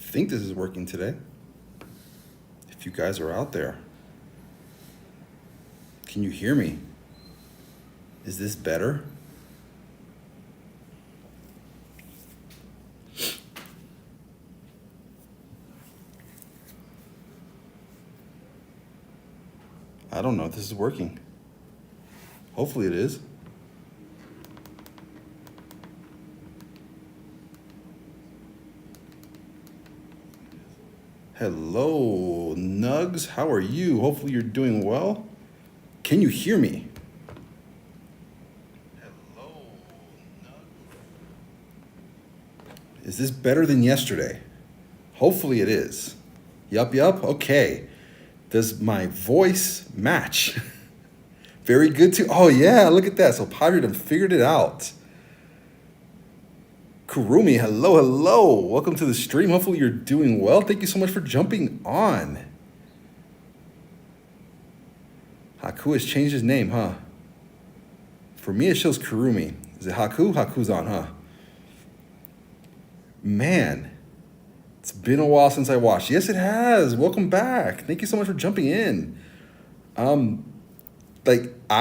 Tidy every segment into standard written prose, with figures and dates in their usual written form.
think this is working today. If you guys are out there, can you hear me? Is this better? I don't know if this is working. Hopefully it is. Hello, Nugs. How are you? Hopefully you're doing well. Can you hear me? Hello, Nugs. Is this better than yesterday? Hopefully it is. Yup. Okay. Does my voice match? Very good too. Oh yeah, look at that. So Pawdre done figured it out. Kurumi, hello. Welcome to the stream. Hopefully you're doing well. Thank you so much for jumping on. Haku has changed his name, huh? For me, it shows Kurumi. Is it Haku? Haku's on, huh? Man, it's been a while since I watched. Yes, it has. Welcome back. Thank you so much for jumping in. I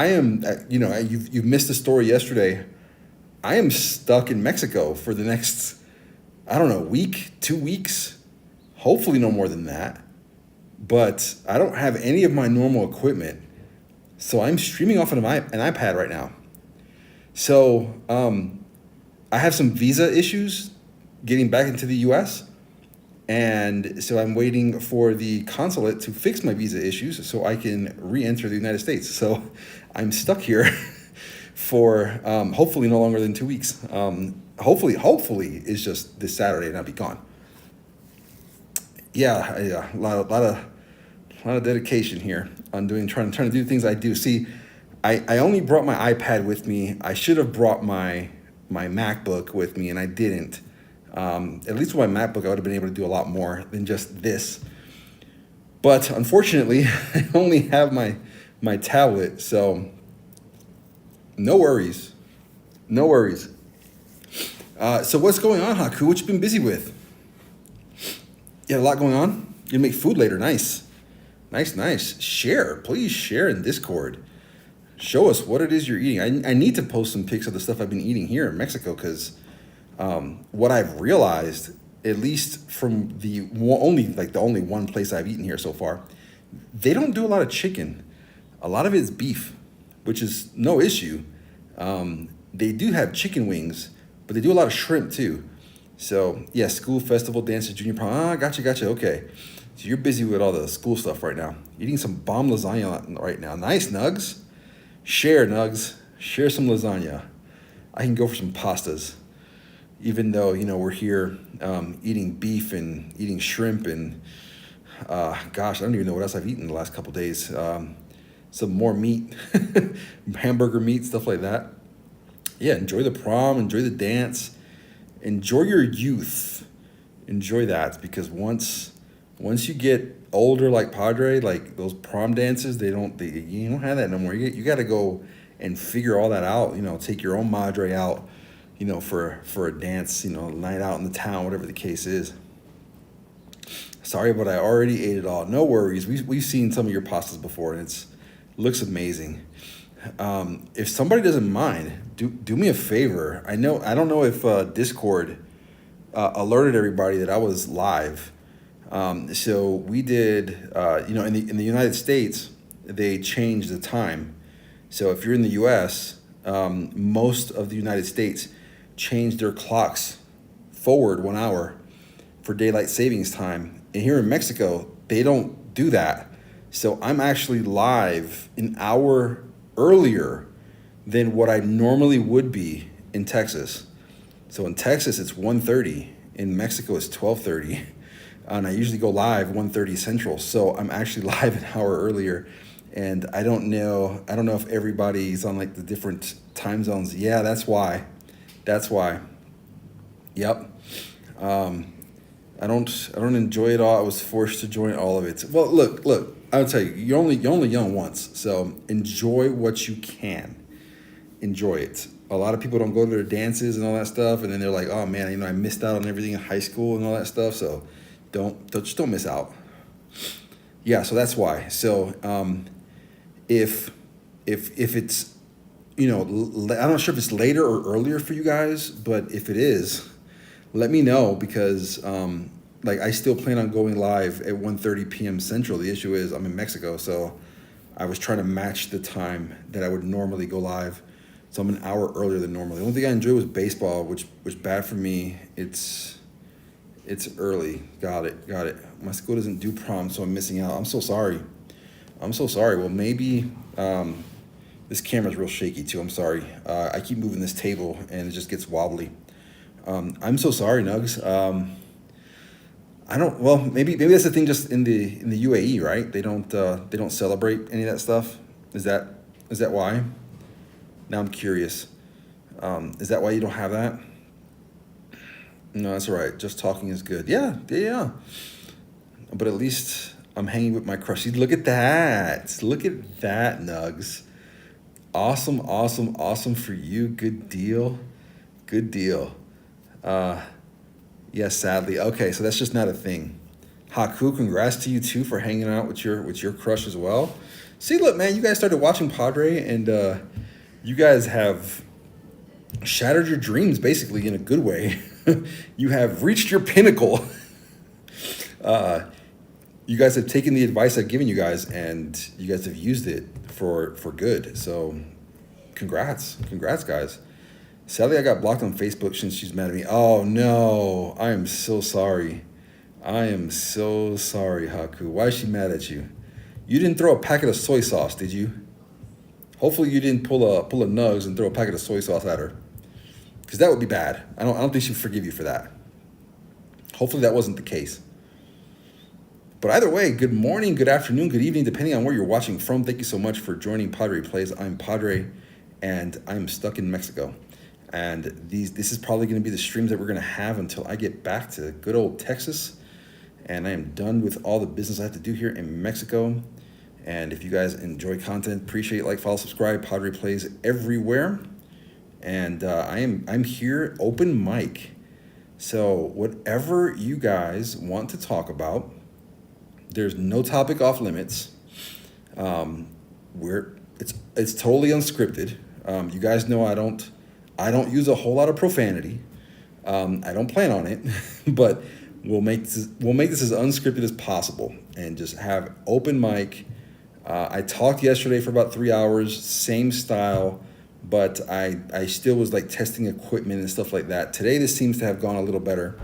am, you've missed the story yesterday. I am stuck in Mexico for the next, week, 2 weeks. Hopefully no more than that. But I don't have any of my normal equipment. So I'm streaming off an iPad right now. So I have some visa issues getting back into the US. And so I'm waiting for the consulate to fix my visa issues so I can re-enter the United States. So I'm stuck here for hopefully no longer than 2 weeks. Hopefully is just this Saturday and I'll be gone. Yeah, a lot of dedication here on trying to do things I do. See, I only brought my iPad with me. I should have brought my MacBook with me, and I didn't. At least with my MacBook, I would have been able to do a lot more than just this. But unfortunately, I only have my tablet, so no worries. So what's going on, Haku? What you been busy with? You had a lot going on? You make food later. Nice. Please share in Discord. Show us what it is you're eating. I need to post some pics of the stuff I've been eating here in Mexico because what I've realized, at least from the only one place I've eaten here so far, they don't do a lot of chicken. A lot of it is beef, which is no issue. They do have chicken wings, but they do a lot of shrimp too. So yeah, school, festival, dances, junior prom. Gotcha. Okay. So you're busy with all the school stuff right now. Eating some bomb lasagna right now. Nice, Nugs. Share, Nugs. Share some lasagna. I can go for some pastas. Even though, we're here eating beef and eating shrimp and, I don't even know what else I've eaten the last couple days. Some more meat, hamburger meat, stuff like that. Yeah, enjoy the prom, enjoy the dance, enjoy your youth. Enjoy that, because once you get older like Pawdre, like those prom dances, you don't have that no more. You got to go and figure all that out, take your own madre out, for a dance, night out in the town, whatever the case is. Sorry, but I already ate it all. No worries. We've seen some of your pastas before, and it looks amazing. If somebody doesn't mind, do me a favor. I don't know if Discord alerted everybody that I was live. So we did, in the United States, they changed the time. So if you're in the U.S., most of the United States changed their clocks forward 1 hour for daylight savings time. And here in Mexico, they don't do that. So I'm actually live an hour earlier than what I normally would be in Texas. So in Texas, it's 1:30. In Mexico, it's 12:30. And I usually go live 1:30 Central. So I'm actually live an hour earlier. And I don't know if everybody's on like the different time zones. Yeah, that's why. Yep. I don't enjoy it all. I was forced to join all of it. Well, look, I'll tell you, you're only young once. So enjoy what you can. Enjoy it. A lot of people don't go to their dances and all that stuff, and then they're like, oh man, I missed out on everything in high school and all that stuff. So Don't miss out. Yeah, so that's why. So if it's, I'm not sure if it's later or earlier for you guys, but if it is, let me know, because like I still plan on going live at 1:30 p.m. Central. The issue is I'm in Mexico, so I was trying to match the time that I would normally go live. So I'm an hour earlier than normal. The only thing I enjoyed was baseball, which was bad for me. It's early. Got it. My school doesn't do prom, so I'm missing out. I'm so sorry. Well, maybe this camera's real shaky too. I'm sorry. I keep moving this table and it just gets wobbly. I'm so sorry, Nugs. I don't. Well, maybe that's the thing. Just in the UAE, right? They don't celebrate any of that stuff. Is that why? Now I'm curious. Is that why you don't have that? No, that's all right. Just talking is good. Yeah. But at least I'm hanging with my crush. Look at that, Nugs. Awesome for you. Good deal. Yes, sadly. Okay, so that's just not a thing. Haku, congrats to you too for hanging out with your crush as well. See, look, man, you guys started watching Pawdre, and you guys have shattered your dreams basically in a good way. You have reached your pinnacle. You guys have taken the advice I've given you guys, and you guys have used it for good. So, congrats, guys. Sadly, I got blocked on Facebook since she's mad at me. Oh no, I am so sorry. Haku. Why is she mad at you? You didn't throw a packet of soy sauce, did you? Hopefully, you didn't pull a Nugs and throw a packet of soy sauce at her, because that would be bad. I don't think she'd forgive you for that. Hopefully, that wasn't the case. But either way, good morning, good afternoon, good evening, depending on where you're watching from. Thank you so much for joining Pawdre Plays. I'm Pawdre, and I'm stuck in Mexico. And this is probably going to be the streams that we're going to have until I get back to good old Texas. And I am done with all the business I have to do here in Mexico. And if you guys enjoy content, appreciate, like, follow, subscribe. Pawdre Plays everywhere. And I'm here, open mic. So whatever you guys want to talk about, there's no topic off limits. It's totally unscripted. You guys know I don't use a whole lot of profanity. I don't plan on it, but we'll make this as unscripted as possible and just have open mic. I talked yesterday for about 3 hours, same style, but I still was like testing equipment and stuff like that. Today this seems to have gone a little better.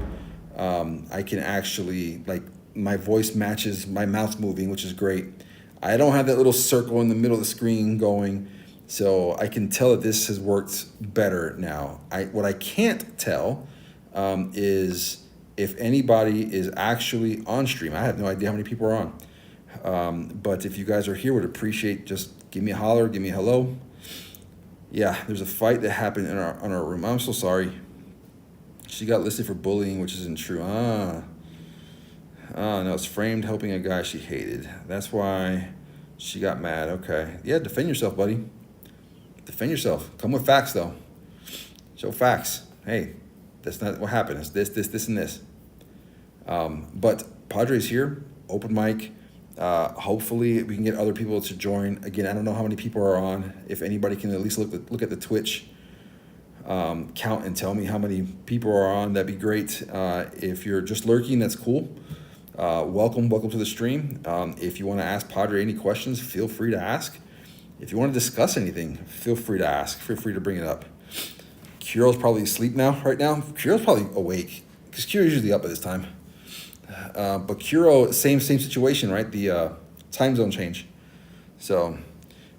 I can actually, like, my voice matches my mouth moving, which is great. I don't have that little circle in the middle of the screen going. So I can tell that this has worked better now. What I can't tell is if anybody is actually on stream. I have no idea how many people are on. But if you guys are here, would appreciate, just give me a holler, give me a hello. Yeah, there's a fight that happened in our room. I'm so sorry. She got listed for bullying, which isn't true. No, it's framed helping a guy she hated. That's why she got mad. Okay. Yeah, defend yourself, buddy. Defend yourself. Come with facts, though. Show facts. Hey, that's not what happened. It's this, and this. But Pawdre's here, open mic. Hopefully, we can get other people to join. Again, I don't know how many people are on. If anybody can at least look at the Twitch count and tell me how many people are on, that'd be great. If you're just lurking, that's cool. Welcome to the stream. If you want to ask Pawdre any questions, feel free to ask. If you want to discuss anything, feel free to ask. Feel free to bring it up. Kiro's probably asleep right now. Kiro's probably awake, because Kiro's usually up at this time. But Kiro, same situation, right? The time zone change. So,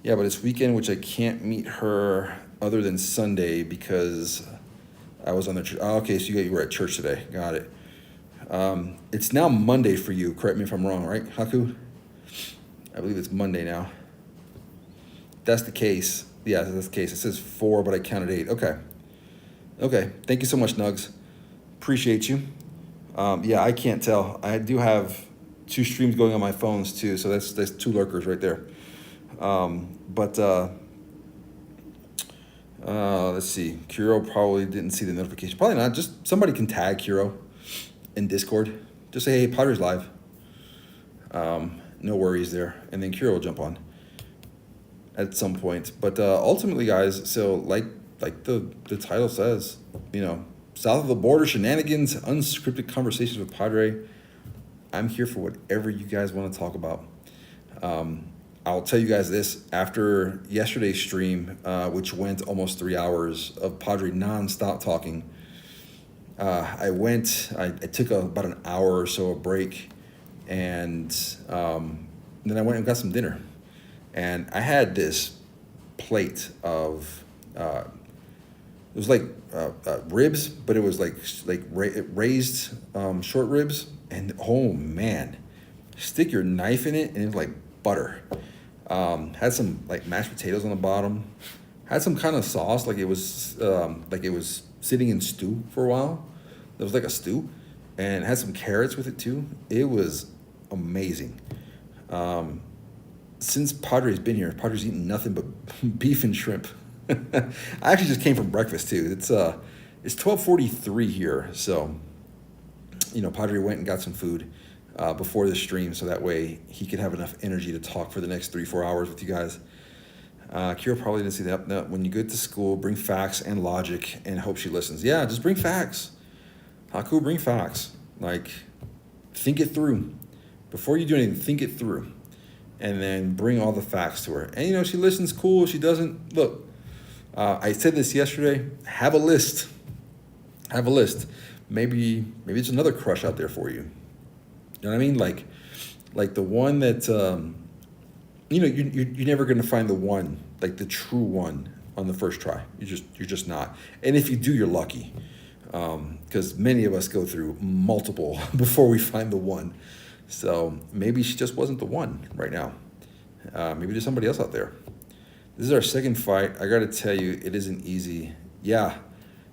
yeah, but it's weekend, which I can't meet her other than Sunday because I was on the... okay, so you were at church today. Got it. It's now Monday for you. Correct me if I'm wrong, right, Haku? I believe it's Monday now. That's the case. Yeah, that's the case. It says 4, but I counted 8. Okay. Thank you so much, Nugs. Appreciate you. Yeah, I can't tell. I do have 2 streams going on my phones too, so that's 2 lurkers right there. Let's see. Kiro probably didn't see the notification. Probably not. Just somebody can tag Kiro in Discord. Just say, hey, Pawdre's live. No worries there. And then Kira will jump on at some point. But ultimately, guys, so like the title says, south of the border, shenanigans, unscripted conversations with Pawdre. I'm here for whatever you guys want to talk about. I'll tell you guys this, after yesterday's stream, which went almost 3 hours of Pawdre nonstop talking, I took about an hour or so of break, and then I went and got some dinner. And I had this plate of, it was like ribs, but it was like raised short ribs. And oh man, stick your knife in it and it's like butter. Had some like mashed potatoes on the bottom. Had some kind of sauce, like it was sitting in stew for a while. It was like a stew, and had some carrots with it too. It was amazing. Since Pawdre's been here, Pawdre's eaten nothing but beef and shrimp. I actually just came from breakfast too. It's 12:43 here, so Pawdre went and got some food before the stream, so that way he could have enough energy to talk for the next 3-4 hours with you guys. Kira probably didn't see that. No, when you get to school, bring facts and logic and hope she listens. Yeah, just bring facts. Haku, bring facts. Like, think it through. Before you do anything, think it through. And then bring all the facts to her. And, she listens, cool. If she doesn't, look, I said this yesterday, have a list. Have a list. Maybe it's another crush out there for you. You know what I mean? Like the one that, you're never going to find the one, like the true one on the first try. You're just not. And if you do, you're lucky. Because many of us go through multiple before we find the one. So maybe she just wasn't the one right now. Maybe there's somebody else out there. This is our second fight. I got to tell you, it isn't easy. Yeah,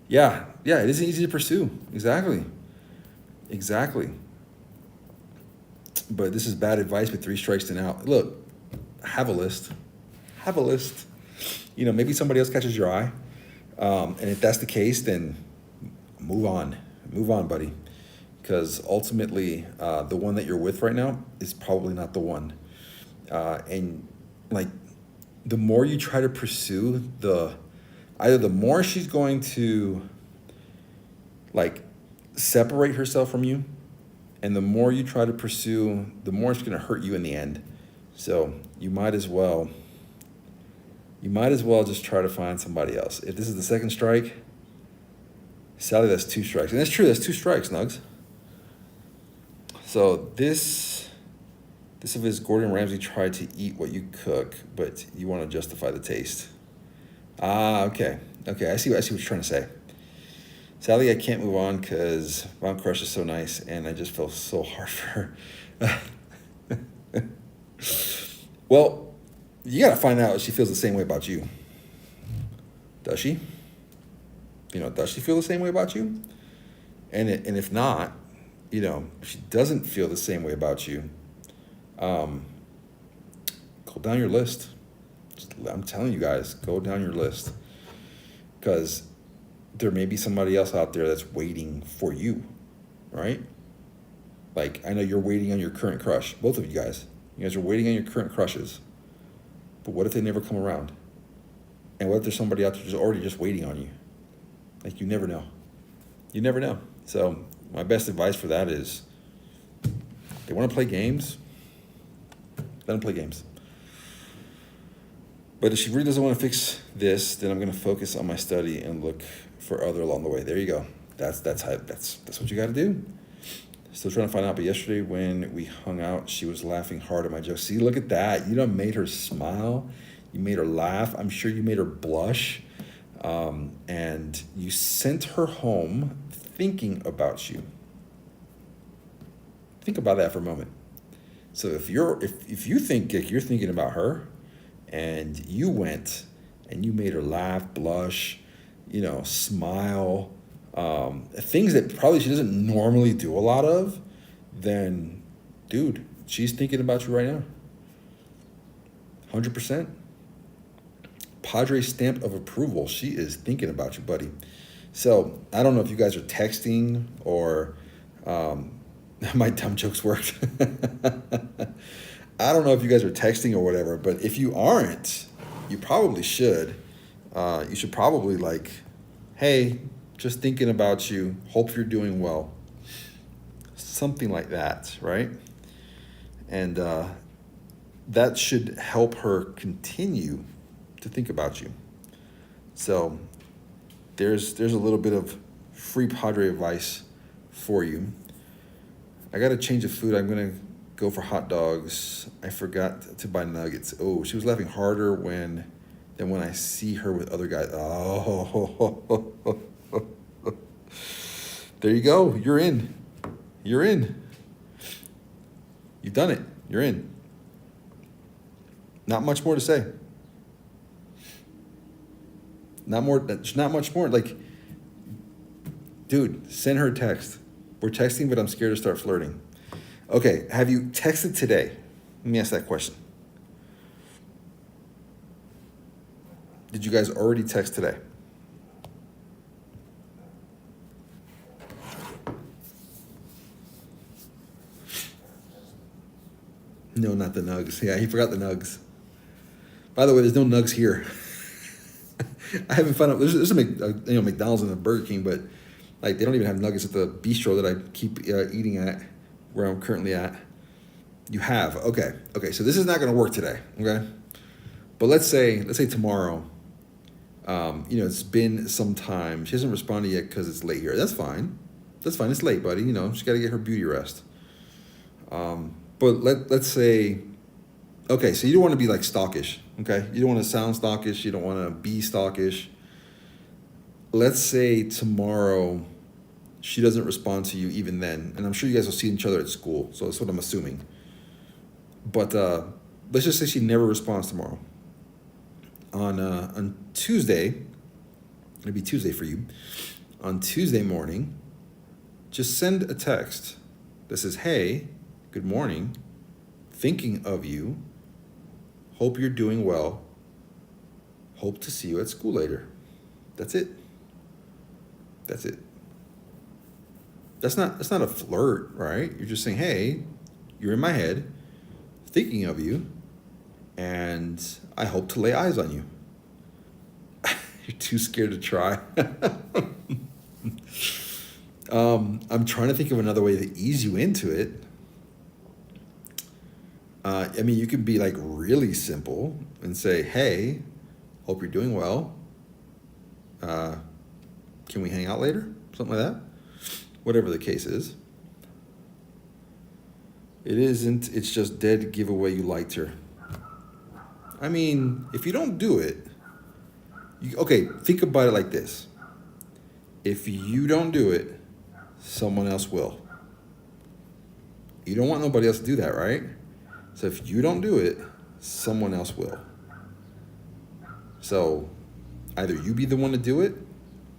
it isn't easy to pursue. Exactly. But this is bad advice with 3 strikes and out. Look, have a list. Maybe somebody else catches your eye. And if that's the case, then move on, buddy. Because ultimately, the one that you're with right now is probably not the one. And like, the more you try to pursue either the more she's going to like separate herself from you, and the more you try to pursue, the more it's going to hurt you in the end. So you might as well just try to find somebody else. If this is the second strike, Sally, that's 2 strikes. And that's true, that's 2 strikes, Nugs. So this is Gordon Ramsay tried to eat what you cook, but you want to justify the taste. Okay. I see what you're trying to say. Sally, I can't move on because Mom Crush is so nice, and I just feel so hard for her. Well, you got to find out if she feels the same way about you. Does she? Does she feel the same way about you? And if not, if she doesn't feel the same way about you, go down your list. I'm telling you guys, go down your list. Because there may be somebody else out there that's waiting for you, right? Like, I know you're waiting on your current crush. Both of you guys. You guys are waiting on your current crushes. But what if they never come around? And what if there's somebody out there who's already just waiting on you? Like, you never know. So my best advice for that is, they want to play games, let them play games. But if she really doesn't want to fix this, then I'm going to focus on my study and look for other along the way. There you go. That's what you got to do. Still trying to find out. But yesterday when we hung out, she was laughing hard at my jokes. See, look at that. You done made her smile. You made her laugh. I'm sure you made her blush. And you sent her home thinking about you. Think about that for a moment. So if you think you're thinking about her, and you went and you made her laugh, blush, smile, things that probably she doesn't normally do a lot of, then, dude, she's thinking about you right now. 100%. Pawdre stamp of approval. She is thinking about you, buddy. So I don't know if you guys are texting or My dumb jokes worked. I don't know if you guys are texting or whatever, but if you aren't, you probably should. You should probably like, hey, just thinking about you. Hope you're doing well. Something like that, right? And that should help her continue to think about you. So there's a little bit of free Pawdre advice for you. I got to change of food. I'm going to go for hot dogs. I forgot to buy nuggets. Oh, she was laughing harder than when I see her with other guys. Oh, there you go. You're in. You're in. You've done it. You're in. Not much more to say. Not much more. Like, dude, send her a text. We're texting, but I'm scared to start flirting. Okay, have you texted today? Let me ask that question. Did you guys already text today? No, not the nugs. Yeah, he forgot the nugs. By the way, there's no nugs here. I haven't found out. There's a McDonald's and a Burger King, but like they don't even have nuggets at the bistro that I keep eating at, where I'm currently at. You have. Okay. So this is not going to work today. Okay. But let's say tomorrow. It's been some time. She hasn't responded yet because it's late here. That's fine. It's late, buddy. She's got to get her beauty rest. But let's say, okay, so you don't want to be like stalkish, okay? You don't want to sound stalkish. You don't want to be stalkish. Let's say tomorrow she doesn't respond to you even then, and I'm sure you guys will see each other at school, so that's what I'm assuming. But let's just say she never responds tomorrow. On Tuesday, it'll be Tuesday for you. On Tuesday morning, just send a text that says, hey, good morning, thinking of you, hope you're doing well, hope to see you at school later. That's it. That's not a flirt, right? You're just saying, hey, you're in my head, thinking of you, and I hope to lay eyes on you. You're too scared to try. I'm trying to think of another way to ease you into it. You could be like really simple and say, hey, hope you're doing well. Can we hang out later? Something like that. Whatever the case is. It isn't, it's just dead giveaway you liked her. If you don't do it, okay, think about it like this. If you don't do it, someone else will. You don't want nobody else to do that, right? So if you don't do it, someone else will. So either you be the one to do it,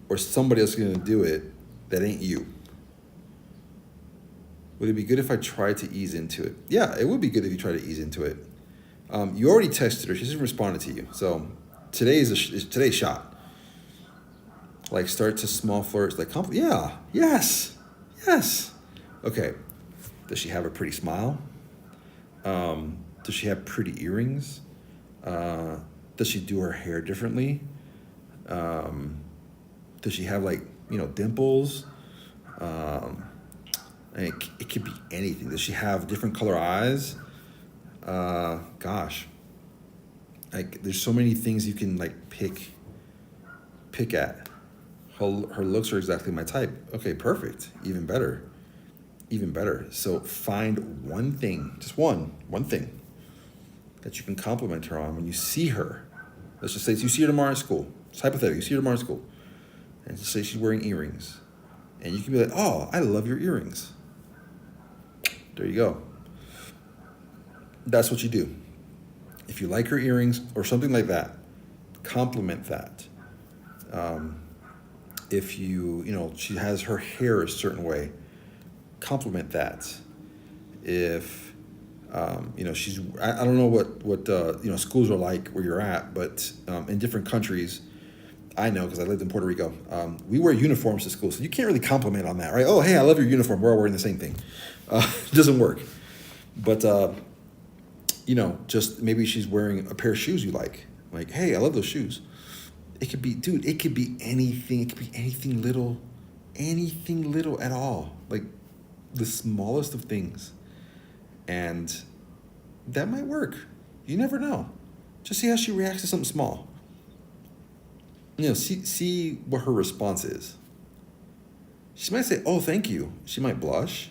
or somebody else is going to do it that ain't you. Would it be good if I tried to ease into it? Yeah, it would be good if you try to ease into it. You already texted her. She hasn't responded to you. So today's shot. Like start to small flirts. Like, yeah, yes. Okay. Does she have a pretty smile? Does she have pretty earrings? Does she do her hair differently? Does she have dimples? It could be anything. Does she have different color eyes? Gosh. There's so many things you can pick at. Her looks are exactly my type. Okay, perfect. Even better. So find one thing, just one thing that you can compliment her on when you see her. Let's just say you see her tomorrow at school. It's hypothetical. You see her tomorrow at school. And just say she's wearing earrings. And you can be like, oh, I love your earrings. There you go. That's what you do. If you like her earrings or something like that, compliment that. If she has her hair a certain way, compliment that. If she's, I don't know what schools are like where you're at, but in different countries, I know because I lived in Puerto Rico. We wear uniforms to school, so you can't really compliment on that, right? Oh, hey, I love your uniform. We're all wearing the same thing. It doesn't work. But just maybe she's wearing a pair of shoes you like. Like, hey, I love those shoes. It could be, dude. It could be anything. It could be anything little at all. Like the smallest of things, and that might work. You never know. Just see how she reacts to something small. See what her response is. She might say, "Oh, thank you." She might blush.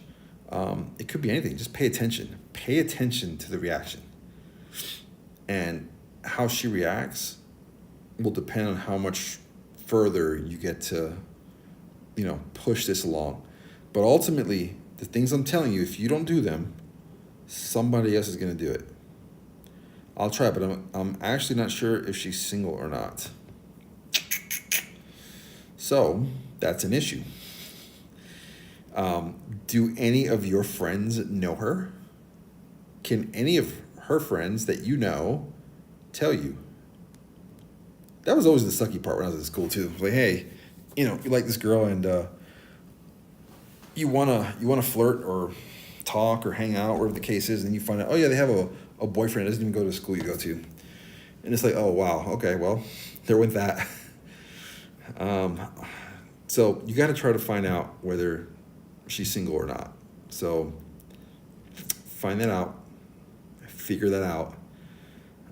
It could be anything. Just pay attention. Pay attention to the reaction. And how she reacts will depend on how much further you get to, push this along. But ultimately, the things I'm telling you, if you don't do them, somebody else is going to do it. I'll try, but I'm actually not sure if she's single or not. So that's an issue. Do any of your friends know her? Can any of her friends that you know tell you? That was always the sucky part when I was in school too. Like, hey, you like this girl and you wanna flirt or talk or hang out, whatever the case is, and you find out, oh yeah, they have a boyfriend that doesn't even go to the school you go to. And it's like, oh wow, okay, well, there went that. So you gotta try to find out whether she's single or not. So find that out, figure that out.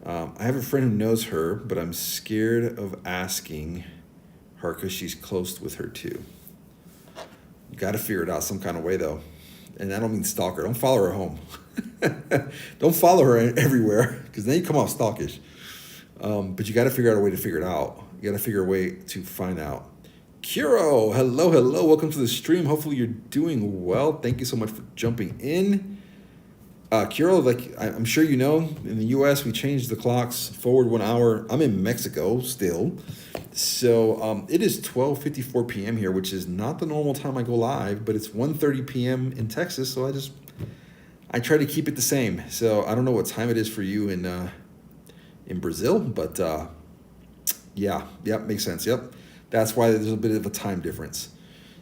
I have a friend who knows her, but I'm scared of asking her because she's close with her too. You got to figure it out some kind of way though. And I don't mean stalk her. Don't follow her home. Don't follow her everywhere because then you come off stalkish. But you got to figure out a way to figure it out. You got to figure a way to find out. Kuro, hello. Welcome to the stream. Hopefully you're doing well. Thank you so much for jumping in. Kuro, like I'm sure you know, in the U.S. we changed the clocks forward 1 hour. I'm in Mexico still, so it is 12:54 p.m. here, which is not the normal time I go live, but it's 1:30 p.m. in Texas, so I try to keep it the same. So I don't know what time it is for you in Brazil, but makes sense. Yep, that's why there's a bit of a time difference.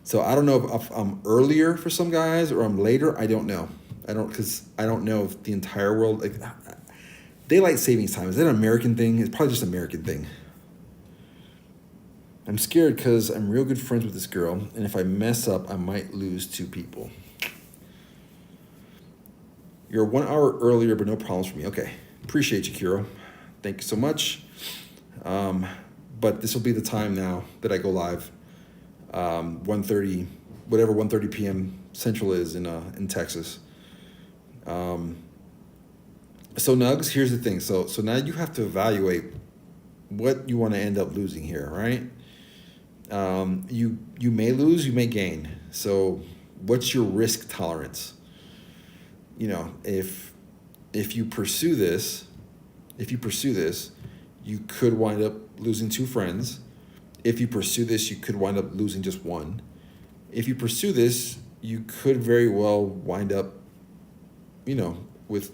So I don't know if I'm earlier for some guys or I'm later. I don't know. Because I don't know if the entire world, like, daylight savings time, is that an American thing? It's probably just an American thing. I'm scared because I'm real good friends with this girl, and if I mess up, I might lose 2 people. You're 1 hour earlier, but no problems for me. Okay, appreciate you, Kiro. Thank you so much. But this will be the time now that I go live. 1:30, whatever 1:30 p.m. Central is in Texas. So Nugs, here's the thing. So now you have to evaluate what you want to end up losing here, right? You may lose, you may gain. So what's your risk tolerance? If you pursue this, you could wind up losing 2 friends. If you pursue this, you could wind up losing just 1. If you pursue this, you could very well wind up with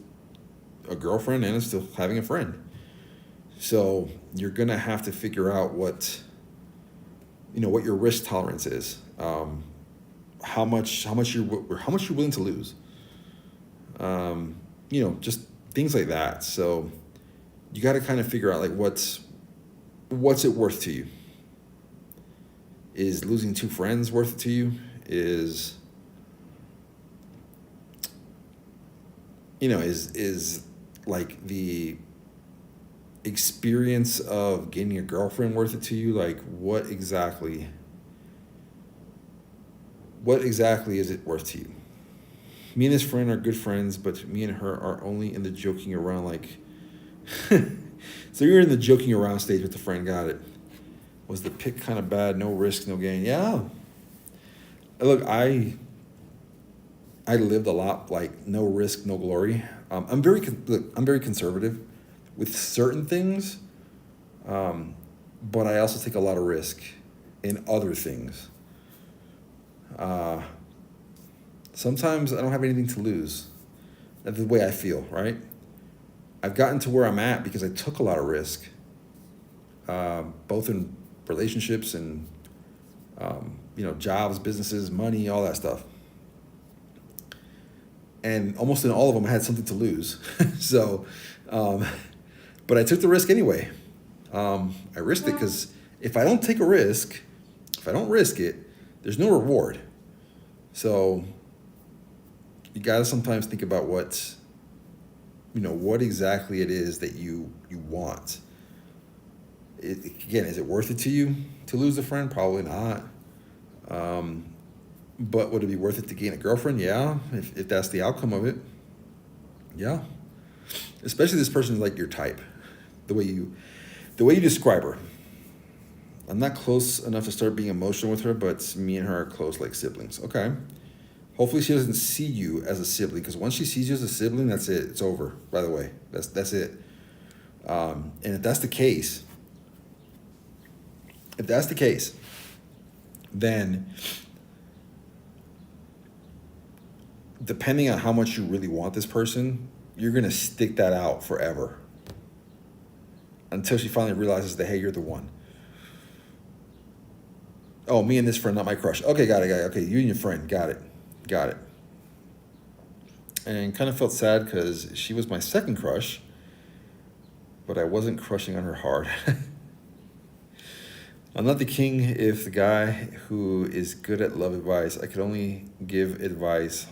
a girlfriend and still having a friend. So you're gonna have to figure out what your risk tolerance is. How much you're willing to lose. Just things like that. So you got to kind of figure out like what's it worth to you. Is losing 2 friends worth it to you? Is like the experience of getting a girlfriend worth it to you? Like what exactly is it worth to you? Me and this friend are good friends, but me and her are only in the joking around, like so you're in the joking around stage with the friend. Got it. Was the pick kind of bad? No risk, no gain. Yeah. Look, I lived a lot like no risk, no glory. I'm very conservative with certain things, but I also take a lot of risk in other things. Sometimes I don't have anything to lose. That's the way I feel, right? I've gotten to where I'm at because I took a lot of risk, both in relationships and jobs, businesses, money, all that stuff. And almost in all of them, I had something to lose. So, but I took the risk anyway. I risked it because if I don't take a risk, if I don't risk it, there's no reward. So you got to sometimes think about what exactly it is that you want. Again, is it worth it to you to lose a friend? Probably not. But would it be worth it to gain a girlfriend? Yeah, if that's the outcome of it. Yeah. Especially this person is like your type. The way you describe her. I'm not close enough to start being emotional with her, but me and her are close like siblings. Okay. Hopefully she doesn't see you as a sibling, because once she sees you as a sibling, that's it. It's over, by the way. That's it. And if that's the case, then depending on how much you really want this person, you're going to stick that out forever until she finally realizes that, hey, you're the one. Oh, me and this friend, not my crush. Okay, got it. Okay, you and your friend. Got it. And kind of felt sad because she was my second crush, but I wasn't crushing on her hard. I'm not the king if the guy who is good at love advice. I could only give advice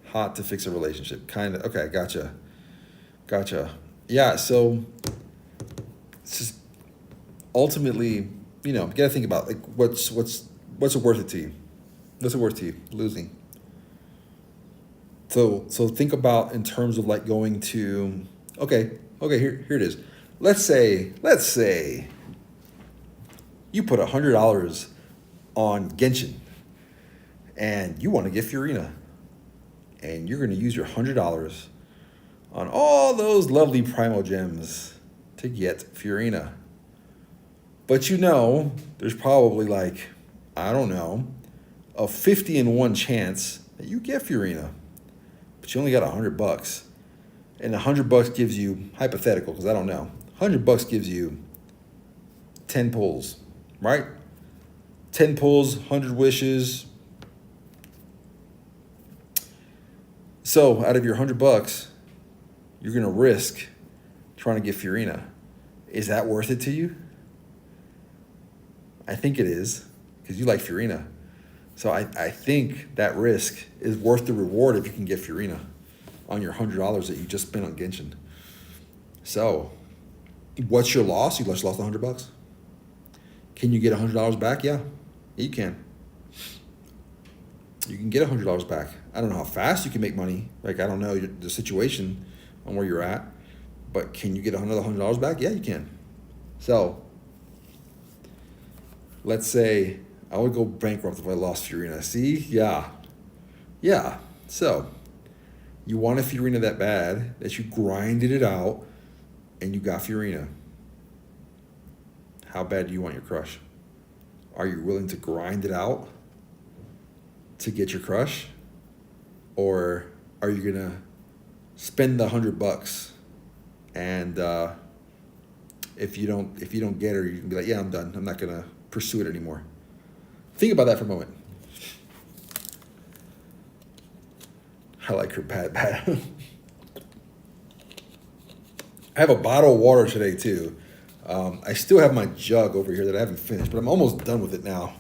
hot to fix a relationship. Kind of. Okay, gotcha. Yeah, so it's just ultimately, you gotta think about like what's it worth it to you? What's it worth to you losing? So think about in terms of like going to okay, here it is. Let's say you put $100 on Genshin and you want to get Fiorina, and you're going to use your $100 on all those lovely Primo Gems to get Fiorina. But there's probably like, I don't know, a 50 in 1 chance that you get Fiorina. But you only got $100. And $100 gives you, hypothetical, because I don't know, $100 gives you 10 pulls, right? 10 pulls, 100 wishes. So out of your $100, you're going to risk trying to get Fiorina. Is that worth it to you? I think it is, because you like Fiorina. So I think that risk is worth the reward if you can get Fiorina on your $100 that you just spent on Genshin. So what's your loss? You just lost $100. Can you get $100 back? Yeah, you can. You can get $100 back. I don't know how fast you can make money. Like, I don't know the situation on where you're at, but can you get another $100 back? Yeah, you can. So let's say I would go bankrupt if I lost Fiorina. See? Yeah. So you wanted Fiorina that bad that you grinded it out and you got Fiorina. How bad do you want your crush? Are you willing to grind it out to get your crush? Or are you going to spend the $100 and if you don't get her, you can be like, yeah, I'm done. I'm not going to pursue it anymore. Think about that for a moment. I like her bad. I have a bottle of water today too. I still have my jug over here that I haven't finished, but I'm almost done with it now.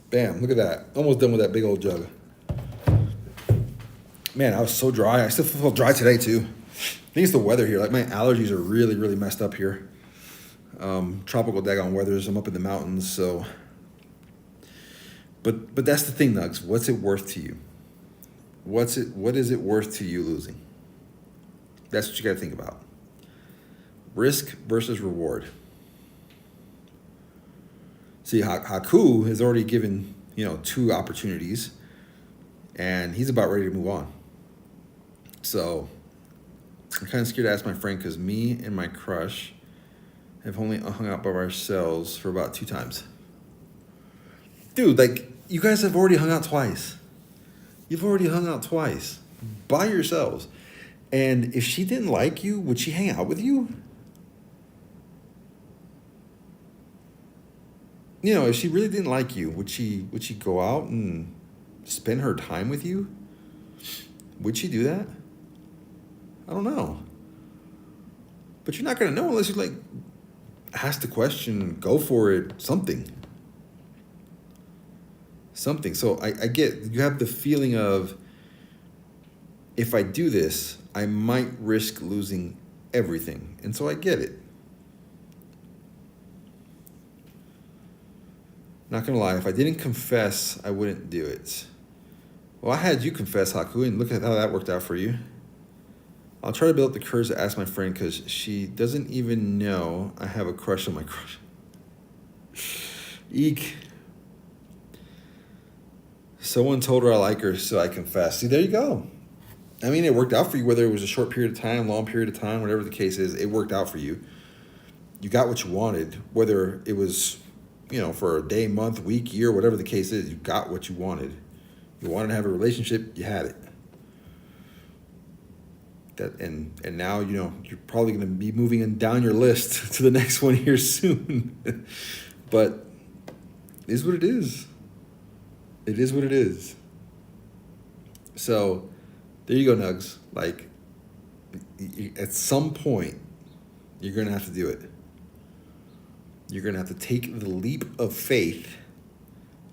Bam, look at that. Almost done with that big old jug. Man, I was so dry. I still feel dry today too. I think it's the weather here. Like, my allergies are really, really messed up here. Tropical daggone weathers. I'm up in the mountains, so. But that's the thing, Nugs. What's it worth to you? What is it worth to you losing? That's what you got to think about. Risk versus reward. See, Haku has already given 2 opportunities, and he's about ready to move on. So I'm kind of scared to ask my friend, because me and my crush have only hung out by ourselves for about 2 times. Dude, like, you guys have already hung out twice. You've already hung out twice by yourselves. And if she didn't like you, would she hang out with you? if she really didn't like you, would she go out and spend her time with you? Would she do that? I don't know. But you're not gonna know unless you like ask the question, go for it, something. Something. So I get you have the feeling of, if I do this, I might risk losing everything. And so I get it. Not gonna lie, if I didn't confess, I wouldn't do it. Well, I had you confess, Haku, and look at how that worked out for you. I'll try to build up the courage to ask my friend because she doesn't even know I have a crush on my crush. Eek. Someone told her I like her, so I confessed. See, there you go. I mean, it worked out for you, whether it was a short period of time, long period of time, whatever the case is, it worked out for you. You got what you wanted, whether it was, for a day, month, week, year, whatever the case is, you got what you wanted. You wanted to have a relationship, you had it. And now, you're probably going to be moving down your list to the next one here soon. But it is what it is. It is what it is. So there you go, Nugs. Like, at some point, you're going to have to do it. You're going to have to take the leap of faith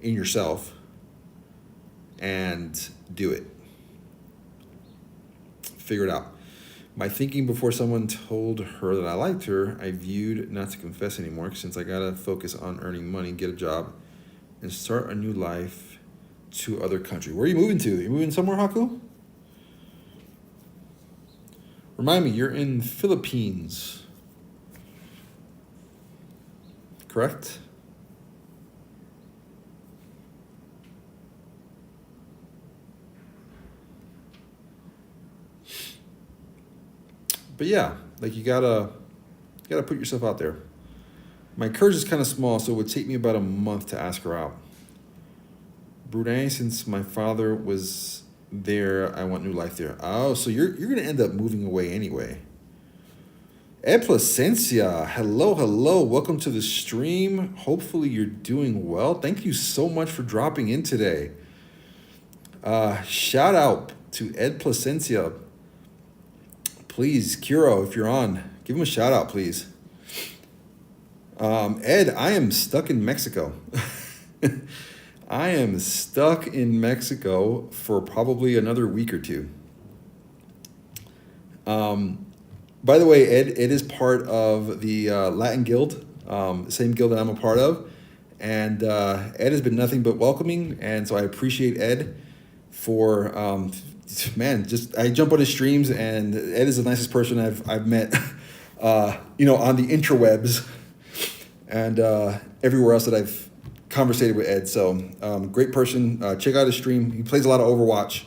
in yourself and do it. Figure it out. My thinking before someone told her that I liked her, I viewed not to confess anymore since I got to focus on earning money, get a job, and start a new life to other country. Where are you moving to? You moving somewhere, Haku? Remind me, you're in the Philippines, correct? But yeah, like you gotta put yourself out there. My courage is kind of small, so it would take me about a month to ask her out. Brunei, since my father was there, I want new life there. Oh, so you're gonna end up moving away anyway. Ed Placencia, hello, welcome to the stream. Hopefully you're doing well. Thank you so much for dropping in today. Shout out to Ed Placencia. Please, Kuro, if you're on, give him a shout out, please. Ed, I am stuck in Mexico. I am stuck in Mexico for probably another week or two. By the way, Ed is part of the Latin Guild, same guild that I'm a part of. And Ed has been nothing but welcoming. And so I appreciate Ed for, I jump on his streams, and Ed is the nicest person I've met, on the interwebs and everywhere else that I've conversated with Ed. So great person. Check out his stream. He plays a lot of Overwatch.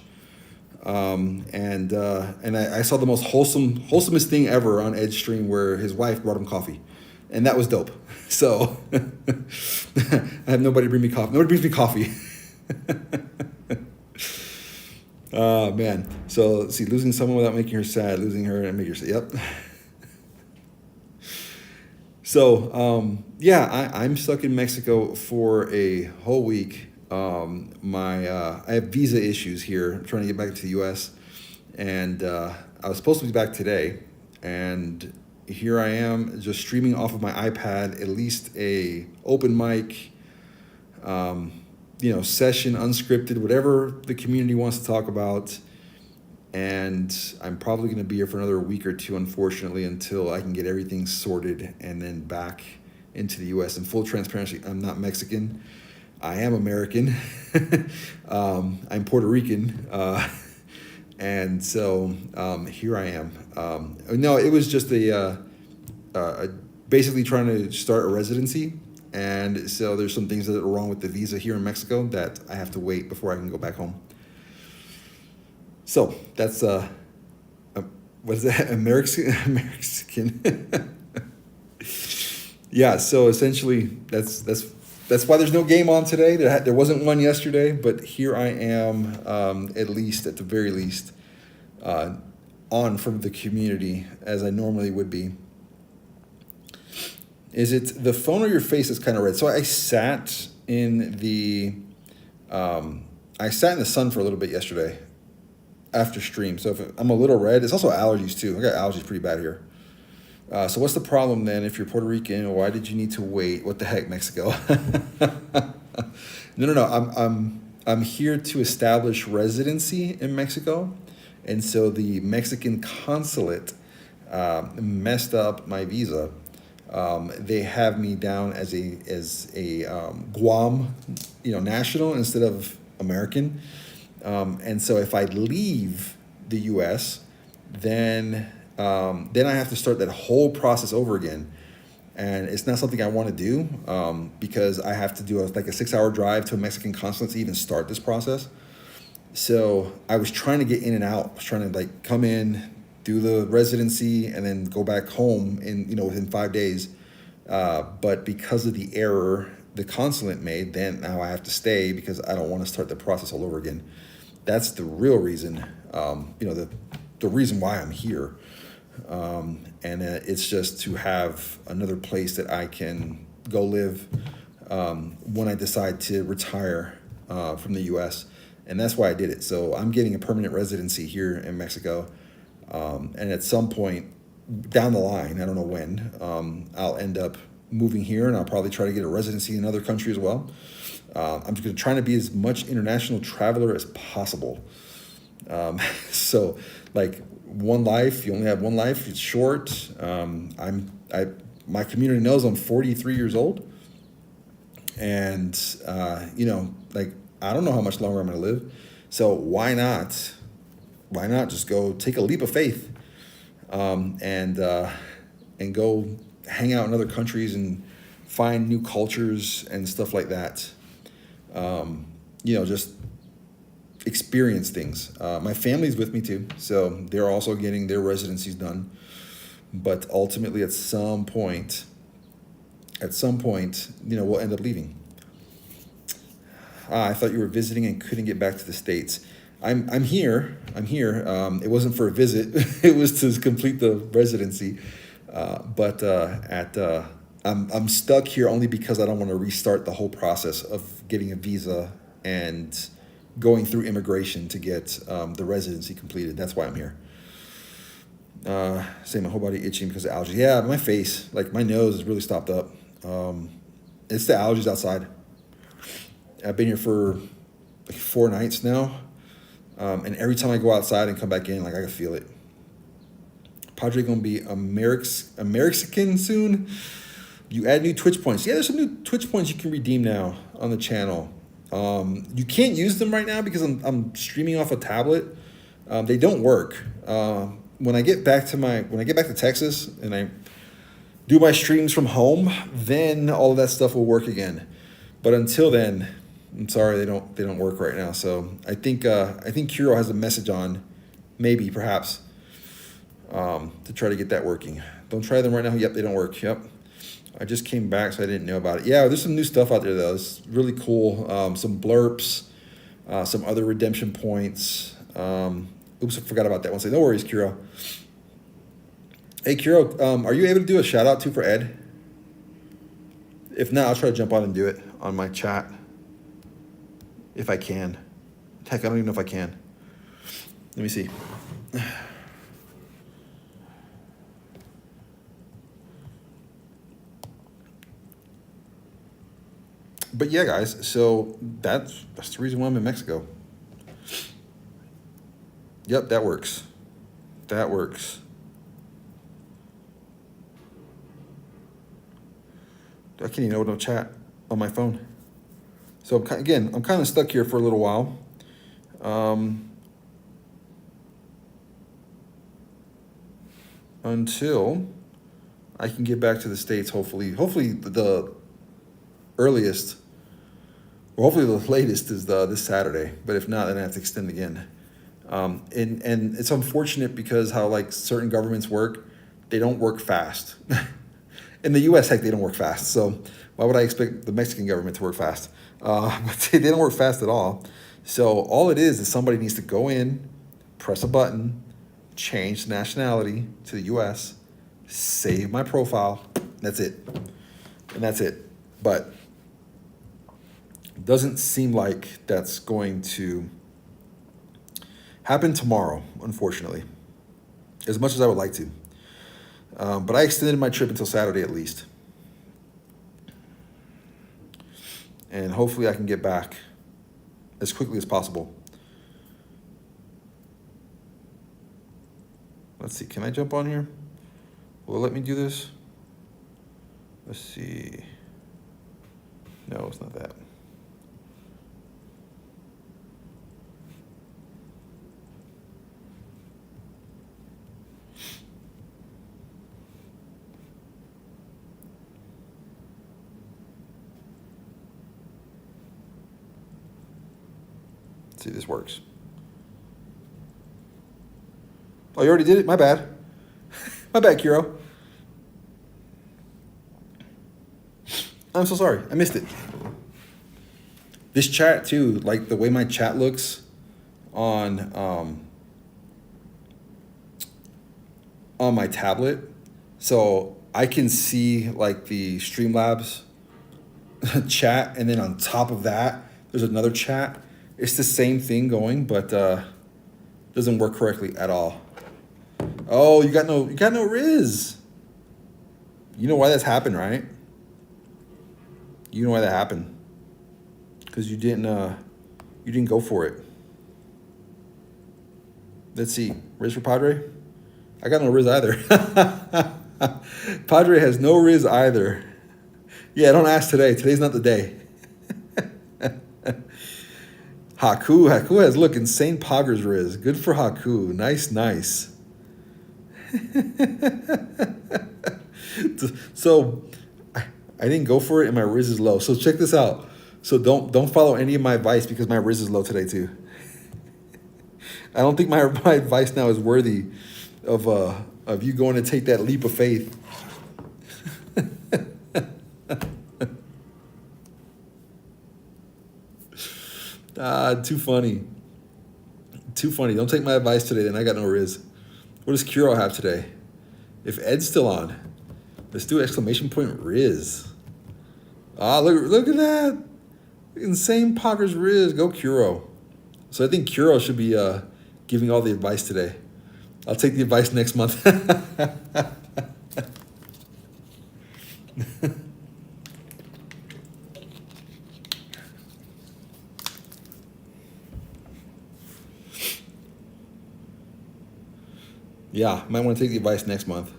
And I saw the most wholesomest thing ever on Ed's stream where his wife brought him coffee, and that was dope. So I have nobody bring me coffee. Nobody brings me coffee. Man. So let's see, losing someone without making her sad, losing her and making her sad. Yep. So I'm stuck in Mexico for a whole week. I have visa issues here. I'm trying to get back to the U.S. and I was supposed to be back today, and here I am just streaming off of my iPad, at least a open mic, session, unscripted, whatever the community wants to talk about. And I'm probably going to be here for another week or two, unfortunately, until I can get everything sorted and then back into the U.S. In full transparency, I'm not Mexican. I am American. I'm Puerto Rican. And so here I am. No, it was just basically trying to start a residency. And so there's some things that are wrong with the visa here in Mexico that I have to wait before I can go back home. So that's, what is that? American. Yeah, so essentially that's why there's no game on today. There wasn't one yesterday, but here I am, at the very least, on from the community as I normally would be. Is it the phone or your face that's kind of red? So I sat in the sun for a little bit yesterday after stream. So if I'm a little red, it's also allergies too. I got allergies pretty bad here. So what's the problem then if you're Puerto Rican? Why did you need to wait? What the heck, Mexico? No. I'm here to establish residency in Mexico, and so the Mexican consulate messed up my visa. They have me down as a Guam, national instead of American. And so if I leave the U.S., then I have to start that whole process over again, and it's not something I want to do because I have to do a 6-hour drive to a Mexican consulate to even start this process. So I was trying to get in and out. I was trying to come in, do the residency, and then go back home within 5 days. But because of the error the consulate made, then now I have to stay because I don't want to start the process all over again. That's the real reason, the reason why I'm here. And it's just to have another place that I can go live when I decide to retire from the U.S. And that's why I did it. So I'm getting a permanent residency here in Mexico. And at some point down the line, I don't know when, I'll end up moving here, and I'll probably try to get a residency in another country as well. I'm just going to try to be as much international traveler as possible. So one life, you only have one life. It's short. My community knows I'm 43 years old, and I don't know how much longer I'm going to live. So why not just go take a leap of faith, and go hang out in other countries and find new cultures and stuff like that. Just experience things. My family's with me too, so they're also getting their residencies done. But ultimately, at some point, we'll end up leaving. I thought you were visiting and couldn't get back to the States. I'm here. It wasn't for a visit. It was to complete the residency. I'm stuck here only because I don't want to restart the whole process of getting a visa and going through immigration to get the residency completed. That's why I'm here. Say my whole body itching because of allergies. Yeah, my face, my nose is really stopped up. It's the allergies outside. I've been here for 4 nights now. And every time I go outside and come back in, I can feel it. Pawdre gonna be American soon. You add new Twitch points. Yeah, there's some new Twitch points you can redeem now on the channel. You can't use them right now because I'm streaming off a tablet. They don't work. When I get back to Texas and I do my streams from home, then all of that stuff will work again. But until then, I'm sorry, they don't work right now. So I think Kuro has a message on, maybe perhaps, to try to get that working. Don't try them right now. Yep, they don't work. Yep. I just came back, so I didn't know about it. Yeah, there's some new stuff out there, though. It's really cool. Some blurps, some other redemption points. Oops, I forgot about that one. So no worries, Kuro. Hey, Kuro, are you able to do a shout-out for Ed? If not, I'll try to jump on and do it on my chat. If I can. Heck, I don't even know if I can. Let me see. But yeah, guys, so that's the reason why I'm in Mexico. Yep, that works. That works. I can't even open no chat on my phone. So I'm kind of stuck here for a little while. Until I can get back to the States, hopefully the earliest, or hopefully the latest is this Saturday. But if not, then I have to extend again. And it's unfortunate because how certain governments work, they don't work fast. In the U.S., heck, they don't work fast. So why would I expect the Mexican government to work fast? But they don't work fast at all. So all it is somebody needs to go in, press a button, change nationality to the U.S., save my profile. That's it. and that's it. But it doesn't seem like that's going to happen tomorrow, unfortunately, as much as I would like to. But I extended my trip until Saturday at least. And hopefully I can get back as quickly as possible. Let's see, can I jump on here? Will it let me do this? Let's see. No, it's not that. Let's see if this works. Oh, you already did it? My bad. My bad, Kiro. I'm so sorry. I missed it. This chat too, like the way my chat looks on my tablet. So I can see like the Streamlabs chat, and then on top of that, there's another chat. It's the same thing going, but doesn't work correctly at all. Oh, you got no Riz. You know why that's happened, right? You know why that happened. Because you didn't go for it. Let's see. Riz for Pawdre? I got no Riz either. Pawdre has no Riz either. Yeah, don't ask today. Today's not the day. Haku has, look, insane poggers Riz. Good for Haku. Nice. So I didn't go for it and my Riz is low. So check this out. So don't follow any of my advice because my Riz is low today too. I don't think my advice now is worthy of you going to take that leap of faith. Too funny. Don't take my advice today, then I got no Riz. What does Kuro have today? If Ed's still on, let's do exclamation point Riz. Look at that. Insane poggers Riz. Go Kuro. So I think Kuro should be giving all the advice today. I'll take the advice next month. Yeah, might want to take the advice next month.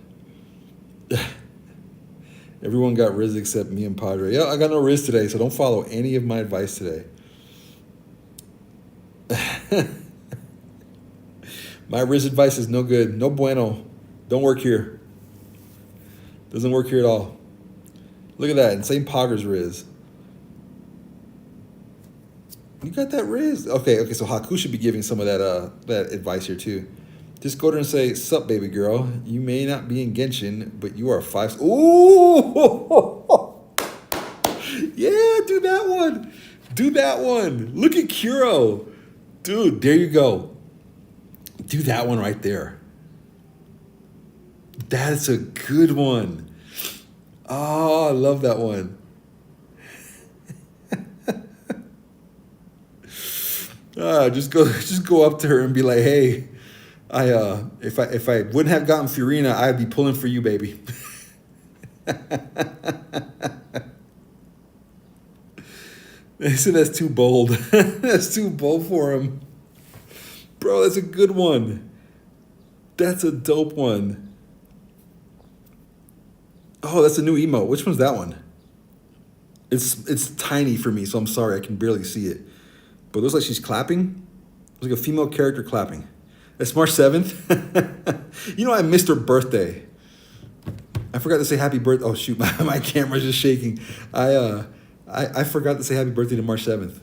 Everyone got Riz except me and Pawdre. Yeah, I got no Riz today, so don't follow any of my advice today. My Riz advice is no good. No bueno. Don't work here. Doesn't work here at all. Look at that. Insane poggers Riz. You got that Riz. Okay, so Haku should be giving some of that advice here too. Just go there and say, "Sup, baby girl. You may not be in Genshin, but you are 5." Ooh! Yeah, do that one. Look at Kuro. Dude, there you go. Do that one right there. That's a good one. Oh, I love that one. Just go up to her and be like, "Hey, if I wouldn't have gotten Furina, I'd be pulling for you, baby." They said that's too bold. That's too bold for him. Bro, that's a good one. That's a dope one. Oh, that's a new emote. Which one's that one? It's tiny for me, so I'm sorry. I can barely see it. But it looks like she's clapping. It's like a female character clapping. It's March 7th. You know, I missed her birthday. I forgot to say happy birthday. Oh, shoot. My camera's just shaking. I forgot to say happy birthday to March 7th.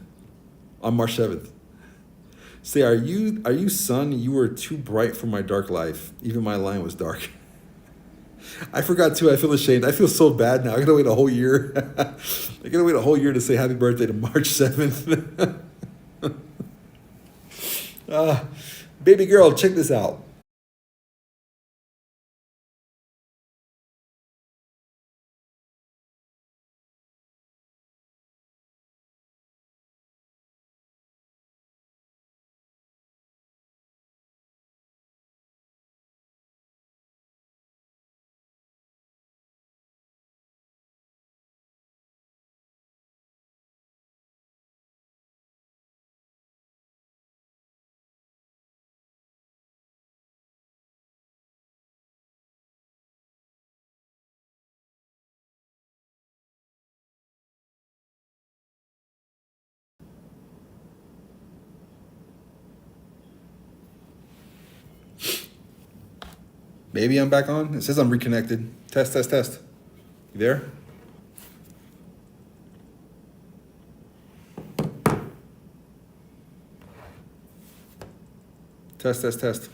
On March 7th. Say, are you son? You were too bright for my dark life. Even my line was dark. I forgot too. I feel ashamed. I feel so bad now. I gotta wait a whole year. I gotta wait a whole year to say happy birthday to March 7th. Baby girl, check this out. Maybe I'm back on. It says I'm reconnected. Test, test, test. You there? Test, test, test.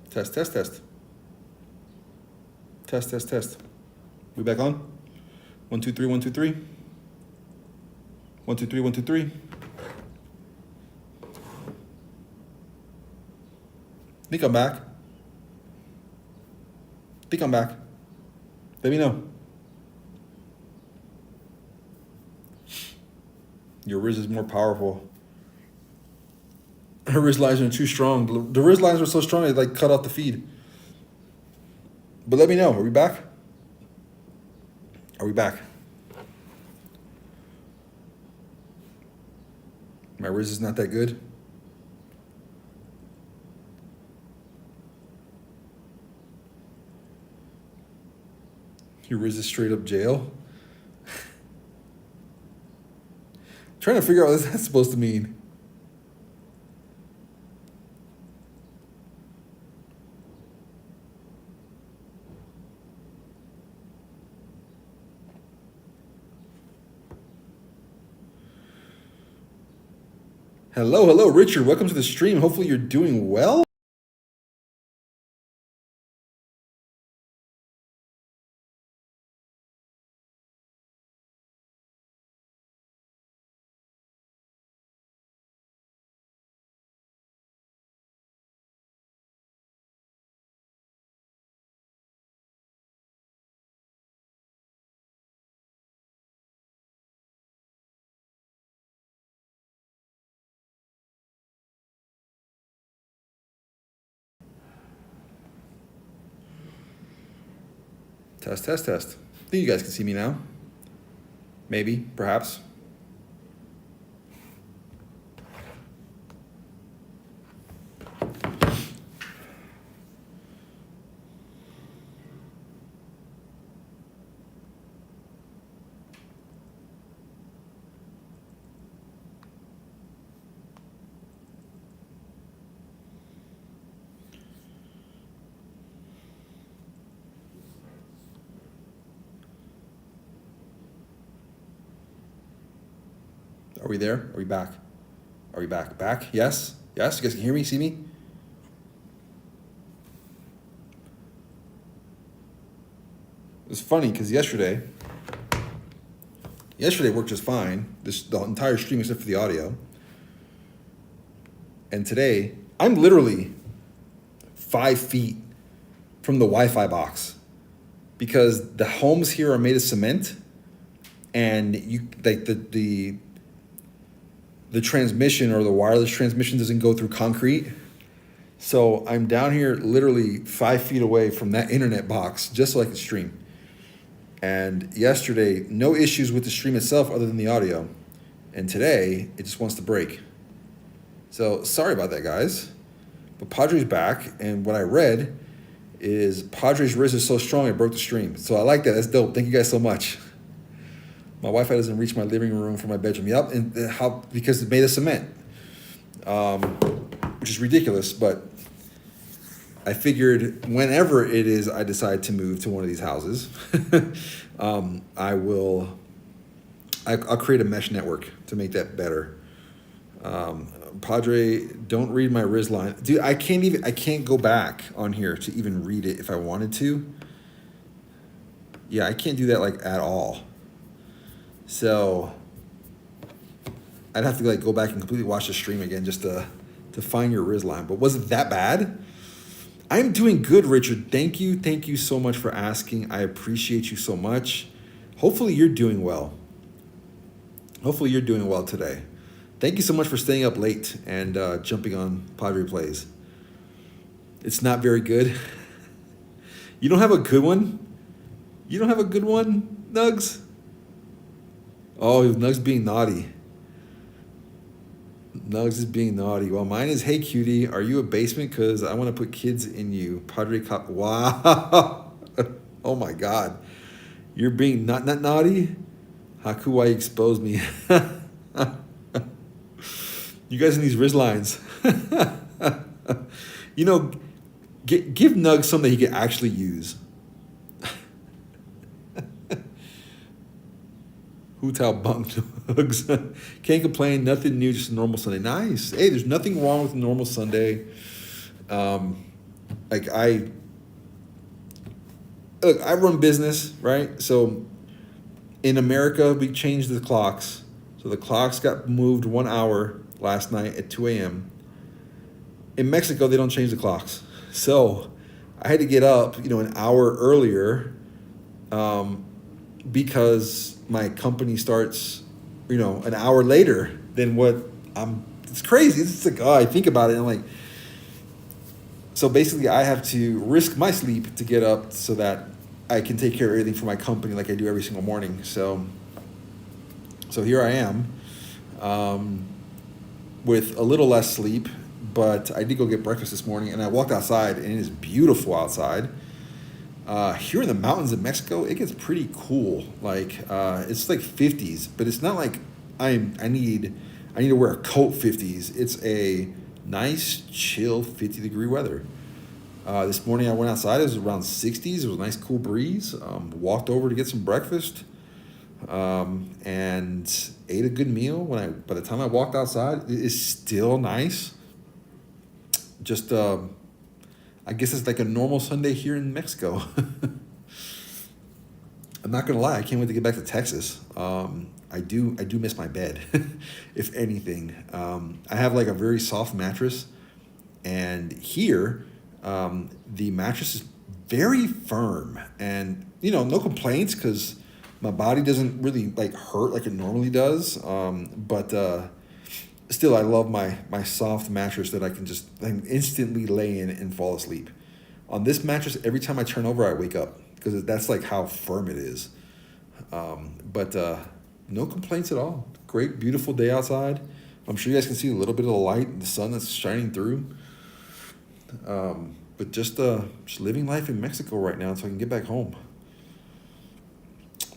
Test, test, test. Test, test, test. We back on? 1, 2, 3, 1, 2, 3. 1, 2, 3, 1, 2, 3. Think I'm back. Think I'm back. Let me know. Your Riz is more powerful. Her Riz lines are too strong. The Riz lines were so strong they like cut off the feed. But let me know. Are we back? Are we back? My Riz is not that good. Your Riz is straight up jail. Trying to figure out what that's supposed to mean. Hello, hello, Richard. Welcome to the stream. Hopefully you're doing well. Test, test, test. I think you guys can see me now. Maybe, perhaps. Are we there? Are we back? Are we back? Back? Yes? Yes? You guys can hear me? See me? It's funny because yesterday worked just fine. The entire stream except for the audio. And today, I'm literally 5 feet from the Wi-Fi box because the homes here are made of cement, and you like the transmission or the wireless transmission doesn't go through concrete. So I'm down here literally 5 feet away from that internet box just so I can stream. And yesterday, no issues with the stream itself other than the audio. And today, it just wants to break. So sorry about that, guys. But Pawdre's back, and what I read is Pawdre's Riz is so strong it broke the stream. So I like that. That's dope. Thank you guys so much. My Wi-Fi doesn't reach my living room from my bedroom. Yep, and how because it's made of cement, which is ridiculous. But I figured whenever it is I decide to move to one of these houses, I'll create a mesh network to make that better. Pawdre, don't read my Riz line, dude. I can't go back on here to even read it if I wanted to. Yeah, I can't do that like at all. So I'd have to like go back and completely watch the stream again just to find your Riz line. But was it that bad? I'm doing good, Richard. Thank you so much for asking. I appreciate you so much. Hopefully you're doing well. Hopefully you're doing well today. Thank you so much for staying up late and jumping on Pawdre Plays. It's not very good. You don't have a good one? You don't have a good one, Nugs? Oh, Nugs being naughty. Nugs is being naughty. Well, mine is, hey, cutie, are you a basement? Because I want to put kids in you. Pawdre Cop. Wow. Oh, my God. You're being not naughty? Haku, why you exposed me? You guys in these Riz lines. You know, Give Nug something he can actually use. Hotel bunk hugs. Can't complain. Nothing new. Just a normal Sunday. Nice. Hey, there's nothing wrong with a normal Sunday. Like I run business, right? So in America, we changed the clocks. So the clocks got moved 1 hour last night at 2 a.m. In Mexico, they don't change the clocks. So I had to get up, an hour earlier, because my company starts, an hour later than what it's crazy. It's like, I think about it and I'm like, so basically I have to risk my sleep to get up so that I can take care of everything for my company like I do every single morning. So here I am, with a little less sleep, but I did go get breakfast this morning and I walked outside and it is beautiful outside. Here in the mountains of Mexico, it gets pretty cool. Like it's like 50s, but it's not like I need to wear a coat 50s. It's a nice, chill 50-degree weather. This morning I went outside. It was around 60s. It was a nice, cool breeze. Walked over to get some breakfast, and ate a good meal. By the time I walked outside, it is still nice. Just I guess it's like a normal Sunday here in Mexico. I'm not gonna lie, I can't wait to get back to Texas. I do miss my bed, if anything. I have like a very soft mattress, and here the mattress is very firm, and no complaints because my body doesn't really like hurt like it normally does. But still, I love my soft mattress that I can just instantly lay in and fall asleep. On this mattress, every time I turn over, I wake up because that's like how firm it is. But no complaints at all. Great, beautiful day outside. I'm sure you guys can see a little bit of the light and the sun that's shining through. But just living life in Mexico right now so I can get back home.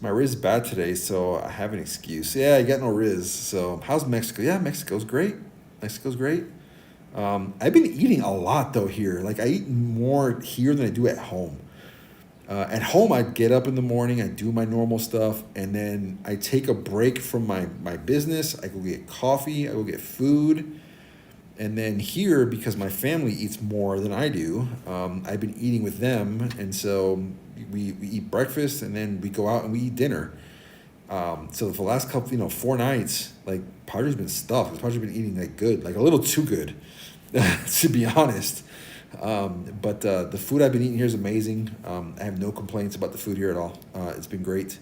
My Riz is bad today, so I have an excuse. Yeah, I got no Riz. So how's Mexico? Yeah, Mexico's great. Mexico's great. I've been eating a lot, though, here. Like, I eat more here than I do at home. At home, I get up in the morning, I do my normal stuff, and then I take a break from my business. I go get coffee, I go get food. And then here, because my family eats more than I do, I've been eating with them. And so we eat breakfast, and then we go out and we eat dinner. So for the last couple, 4 nights, like, Pawdre's been stuffed. Pawdre's been eating, like, good, like, a little too good, to be honest. But the food I've been eating here is amazing. I have no complaints about the food here at all. It's been great.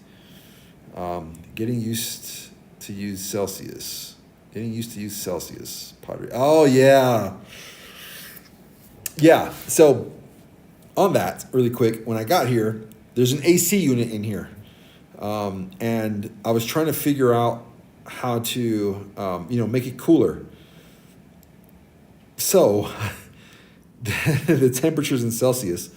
Getting used to use Celsius. Pawdre. Oh, yeah. Yeah, so on that, really quick, when I got here, there's an AC unit in here. And I was trying to figure out how to, make it cooler. So the temperature's in Celsius.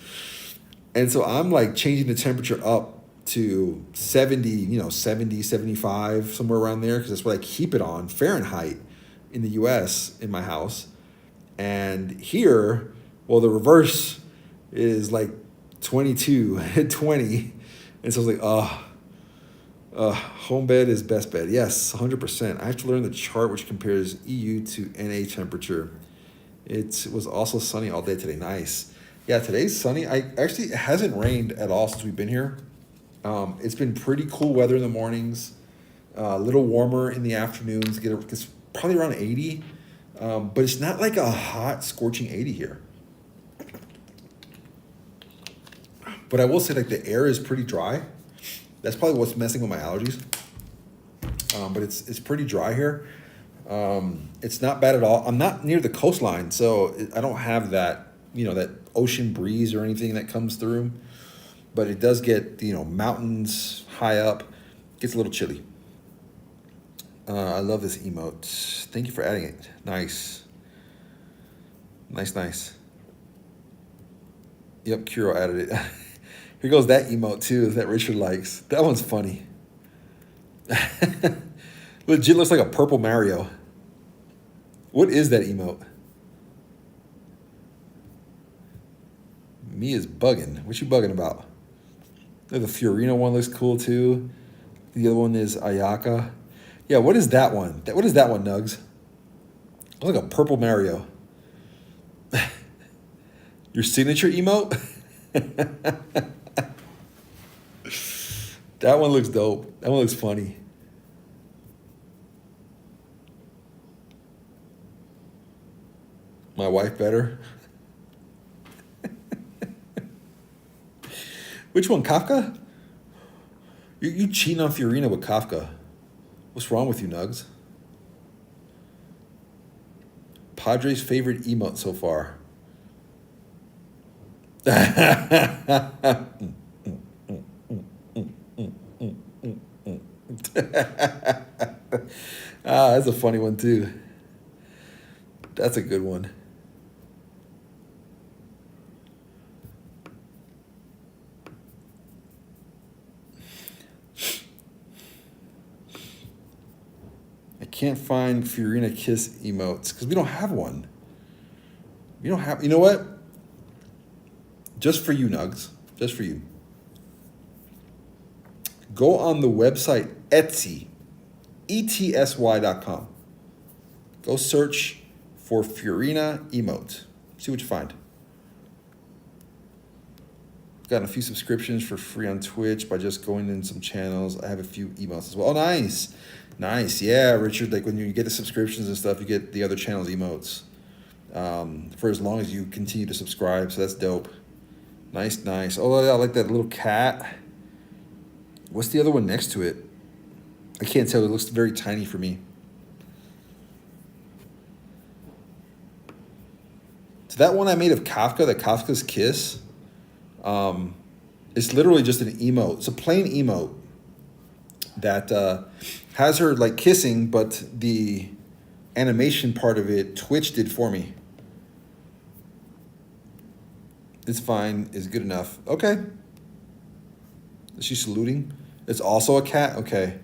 And so I'm like changing the temperature up to 70, 70, 75, somewhere around there, because that's what I keep it on, Fahrenheit, in the US, in my house. And here, well, the reverse is like 22, 20. And so I was like, home bed is best bed. Yes, 100%. I have to learn the chart which compares EU to NA temperature. It was also sunny all day today. Nice. Yeah, today's sunny. It hasn't rained at all since we've been here. It's been pretty cool weather in the mornings, a little warmer in the afternoons. It's probably around 80, but it's not like a hot, scorching 80 here. But I will say, like, the air is pretty dry. That's probably what's messing with my allergies. But it's pretty dry here. It's not bad at all. I'm not near the coastline, so I don't have that, that ocean breeze or anything that comes through. But it does get, mountains high up. Gets a little chilly. I love this emote. Thank you for adding it. Nice. Nice. Yep, Kuro added it. Here goes that emote, too, that Richard likes. That one's funny. Legit looks like a purple Mario. What is that emote? Me is bugging. What you bugging about? The Fiorina one looks cool too. The other one is Ayaka. Yeah, what is that one? What is that one, Nugs? Looks like a purple Mario. Your signature emote? That one looks dope. That one looks funny. My wife better. Which one, Kafka? You cheating on Fiorina with Kafka. What's wrong with you, Nugs? Pawdre's favorite emote so far. That's a funny one too. That's a good one. I can't find Fiorina Kiss emotes because we don't have one. We don't have, you know what? Just for you, Nugs. Just for you. Go on the website Etsy, etsy.com. Go search for Fiorina emote. See what you find. Gotten a few subscriptions for free on Twitch by just going in some channels. I have a few emotes as well. Oh, nice. Nice. Yeah, Richard, like when you get the subscriptions and stuff, you get the other channels' emotes for as long as you continue to subscribe. So that's dope. Nice, nice. Oh, yeah, I like that little cat. What's the other one next to it? I can't tell. It looks very tiny for me. So that one I made of Kafka, the Kafka's Kiss, it's literally just an emote. It's a plain emote that has her like kissing, but the animation part of it, Twitch did for me. It's fine. It's good enough. Okay. Is she saluting? It's also a cat? Okay.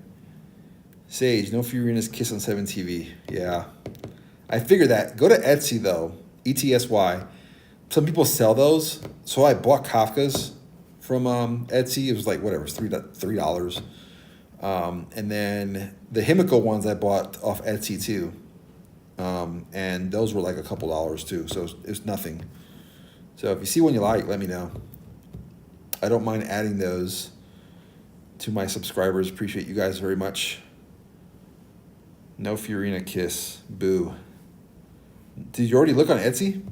Sage, no Fiorina's Kiss on 7 TV. Yeah. I figured that. Go to Etsy, though. ETSY. Some people sell those. So I bought Kafka's from Etsy. It was like, whatever, it's $3. And then the Himiko ones I bought off Etsy, too. And those were like a couple dollars, too. So it's nothing. So if you see one you like, let me know. I don't mind adding those to my subscribers. Appreciate you guys very much. No Fiorina Kiss. Boo. Did you already look on Etsy?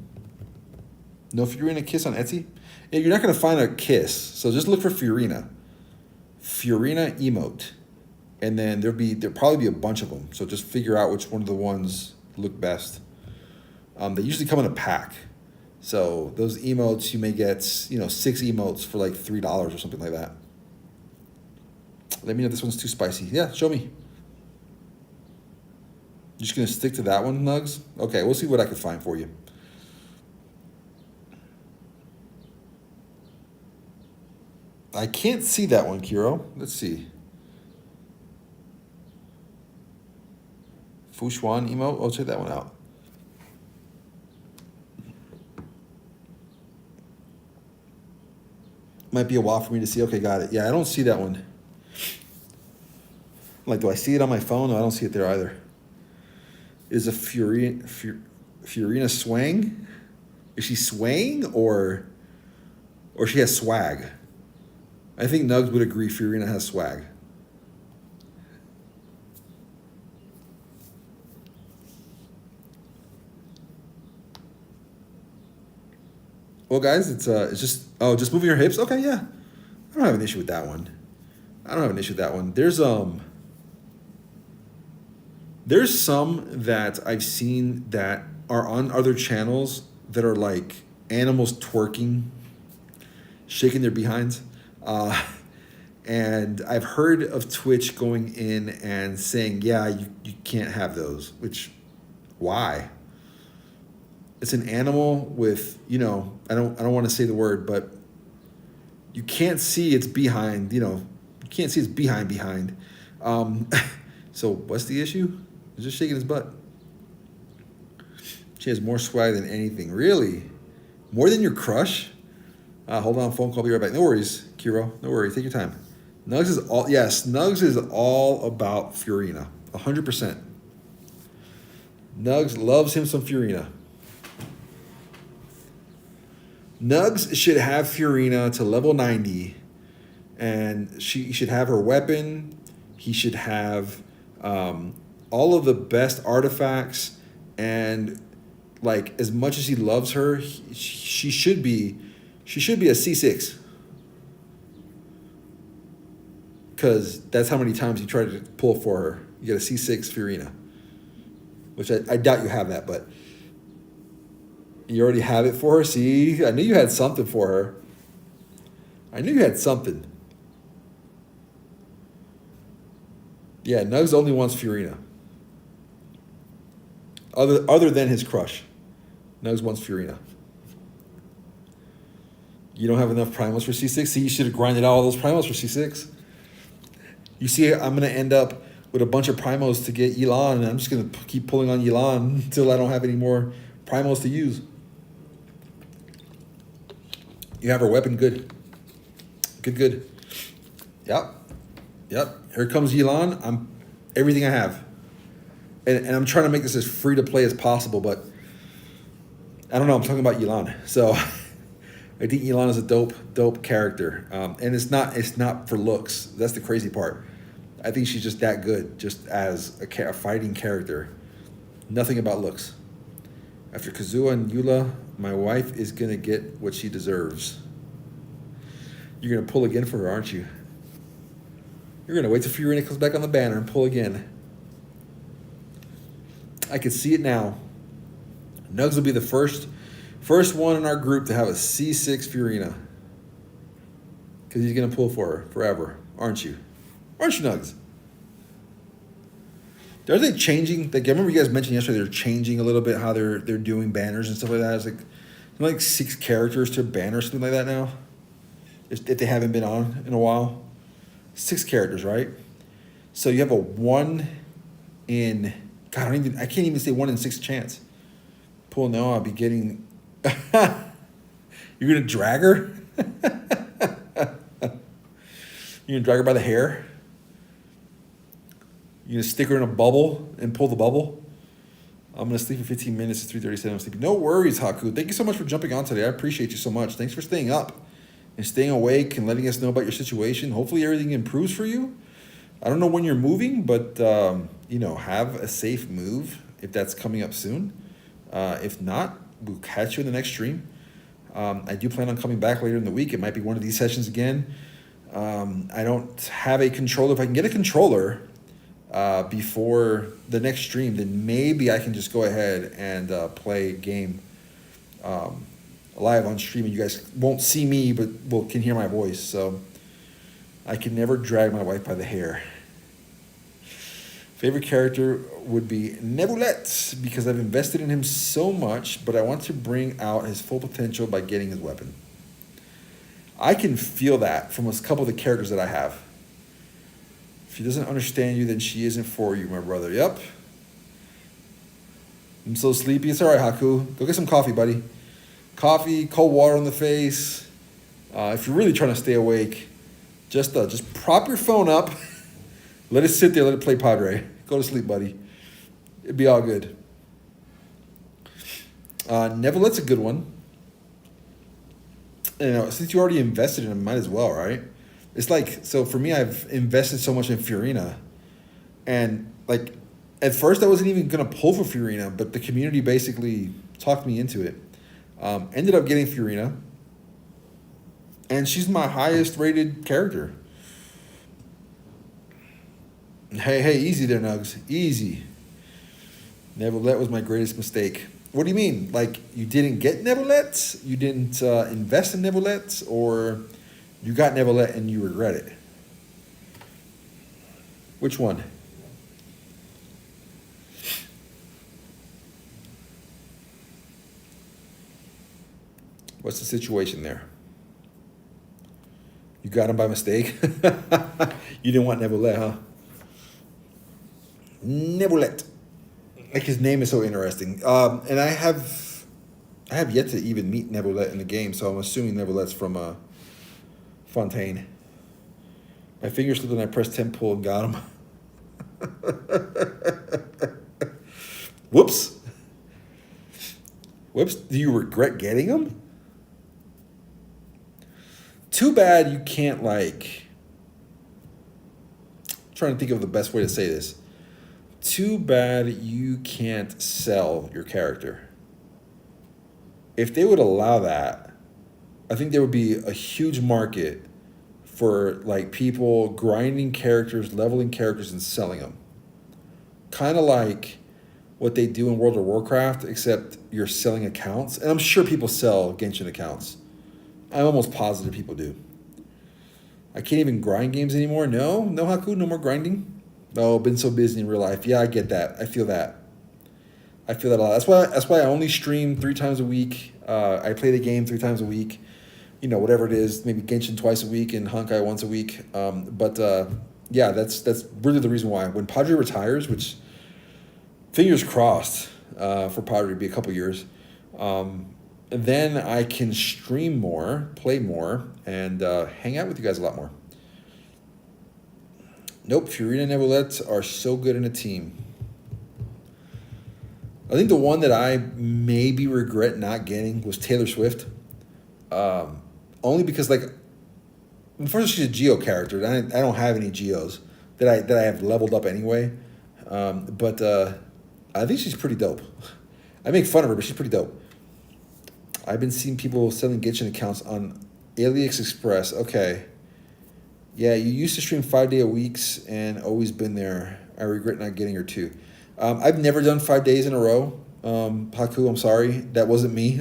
No Fiorina Kiss on Etsy? Yeah, you're not going to find a kiss. So just look for Fiorina. Fiorina emote. And then there'll probably be a bunch of them. So just figure out which one of the ones look best. They usually come in a pack. So those emotes, you may get, 6 emotes for like $3 or something like that. Let me know if this one's too spicy. Yeah, show me. You're just going to stick to that one, Nugs? Okay, we'll see what I can find for you. I can't see that one, Kiro. Let's see. Fushuan emote? Oh, check that one out. Might be a while for me to see. Okay, got it. Yeah, I don't see that one. Like, do I see it on my phone? No, I don't see it there either. Is a Fiorina swaying? Is she swaying or she has swag? I think Nugs would agree Fiorina has swag. Well, guys, it's just moving your hips. Okay, yeah, I don't have an issue with that one. There's some that I've seen that are on other channels that are like animals twerking, shaking their behinds, and I've heard of Twitch going in and saying, yeah, you can't have those. Which, why? It's an animal with, I don't want to say the word, but you can't see its behind, you can't see its behind. So what's the issue? He's just shaking his butt. She has more swag than anything. Really? More than your crush? Hold on, phone call. Be right back. No worries, Kiro. No worries. Take your time. Nugs is all about Fiorina. 100%. Nugs loves him some Fiorina. Nugs should have Fiorina to level 90, and she should have her weapon. He should have all of the best artifacts, and like as much as he loves her, she should be a C6. Because that's how many times you tried to pull for her. You get a C6 Fiorina. Which I doubt you have that, but you already have it for her. See, I knew you had something for her. I knew you had something. Yeah, Nugs only wants Fiorina. Other than his crush. Nugs wants Fiorina. You don't have enough primals for C6? See, you should have grinded out all those primals for C6. You see, I'm going to end up with a bunch of primos to get Yelan, and I'm just going to keep pulling on Yelan until I don't have any more primos to use. You have her weapon, good. Good. Yep. Here comes Yelan. I'm everything I have. And I'm trying to make this as free to play as possible, but I don't know. I'm talking about Yelan. So I think Yelan is a dope character. And it's not for looks. That's the crazy part. I think she's just that good, just as a fighting character. Nothing about looks. After Kazuha and Eula, my wife is going to get what she deserves. You're going to pull again for her, aren't you? You're going to wait till Fiorina comes back on the banner and pull again. I can see it now. Nugs will be the first one in our group to have a C6 Fiorina. Because he's going to pull for her forever, aren't you? Aren't you, Nugs? Are they changing? Like, I remember you guys mentioned yesterday they're changing a little bit how they're doing banners and stuff like that. It's like 6 characters to a banner, something like that now. If they haven't been on in a while. 6 characters, right? So you have a 1 in... God, I can't even say 1 in 6 chance. Pull no, I'll be getting... You're going to drag her? You're going to drag her by the hair? You're going to stick her in a bubble and pull the bubble? I'm going to sleep for 15 minutes. It's 3:37. I'm sleeping. No worries, Haku. Thank you so much for jumping on today. I appreciate you so much. Thanks for staying up and staying awake and letting us know about your situation. Hopefully everything improves for you. I don't know when you're moving, but, have a safe move if that's coming up soon. If not, we'll catch you in the next stream. I do plan on coming back later in the week. It might be one of these sessions again. I don't have a controller. If I can get a controller before the next stream, then maybe I can just go ahead and play a game live on stream, and you guys won't see me, but can hear my voice. So I can never drag my wife by the hair. Favorite character would be Nebulette, because I've invested in him so much, but I want to bring out his full potential by getting his weapon. I can feel that from a couple of the characters that I have. If she doesn't understand you, then she isn't for you, my brother. Yep. I'm so sleepy. It's all right, Haku. Go get some coffee, buddy. Coffee, cold water on the face. If you're really trying to stay awake, just prop your phone up. Let it sit there. Let it play Pawdre. Go to sleep, buddy. It'd be all good. Neverlette's a good one. Since you already invested in him, might as well, right? It's like, so for me, I've invested so much in Fiorina. And, like, at first I wasn't even going to pull for Fiorina, but the community basically talked me into it. Ended up getting Fiorina. And she's my highest rated character. Hey, easy there, Nugs. Easy. Neverlette was my greatest mistake. What do you mean? Like, you didn't get Neverlette? You didn't invest in Neverlette? Or you got Neverlette and you regret it? Which one? What's the situation there? You got him by mistake? You didn't want Neverlette, huh? Neverlette. Like, his name is so interesting. And I I have yet to even meet Neverlet in the game, so I'm assuming Neverlet's from Fontaine. My finger slipped and I pressed temple and got him. Whoops. Whoops. Do you regret getting him? Too bad you can't, like... I'm trying to think of the best way to say this. Too bad you can't sell your character. If they would allow that, I think there would be a huge market for like people grinding characters, leveling characters, and selling them. Kind of like what they do in World of Warcraft, except you're selling accounts. And I'm sure people sell Genshin accounts. I'm almost positive people do. I can't even grind games anymore. No Haku, no more grinding. No, been so busy in real life. Yeah, I get that. I feel that. I feel that a lot. That's why I only stream 3 times a week. I play the game 3 times a week. You know, whatever it is, maybe Genshin twice a week and Honkai once a week. Yeah, that's really the reason why. When Pawdre retires, which fingers crossed for Pawdre to be a couple years, then I can stream more, play more, and hang out with you guys a lot more. Nope, Furina and Neverlet are so good in a team. I think the one that I maybe regret not getting was Taylor Swift. Only because, like, first she's a Geo character. I don't have any Geos that I have leveled up anyway. But I think she's pretty dope. I make fun of her, but she's pretty dope. I've been seeing people selling Genshin accounts on AliExpress. Okay. Yeah, you used to stream 5-day a weeks and always been there. I regret not getting her too. I've never done 5 days in a row. Haku, I'm sorry. That wasn't me.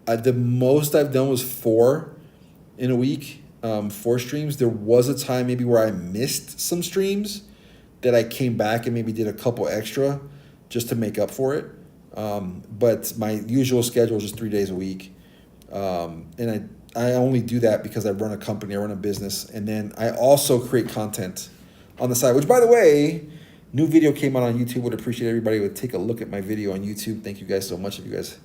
The most I've done was 4 in a week, 4 streams. There was a time maybe where I missed some streams that I came back and maybe did a couple extra just to make up for it. But my usual schedule is just 3 days a week. And I only do that because I run a company, I run a business, and then I also create content on the side, which, by the way, new video came out on YouTube. Would appreciate everybody would take a look at my video on YouTube. Thank you guys so much if you guys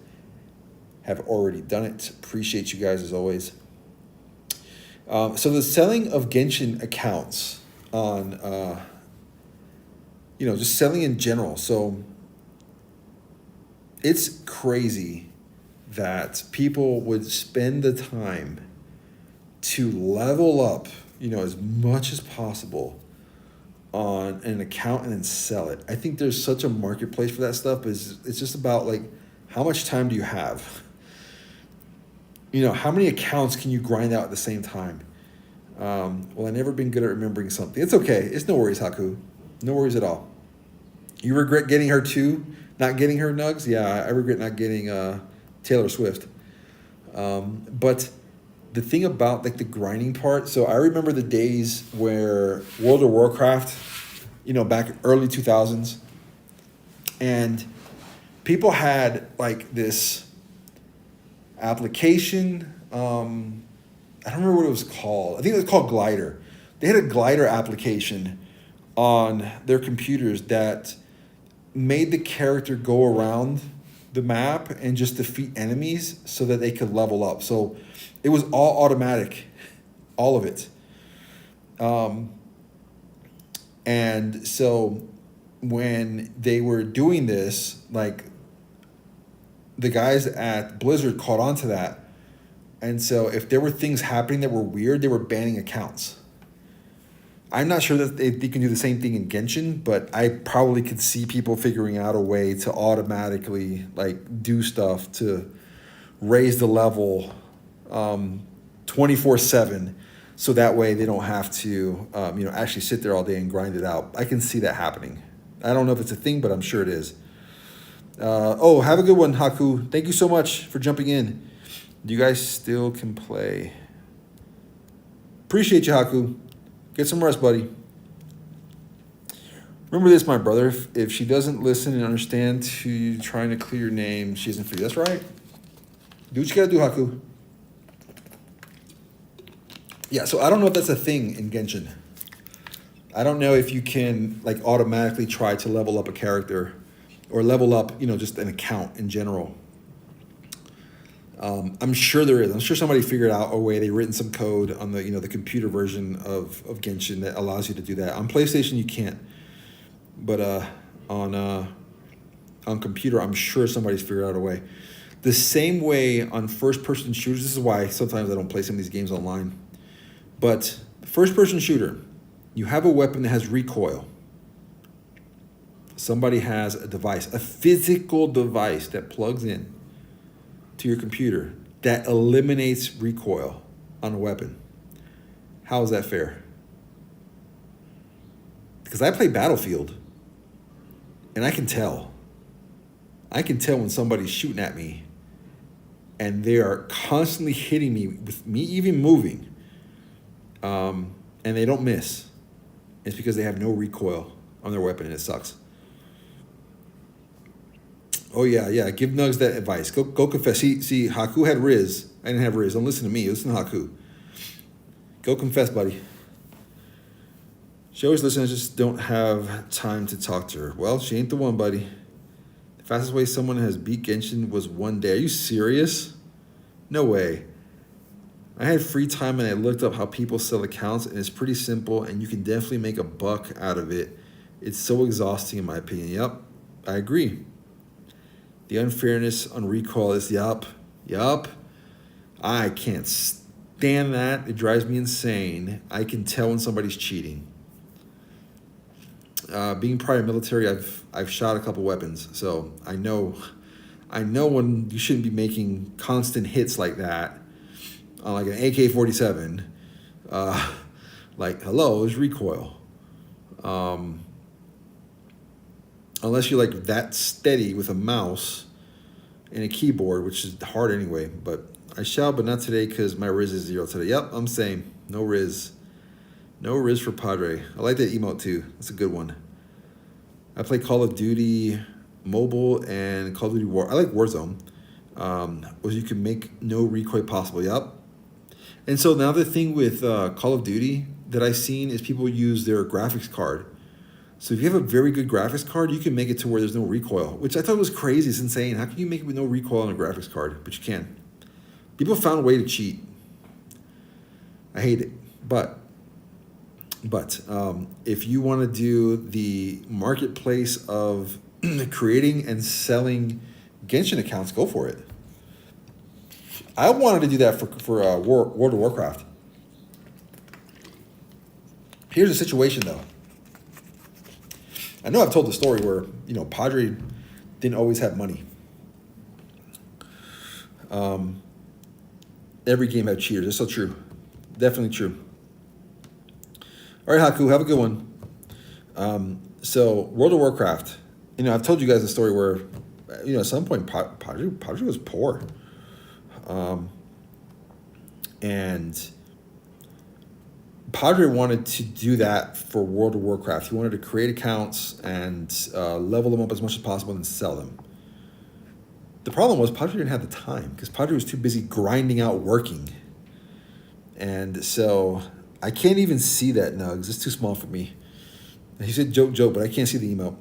have already done it. Appreciate you guys as always. So the selling of Genshin accounts on, just selling in general. So it's crazy that people would spend the time to level up, as much as possible on an account and then sell it. I think there's such a marketplace for that stuff, but it's just about, like, how much time do you have? How many accounts can you grind out at the same time? Well, I've never been good at remembering something. It's okay. It's no worries, Haku. No worries at all. You regret getting her too? Not getting her, Nugs? Yeah, I regret not getting Taylor Swift. But the thing about, like, the grinding part, so I remember the days where World of Warcraft, back early 2000s, and people had, like, this application, I don't remember what it was called. I think it was called Glider. They had a Glider application on their computers that made the character go around the map and just defeat enemies so that they could level up. So it was all automatic, all of it. And so when they were doing this, like, the guys at Blizzard caught on to that. And so if there were things happening that were weird, they were banning accounts. I'm not sure that they can do the same thing in Genshin, but I probably could see people figuring out a way to automatically, like, do stuff to raise the level 24/7, so that way they don't have to actually sit there all day and grind it out. I can see that happening. I don't know if it's a thing, but I'm sure it is. Have a good one, Haku. Thank you so much for jumping in. You guys still can play. Appreciate you, Haku. Get some rest, buddy. Remember this, my brother. If she doesn't listen and understand to you trying to clear your name, she isn't for you. That's right. Do what you gotta do, Haku. Yeah, so I don't know if that's a thing in Genshin. I don't know if you can, like, automatically try to level up a character or level up, just an account in general. I'm sure there is. I'm sure somebody figured out a way. They've written some code on the computer version of Genshin that allows you to do that. On PlayStation, you can't, but on computer, I'm sure somebody's figured out a way. The same way on first-person shooters. This is why sometimes I don't play some of these games online. But first-person shooter, you have a weapon that has recoil. Somebody has a device, a physical device that plugs in to your computer that eliminates recoil on a weapon. How is that fair? Because I play Battlefield, and I can tell. I can tell when somebody's shooting at me, and they are constantly hitting me with me even moving, and they don't miss. It's because they have no recoil on their weapon, and it sucks. Oh, yeah. Give Nugs that advice. Go confess. See, Haku had Riz. I didn't have Riz. Don't listen to me. Listen to Haku. Go confess, buddy. She always listens. I just don't have time to talk to her. Well, she ain't the one, buddy. The fastest way someone has beat Genshin was one day. Are you serious? No way. I had free time, and I looked up how people sell accounts, and it's pretty simple, and you can definitely make a buck out of it. It's so exhausting, in my opinion. Yep, I agree. The unfairness on recoil is yup. I can't stand that. It drives me insane. I can tell when somebody's cheating. Being prior military, I've shot a couple weapons, so I know when you shouldn't be making constant hits like that on like an AK-47. Like, hello, there's recoil. Unless you're like that steady with a mouse and a keyboard, which is hard anyway. But I shall, but not today because my Riz is 0 today. Yep, I'm same. No Riz. No Riz for Pawdre. I like that emote too. That's a good one. I play Call of Duty Mobile and Call of Duty War. I like Warzone. Was you can make no recoil possible. Yep. And so now the thing with Call of Duty that I've seen is people use their graphics card. So if you have a very good graphics card, you can make it to where there's no recoil, which I thought was crazy. It's insane. How can you make it with no recoil on a graphics card? But you can. People found a way to cheat. I hate it. But if you want to do the marketplace of creating and selling Genshin accounts, go for it. I wanted to do that for World of Warcraft. Here's the situation, though. I know I've told the story where, Pawdre didn't always have money. Every game had cheaters. That's so true. Definitely true. All right, Haku, have a good one. So, World of Warcraft. I've told you guys the story where, at some point, Pawdre was poor. And Pawdre wanted to do that for World of Warcraft. He wanted to create accounts and level them up as much as possible and sell them. The problem was Pawdre didn't have the time because Pawdre was too busy grinding out working. And so I can't even see that, Nugs. It's too small for me. He said joke, but I can't see the email.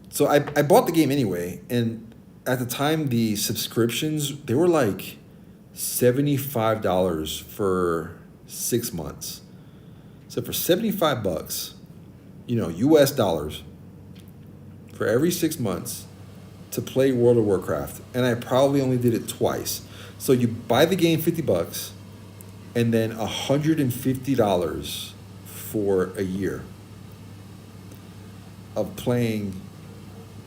So I bought the game anyway. And at the time, the subscriptions, they were like $75 for 6 months. So for $75, US dollars for every 6 months to play World of Warcraft. And I probably only did it twice. So you buy the game $50 and then $150 for a year of playing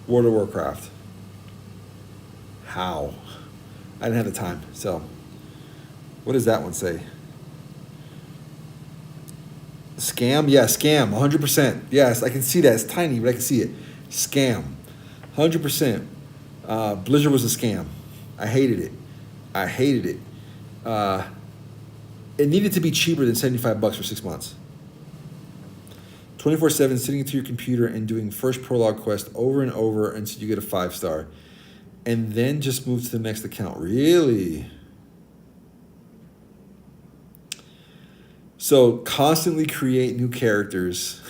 World of Warcraft. How? I didn't have the time. So what does that one say? Scam? Yeah, scam. 100%. Yes, I can see that. It's tiny, but I can see it. Scam. 100%. Blizzard was a scam. I hated it. It needed to be cheaper than $75 for 6 months. 24/7 sitting into your computer and doing first prologue quest over and over until you get a 5-star. And then just move to the next account. Really? So constantly create new characters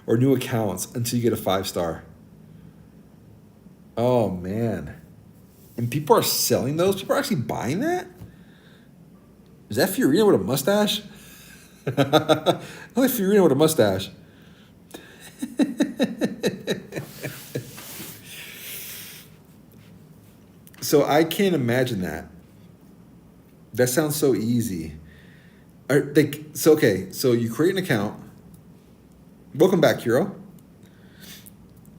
or new accounts until you get a 5-star. Oh man. And people are selling those? People are actually buying that? Is that Fiorina with a mustache? Only Fiorina with a mustache. So I can't imagine that. That sounds so easy. So you create an account. Welcome back, Hero.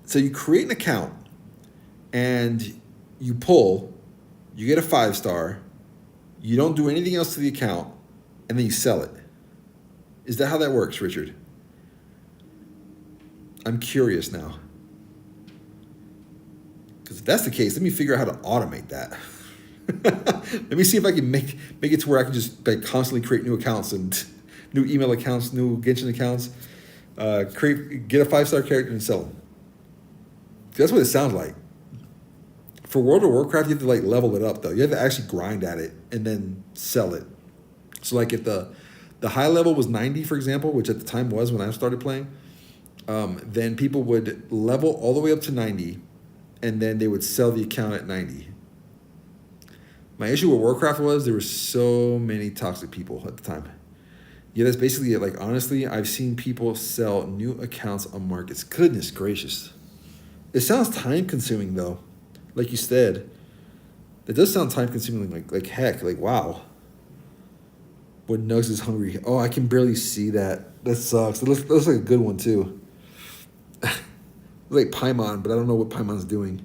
So you create an account and you pull, you get a 5-star, you don't do anything else to the account, and then you sell it. Is that how that works, Richard? I'm curious now. Because if that's the case, let me figure out how to automate that. Let me see if I can make it to where I can just constantly create new accounts and new email accounts, new Genshin accounts, get a 5-star character and sell them. That's what it sounds like. For World of Warcraft, you have to level it up though. You have to actually grind at it and then sell it. So if the high level was 90, for example, which at the time was when I started playing, then people would level all the way up to 90, and then they would sell the account at 90. My issue with Warcraft was there were so many toxic people at the time. Yeah, that's basically it. Honestly, I've seen people sell new accounts on markets. Goodness gracious. It sounds time consuming though. Like you said, it does sound time consuming like heck. Wow. When Nugs is hungry. Oh, I can barely see that. That sucks. It looks like a good one too. Like Paimon, but I don't know what Paimon's doing.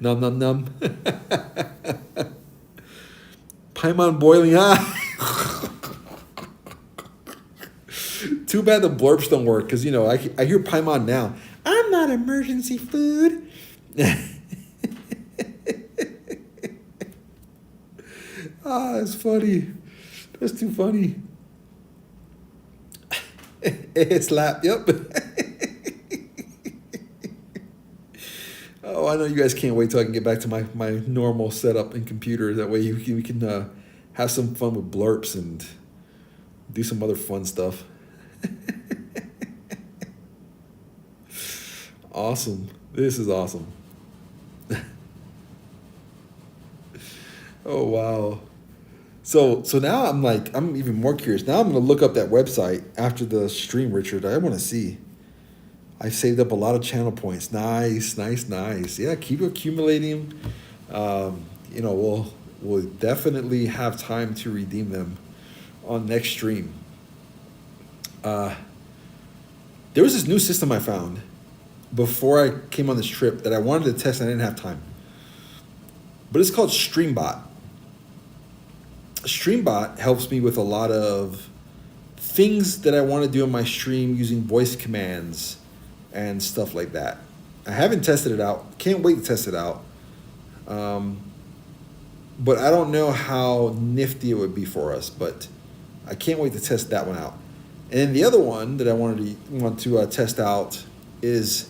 Num num num. Paimon boiling hot. Too bad the blurps don't work, because I hear Paimon now. I'm not emergency food. That's funny. That's too funny. Slap. Yep. Oh, I know you guys can't wait till I can get back to my normal setup and computer. That way we can have some fun with blurps and do some other fun stuff. Awesome. This is awesome. Oh, wow. So now I'm even more curious. Now I'm going to look up that website after the stream, Richard. I want to see. I saved up a lot of channel points. Nice. Yeah, keep accumulating them. We'll definitely have time to redeem them on next stream. There was this new system I found before I came on this trip that I wanted to test and I didn't have time. But it's called StreamBot. StreamBot helps me with a lot of things that I want to do in my stream using voice commands and stuff like that. I haven't tested it out. Can't wait to test it out. But I don't know how nifty it would be for us. But I can't wait to test that one out. And then the other one that I want to test out is,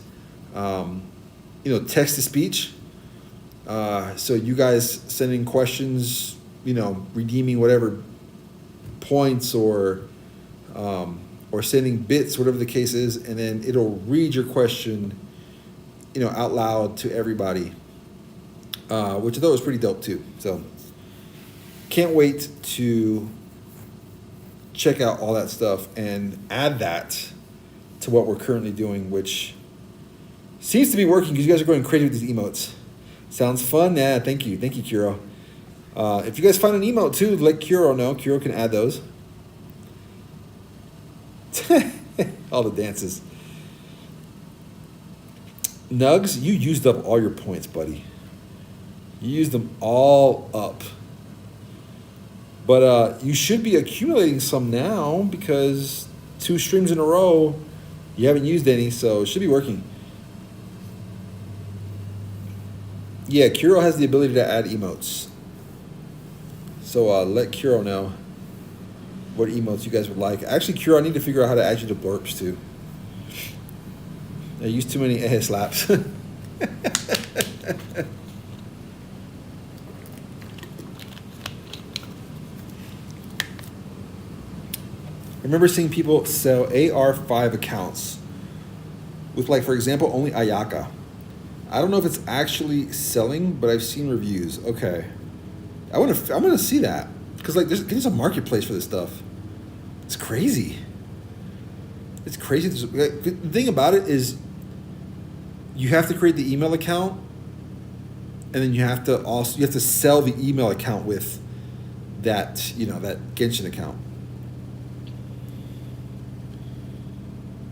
text to speech. So you guys sending questions, redeeming whatever points or sending bits, whatever the case is, and then it'll read your question, out loud to everybody, which I thought was pretty dope too. So can't wait to check out all that stuff and add that to what we're currently doing, which seems to be working because you guys are going crazy with these emotes. Sounds fun. Yeah, thank you, Kuro. If you guys find an emote too, let Kuro know. Kuro can add those. All the dances. Nugs, you used up all your points, buddy. You used them all up. But you should be accumulating some now because 2 streams in a row, you haven't used any, so it should be working. Yeah, Kuro has the ability to add emotes. So let Kuro know what emotes you guys would like. Actually, Kuro, I need to figure out how to add you to blurps too. I use too many slaps. remember seeing people sell AR5 accounts with, like, for example, only Ayaka. I don't know if it's actually selling, but I've seen reviews. Okay, I want to see that, because like there's a marketplace for this stuff. It's crazy. It's crazy. The thing about it is, you have to create the email account, and then you have to sell the email account with that, that Genshin account.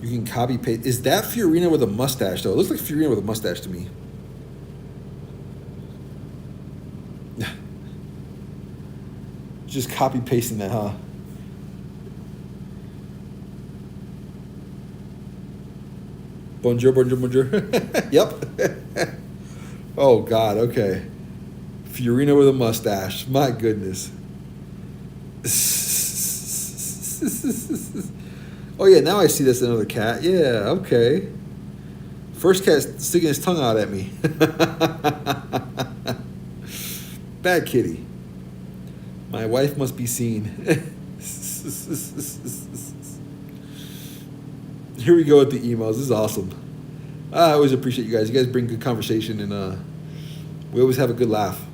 You can copy paste. Is that Fiorina with a mustache though? It looks like Fiorina with a mustache to me. Just copy pasting that, huh? Bonjour, bonjour, bonjour. Yep. Oh God. Okay. Fiorina with a mustache. My goodness. Oh yeah, now I see that's another cat. Yeah, okay. First cat sticking his tongue out at me. Bad kitty. My wife must be seen. Here we go with the emails. This is awesome. I always appreciate you guys. You guys bring good conversation, and we always have a good laugh.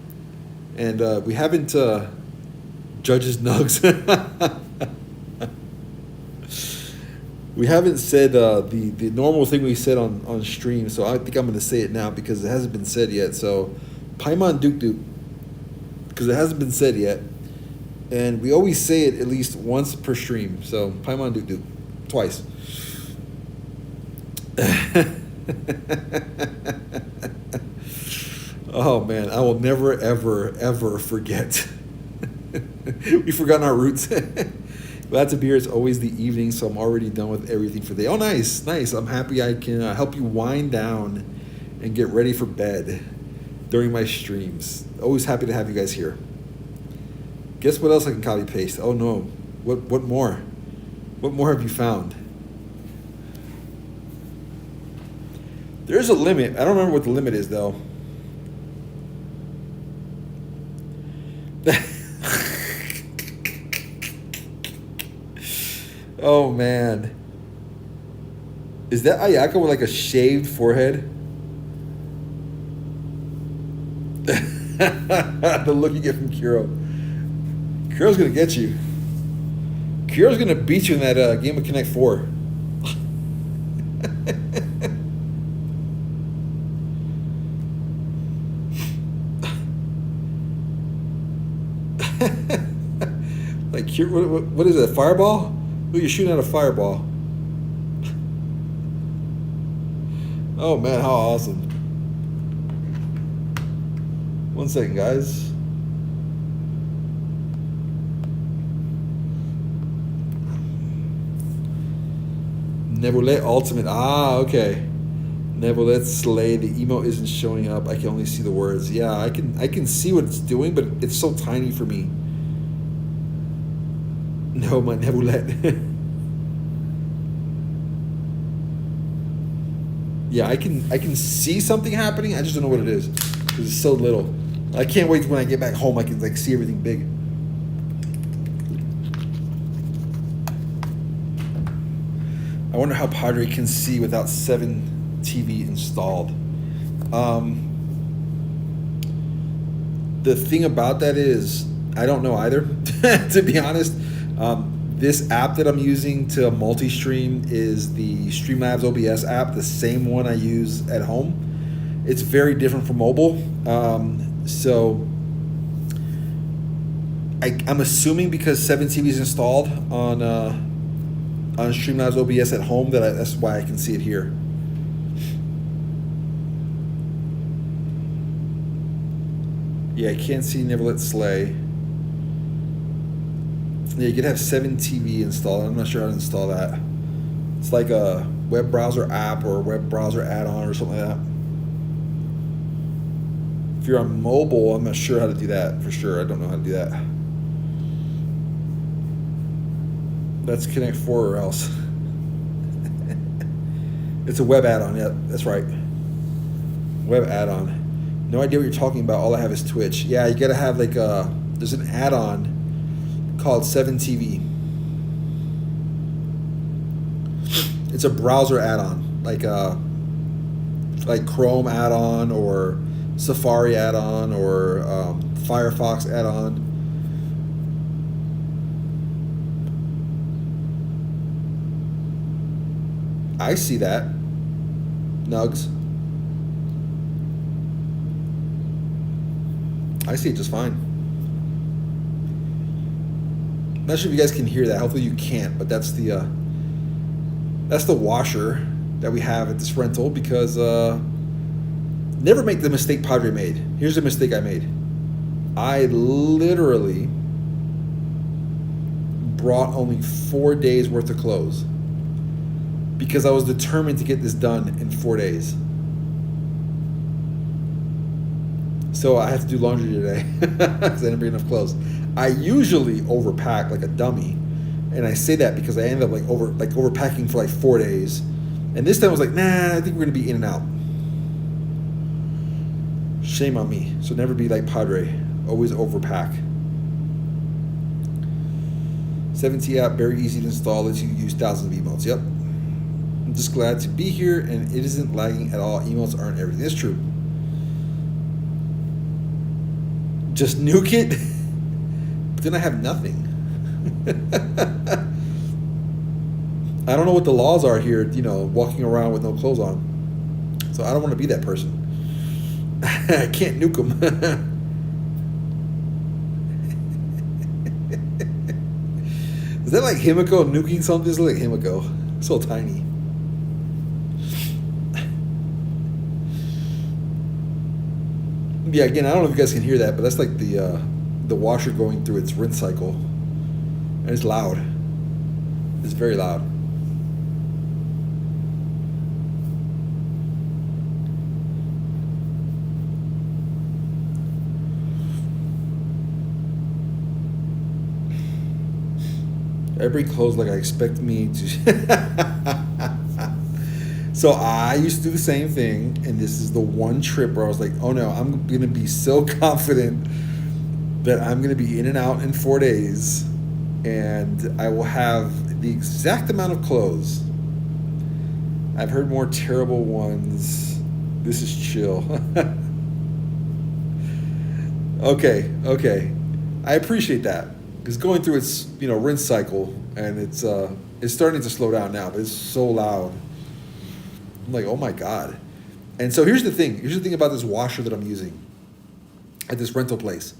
And we haven't Judge's Nugs. We haven't said the normal thing we said on stream, so I think I'm going to say it now because it hasn't been said yet. So, Paimon Duke Duke, because it hasn't been said yet. And we always say it at least once per stream. So, Paimon Duke Duke, twice. Oh man, I will never, ever, ever forget. We've forgotten our roots. Glad to be here. It's always the evening, so I'm already done with everything for the day. Oh, nice, nice. I'm happy I can help you wind down and get ready for bed during my streams. Always happy to have you guys here. Guess what else I can copy paste? Oh no, what more? What more have you found? There's a limit. I don't remember what the limit is though. Oh man. Is that Ayaka with like a shaved forehead? The look you get from Kuro. Kuro's gonna get you. Kuro's gonna beat you in that game of Connect 4. Like, what is that? Fireball? Oh, you're shooting at a fireball. Oh man, how awesome. 1 second, guys. Nebulette Ultimate. Ah, okay. Nebulette Slay. The emo isn't showing up. I can only see the words. Yeah, I can see what it's doing, but it's so tiny for me. No, my Nebulette. Yeah, I can see something happening. I just don't know what it is because it's so little. I can't wait when I get back home. I can like see everything big. I wonder how Pawdre can see without 7 TV installed. The thing about that is, I don't know either, to be honest. This app that I'm using to multi-stream is the Streamlabs OBS app, the same one I use at home. It's very different from mobile. So I'm assuming because 7 TV is installed on Streamlabs OBS at home that's why I can see it here. Yeah, I can't see Never Let Slay. Yeah, you could have 7 TV installed. I'm not sure how to install that. It's like a web browser app or a web browser add-on or something like that. If you're on mobile, I'm not sure how to do that for sure. I don't know how to do that. That's Connect 4 or else. It's a web add-on. Yeah, that's right. Web add-on. No idea what you're talking about. All I have is Twitch. Yeah, you gotta have like there's an add-on called 7TV. It's a browser add-on, like Chrome add-on or Safari add-on or Firefox add-on. I see that, Nugs. I see it just fine. Not sure if you guys can hear that. Hopefully you can't, but that's the washer that we have at this rental because never make the mistake Pawdre made. Here's the mistake I made. I literally brought only 4 days worth of clothes because I was determined to get this done in 4 days. So I have to do laundry today because I didn't bring enough clothes. I usually overpack like a dummy, and I say that because I ended up overpacking for like 4 days, and this time I was like, nah, I think we're gonna be in and out. Shame on me. So never be like Pawdre. Always overpack. 7T app, very easy to install. Lets you use thousands of emotes. Yep. I'm just glad to be here, and it isn't lagging at all. Emotes aren't everything. It's true. Just nuke it, but then I have nothing. I don't know what the laws are here, walking around with no clothes on. So I don't want to be that person. I can't nuke them. Is that like Himiko nuking something? It's like Himiko. So tiny. Yeah, again, I don't know if you guys can hear that, but that's like the washer going through its rinse cycle. And it's loud. It's very loud. Every clothes like I expect me to. So I used to do the same thing, and this is the one trip where I was like, oh no, I'm going to be so confident that I'm going to be in and out in 4 days, and I will have the exact amount of clothes. I've heard more terrible ones. This is chill. Okay. I appreciate that. Because going through its rinse cycle, and it's starting to slow down now, but it's so loud. I'm like, oh my God. And so here's the thing. Here's the thing about this washer that I'm using at this rental place.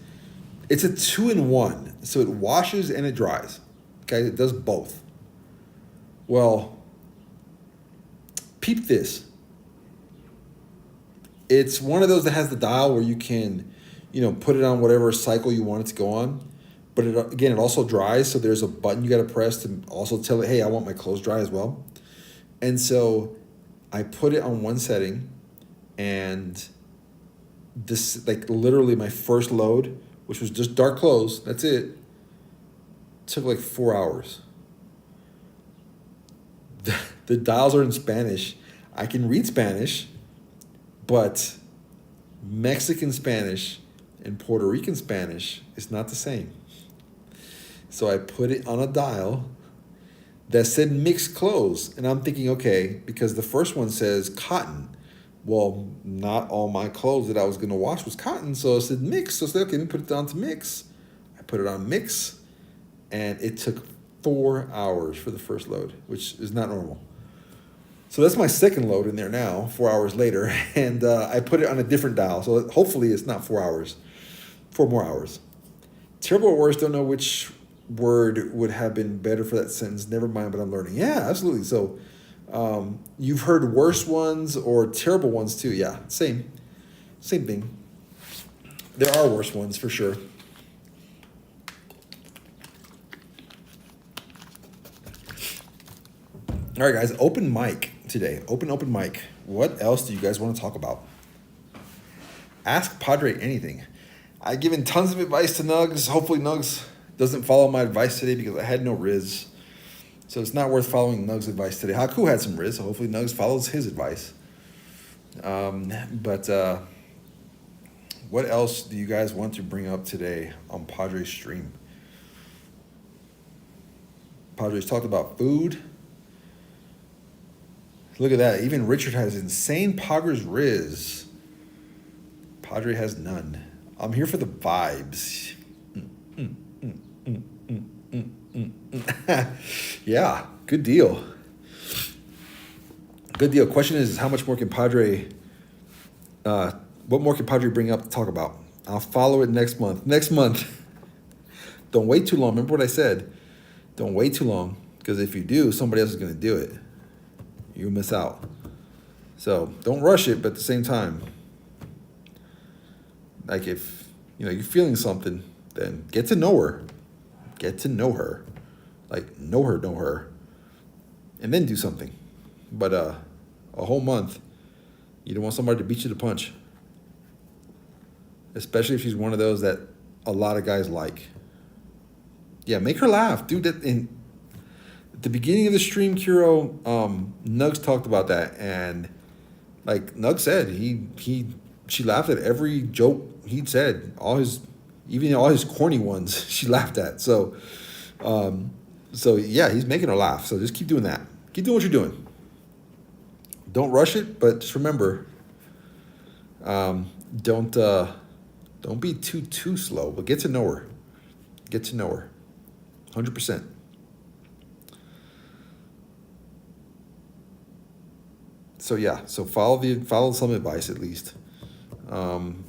It's a 2-in-1. So it washes and it dries. Okay, it does both. Well, peep this. It's one of those that has the dial where you can, put it on whatever cycle you want it to go on. But it also dries. So there's a button you got to press to also tell it, hey, I want my clothes dry as well. And so I put it on one setting, and this, like literally my first load, which was just dark clothes, that's it, took like 4 hours. The dials are in Spanish. I can read Spanish, but Mexican Spanish and Puerto Rican Spanish is not the same. So I put it on a dial that said mixed clothes. And I'm thinking, okay, because the first one says cotton. Well, not all my clothes that I was going to wash was cotton. So I said mix. So I said, okay, let me put it down to mix. I put it on mix, and it took 4 hours for the first load, which is not normal. So that's my second load in there now, 4 hours later. And I put it on a different dial. So hopefully it's not 4 hours, 4 more hours. Terrible or worse, don't know which word would have been better for that sentence. Never mind, but I'm learning. Yeah, absolutely. So you've heard worse ones or terrible ones too. Yeah, same thing. There are worse ones for sure. All right, guys, open mic today. Open mic. What else do you guys want to talk about? Ask Pawdre anything. I've given tons of advice to Nugs. Hopefully Nugs doesn't follow my advice today because I had no Riz. So it's not worth following Nugs' advice today. Haku had some Riz, so hopefully Nugs follows his advice. But what else do you guys want to bring up today on Pawdre's stream? Pawdre's talked about food. Look at that. Even Richard has insane Poggers Riz. Pawdre has none. I'm here for the vibes. Yeah, good deal. Good deal. Question is how much more can Pawdre, what more can Pawdre bring up to talk about? I'll follow it next month. Next month. Don't wait too long. Remember what I said. Don't wait too long, because if you do, somebody else is going to do it. You'll miss out. So don't rush it, but at the same time, like if you're feeling something, then get to know her. Get to know her. Like know her. And then do something. But a whole month, you don't want somebody to beat you to the punch. Especially if she's one of those that a lot of guys like. Yeah, make her laugh. Dude, that at the beginning of the stream, Kuro, Nugs talked about that, and like Nug said, she laughed at every joke he'd said. Even all his corny ones, she laughed at. So yeah, he's making her laugh. So just keep doing that. Keep doing what you're doing. Don't rush it, but just remember, don't be too slow. But get to know her. Get to know her. 100%. So yeah, so follow some advice at least.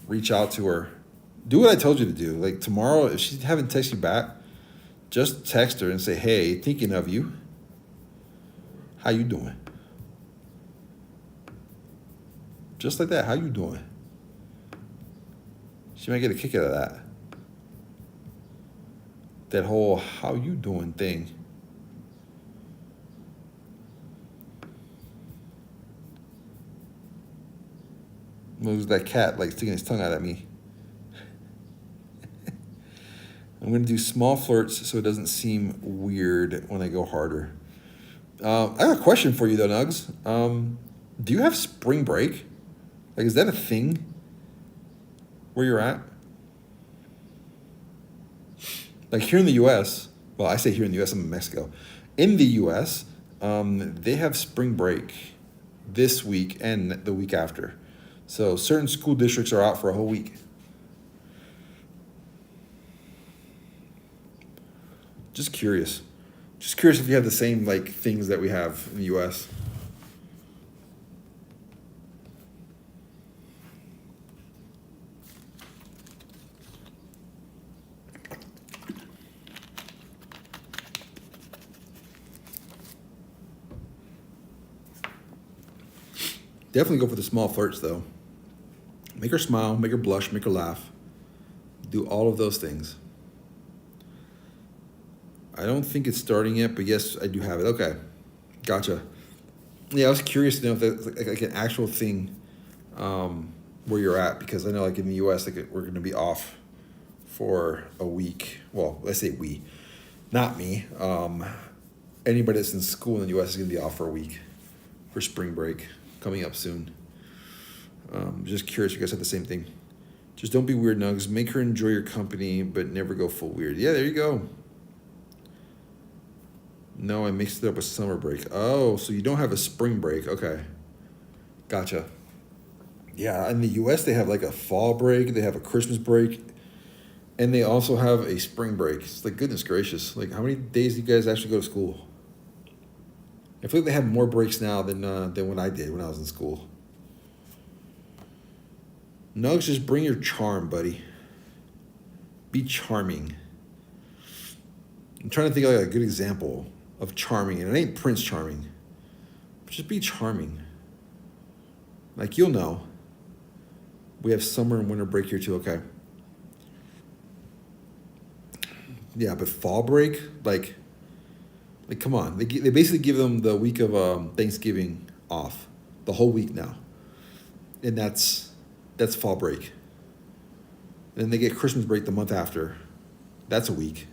Reach out to her. Do what I told you to do. Like tomorrow, if she haven't texted you back, just text her and say, "Hey, thinking of you. How you doing?" Just like that. How you doing? She might get a kick out of that. That whole "how you doing" thing. Moves that cat like sticking his tongue out at me. I'm going to do small flirts so it doesn't seem weird when I go harder. I have a question for you though, Nugs. Do you have spring break? Like, is that a thing where you're at? Like here in the U.S., well, I say here in the U.S., I'm in Mexico. In the U.S., they have spring break this week and the week after. So certain school districts are out for a whole week. Just curious. Just curious if you have the same like things that we have in the U.S. Definitely go for the small flirts, though. Make her smile, make her blush, make her laugh. Do all of those things. I don't think it's starting yet, but yes, I do have it. Okay, gotcha. Yeah, I was curious to know if that's like an actual thing where you're at, because I know like in the U.S., like we're going to be off for a week. Well, let's say we, not me. Anybody that's in school in the U.S. is going to be off for a week for spring break. Coming up soon. Just curious if you guys have the same thing. Just don't be weird, Nugs. Make her enjoy your company, but never go full weird. Yeah, there you go. No, I mixed it up with summer break. Oh, so you don't have a spring break. Okay. Gotcha. Yeah, in the U.S., they have like a fall break. They have a Christmas break. And they also have a spring break. It's like, goodness gracious. Like, how many days do you guys actually go to school? I feel like they have more breaks now than when I did when I was in school. Nugs, just bring your charm, buddy. Be charming. I'm trying to think of like a good example of charming, and it ain't Prince Charming. Just be charming. Like, you'll know. We have summer and winter break here too, okay. Yeah, but fall break, like come on. They basically give them the week of Thanksgiving off, the whole week now. And that's fall break. And then they get Christmas break the month after. That's a week.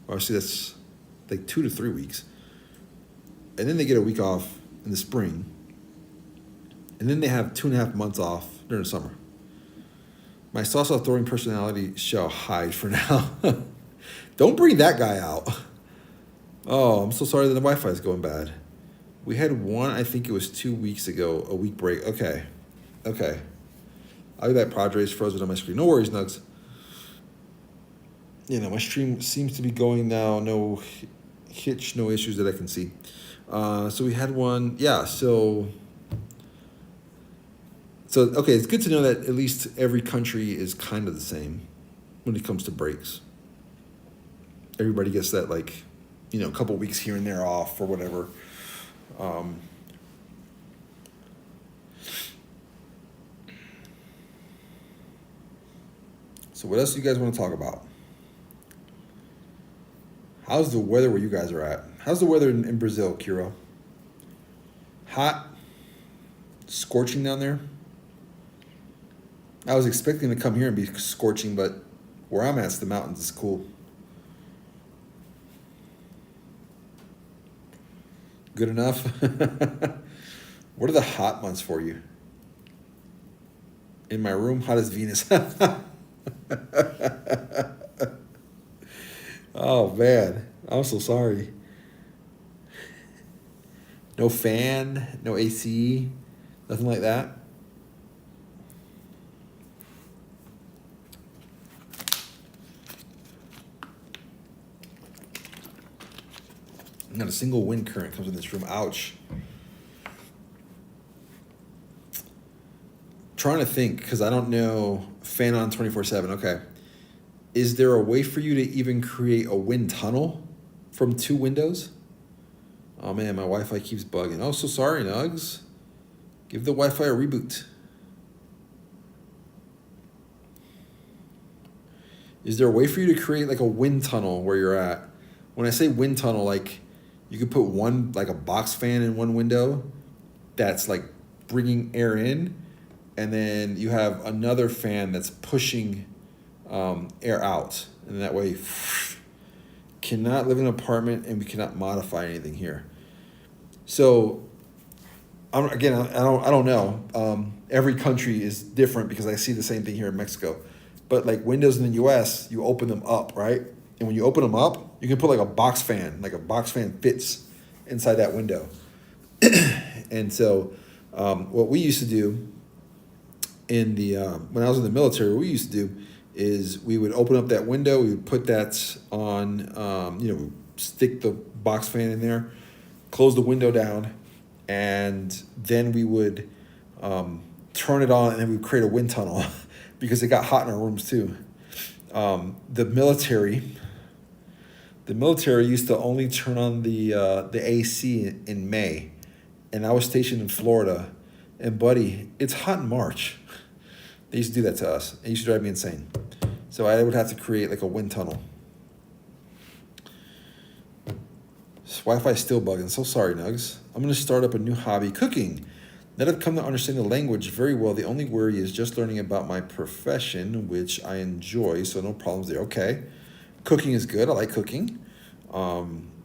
Obviously, that's like 2 to 3 weeks. And then they get a week off in the spring. And then they have 2.5 months off during the summer. My salsa throwing personality shall hide for now. Don't bring that guy out. Oh, I'm so sorry that the Wi-Fi is going bad. We had one, I think it was 2 weeks ago, a week break. Okay. Okay. I'll be back. Pawdre's frozen on my screen. No worries, Nugs. My stream seems to be going now. No hitch, no issues that I can see. So we had one. Yeah, so okay, it's good to know that at least every country is kind of the same when it comes to breaks. Everybody gets that, like, a couple weeks here and there off or whatever. So what else do you guys want to talk about? How's the weather where you guys are at? How's the weather in Brazil, Kiro? Hot? Scorching down there? I was expecting to come here and be scorching, but where I'm at, it's the mountains. It's cool. Good enough? What are the hot months for you? In my room, hot as Venus. Oh, man. I'm so sorry. No fan, no AC, nothing like that. Not a single wind current comes in this room. Ouch. Trying to think, because I don't know. Fan on 24/7. Okay. Is there a way for you to even create a wind tunnel from 2 windows? Oh man, my Wi-Fi keeps bugging. Oh, so sorry, Nugs. Give the Wi-Fi a reboot. Is there a way for you to create like a wind tunnel where you're at? When I say wind tunnel, like you could put one, like a box fan in one window that's like bringing air in, and then you have another fan that's pushing air out, and that way cannot live in an apartment, and we cannot modify anything here. So I don't know. Every country is different because I see the same thing here in Mexico. But like windows in the US, you open them up, right? And when you open them up, you can put like a box fan fits inside that window. And so what we used to do in the when I was in the military, what we used to do is we would open up that window, we would put that on, stick the box fan in there, close the window down, and then we would turn it on, and then we would create a wind tunnel because it got hot in our rooms too. The military used to only turn on the AC in May, and I was stationed in Florida, and buddy, it's hot in March. They used to do that to us. It used to drive me insane. So I would have to create like a wind tunnel. This Wi-Fi is still bugging. So sorry, Nugs. I'm going to start up a new hobby, cooking. Now that I've come to understand the language very well, the only worry is just learning about my profession, which I enjoy, so no problems there. Okay. Cooking is good. I like cooking.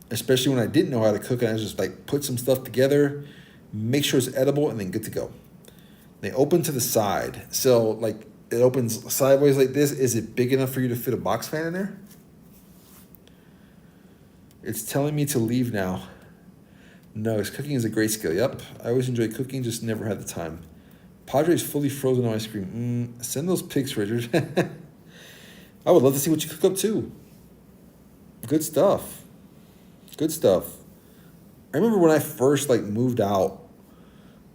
Especially when I didn't know how to cook, and I just like put some stuff together, make sure it's edible, and then good to go. They open to the side. So like it opens sideways like this. Is it big enough for you to fit a box fan in there? It's telling me to leave now. No, cooking is a great skill. Yep, I always enjoy cooking, just never had the time. Pawdre is fully frozen on my screen. Send those pics, Richard. I would love to see what you cook up too. Good stuff. Good stuff. I remember when I first moved out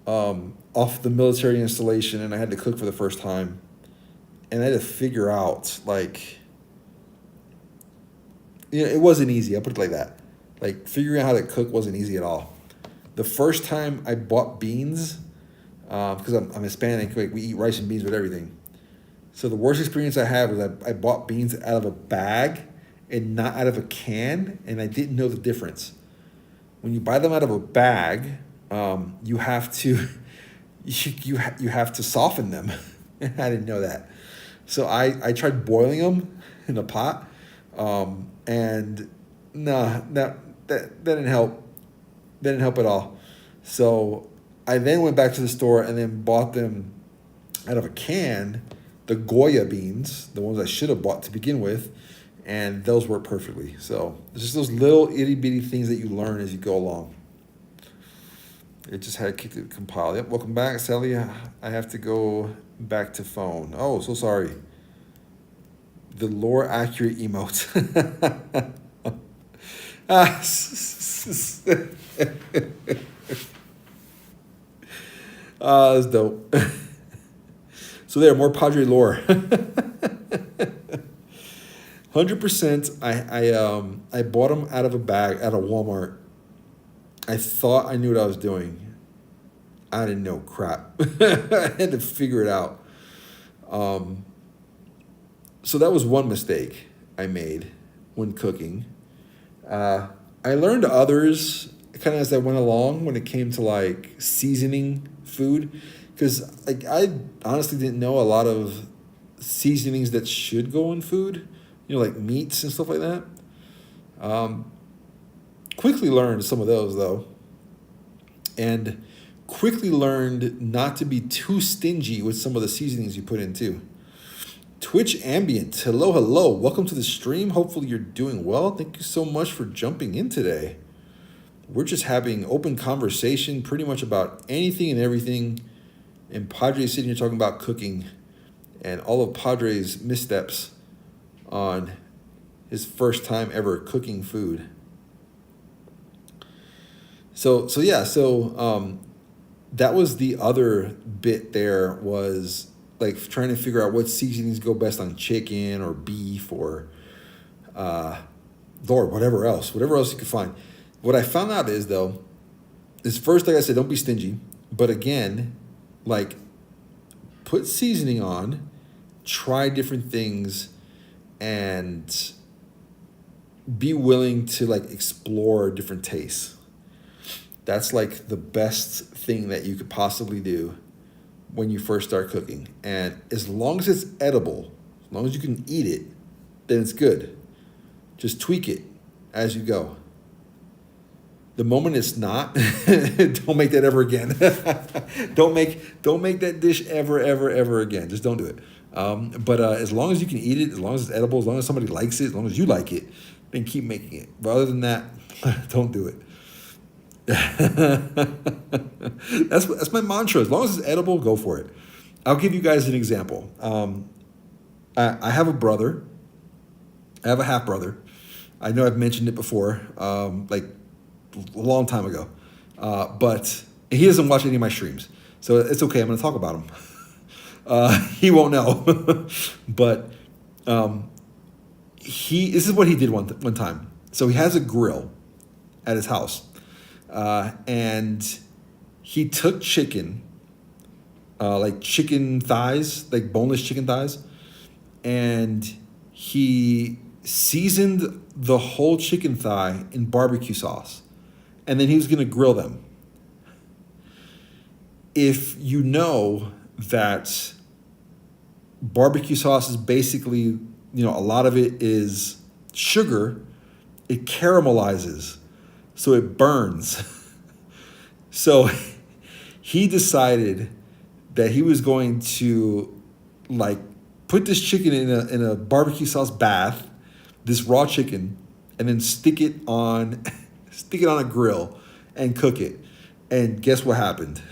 off the military installation, and I had to cook for the first time, and I had to figure out it wasn't easy. I'll put it like that. Figuring out how to cook wasn't easy at all. The first time I bought beans, because I'm Hispanic, we eat rice and beans with everything. So the worst experience I had was I bought beans out of a bag and not out of a can, and I didn't know the difference. When you buy them out of a bag, you have to you have to soften them. I didn't know that. So I tried boiling them in a pot, and that didn't help. That didn't help at all. So I then went back to the store and then bought them out of a can, the Goya beans, the ones I should have bought to begin with, and those work perfectly. So it's just those little itty bitty things that you learn as you go along. It just had kicked it compile. Yep, welcome back, Sally. I have to go back to phone. Oh, so sorry. The lore accurate emote. Ah, that's dope. So there, more Pawdre lore. 100%. I bought them out of a bag at a Walmart. I thought I knew what I was doing. I didn't know crap. I had to figure it out. So that was one mistake I made when cooking. I learned others kind of as I went along when it came to like seasoning food, because like I honestly didn't know a lot of seasonings that should go in food, like meats and stuff like that. Quickly learned some of those though, and quickly learned not to be too stingy with some of the seasonings you put in too. Twitch Ambient, hello, welcome to the stream. Hopefully you're doing well. Thank you so much for jumping in today. We're just having open conversation pretty much about anything and everything. And Pawdre's sitting here talking about cooking and all of Pawdre's missteps on his first time ever cooking food. So that was the other bit there, was like trying to figure out what seasonings go best on chicken or beef or whatever else you could find. What I found out is first, like I said, don't be stingy. But again, like put seasoning on, try different things, and be willing to like explore different tastes. That's like the best thing that you could possibly do when you first start cooking. And as long as it's edible, as long as you can eat it, then it's good. Just tweak it as you go. The moment it's not, don't make that ever again. Don't make that dish ever again. Just don't do it. But as long as you can eat it, as long as it's edible, as long as somebody likes it, as long as you like it, then keep making it. But other than that, don't do it. That's my mantra. As long as it's edible, go for it. I'll give you guys an example. I have a brother. I have a half brother. I know I've mentioned it before, like a long time ago. But he doesn't watch any of my streams, so it's okay. I'm going to talk about him. He won't know, but this is what he did one time. So he has a grill at his house. And he took chicken, like chicken thighs, like boneless chicken thighs, and he seasoned the whole chicken thigh in barbecue sauce, and then he was going to grill them. If you know that barbecue sauce is basically, a lot of it is sugar, it caramelizes. So it burns. So he decided that he was going to like put this chicken in a barbecue sauce bath, this raw chicken, and then stick it on a grill and cook it. And guess what happened?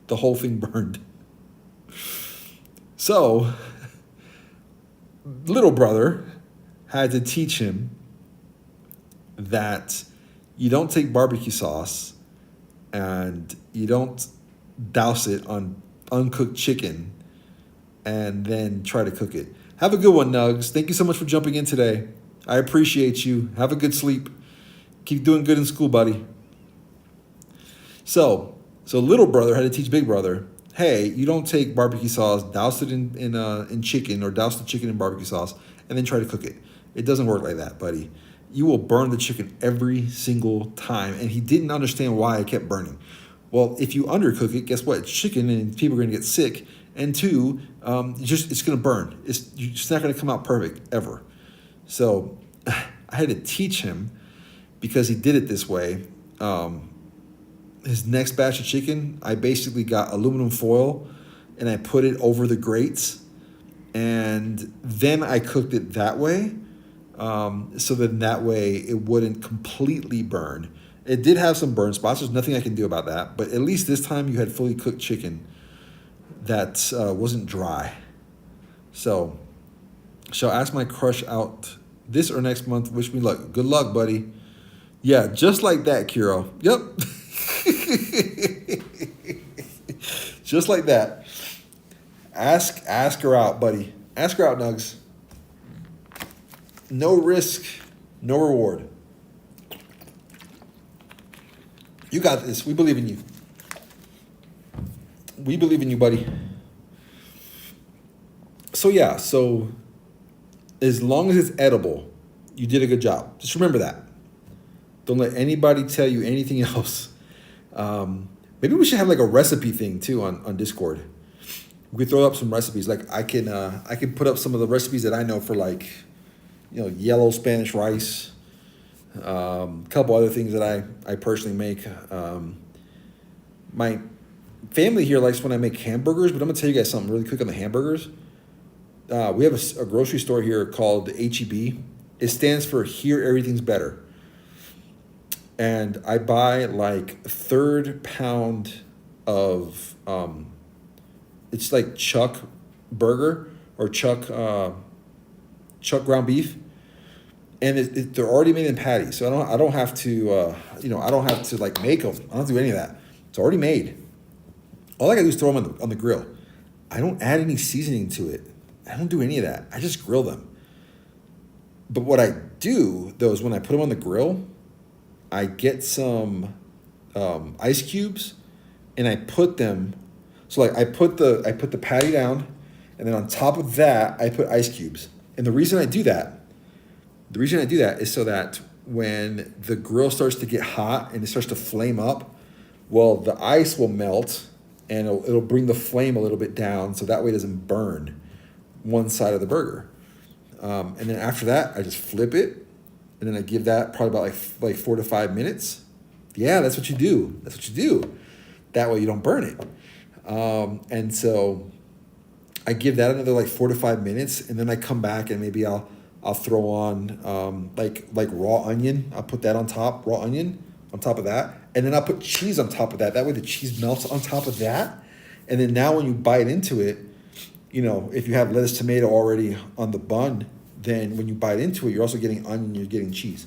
The whole thing burned. So little brother had to teach him that you don't take barbecue sauce and you don't douse it on uncooked chicken and then try to cook it. Have a good one, Nugs. Thank you so much for jumping in today. I appreciate you. Have a good sleep. Keep doing good in school, buddy. So little brother had to teach big brother, hey, you don't take barbecue sauce, douse it in chicken, or douse the chicken in barbecue sauce and then try to cook it. It doesn't work like that, buddy. You will burn the chicken every single time. And he didn't understand why it kept burning. Well, if you undercook it, guess what? It's chicken and people are going to get sick. And two, it's going to burn. It's not going to come out perfect ever. So I had to teach him, because he did it this way. His next batch of chicken, I basically got aluminum foil and I put it over the grates. And then I cooked it that way. So that way it wouldn't completely burn. It did have some burn spots. There's nothing I can do about that. But at least this time you had fully cooked chicken that wasn't dry. So, shall ask my crush out this or next month. Wish me luck. Good luck, buddy. Yeah, just like that, Kiro. Yep. Just like that. Ask her out, buddy. Ask her out, Nugs. No risk, no reward. You got this. We believe in you. We believe in you, buddy. So yeah, so as long as it's edible, you did a good job. Just remember that. Don't let anybody tell you anything else. Maybe we should have like a recipe thing too on Discord. We could throw up some recipes. Like I can put up some of the recipes that I know for like, yellow Spanish rice. A couple other things that I personally make. My family here likes when I make hamburgers, but I'm gonna tell you guys something really quick on the hamburgers. We have a grocery store here called HEB. It stands for Here Everything's Better. And I buy like a third pound of it's like Chuck burger or Chuck ground beef, and they're already made in patties. So I don't have to I don't have to like make them. I don't do any of that. It's already made. All I gotta do is throw them on the grill. I don't add any seasoning to it. I don't do any of that. I just grill them. But what I do though is when I put them on the grill, I get some ice cubes, and I put them. So like I put the patty down, and then on top of that I put ice cubes. And the reason I do that is so that when the grill starts to get hot and it starts to flame up, well, the ice will melt and it'll bring the flame a little bit down, so that way it doesn't burn one side of the burger. And then after that, I just flip it, and then I give that probably about like 4 to 5 minutes. Yeah, that's what you do. That's what you do. That way you don't burn it. And so I give that another like 4 to 5 minutes, and then I come back and maybe I'll throw on like raw onion. I'll put that on top, raw onion on top of that, and then I'll put cheese on top of that. That way the cheese melts on top of that, and then now when you bite into it, if you have lettuce, tomato already on the bun, then when you bite into it, you're also getting onion, you're getting cheese.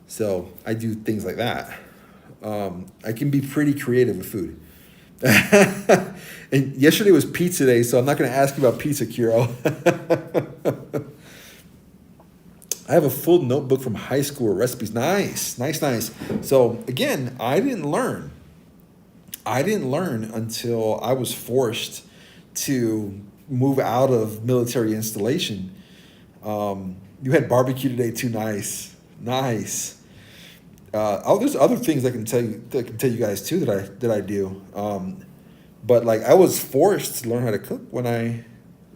So I do things like that. I can be pretty creative with food. And yesterday was pizza day, so I'm not going to ask you about pizza, Kiro. I have a full notebook from high school with recipes. Nice. So again, I didn't learn until I was forced to move out of military installation. You had barbecue today too. Nice. There's other things I can tell you guys too that I do. But like I was forced to learn how to cook when I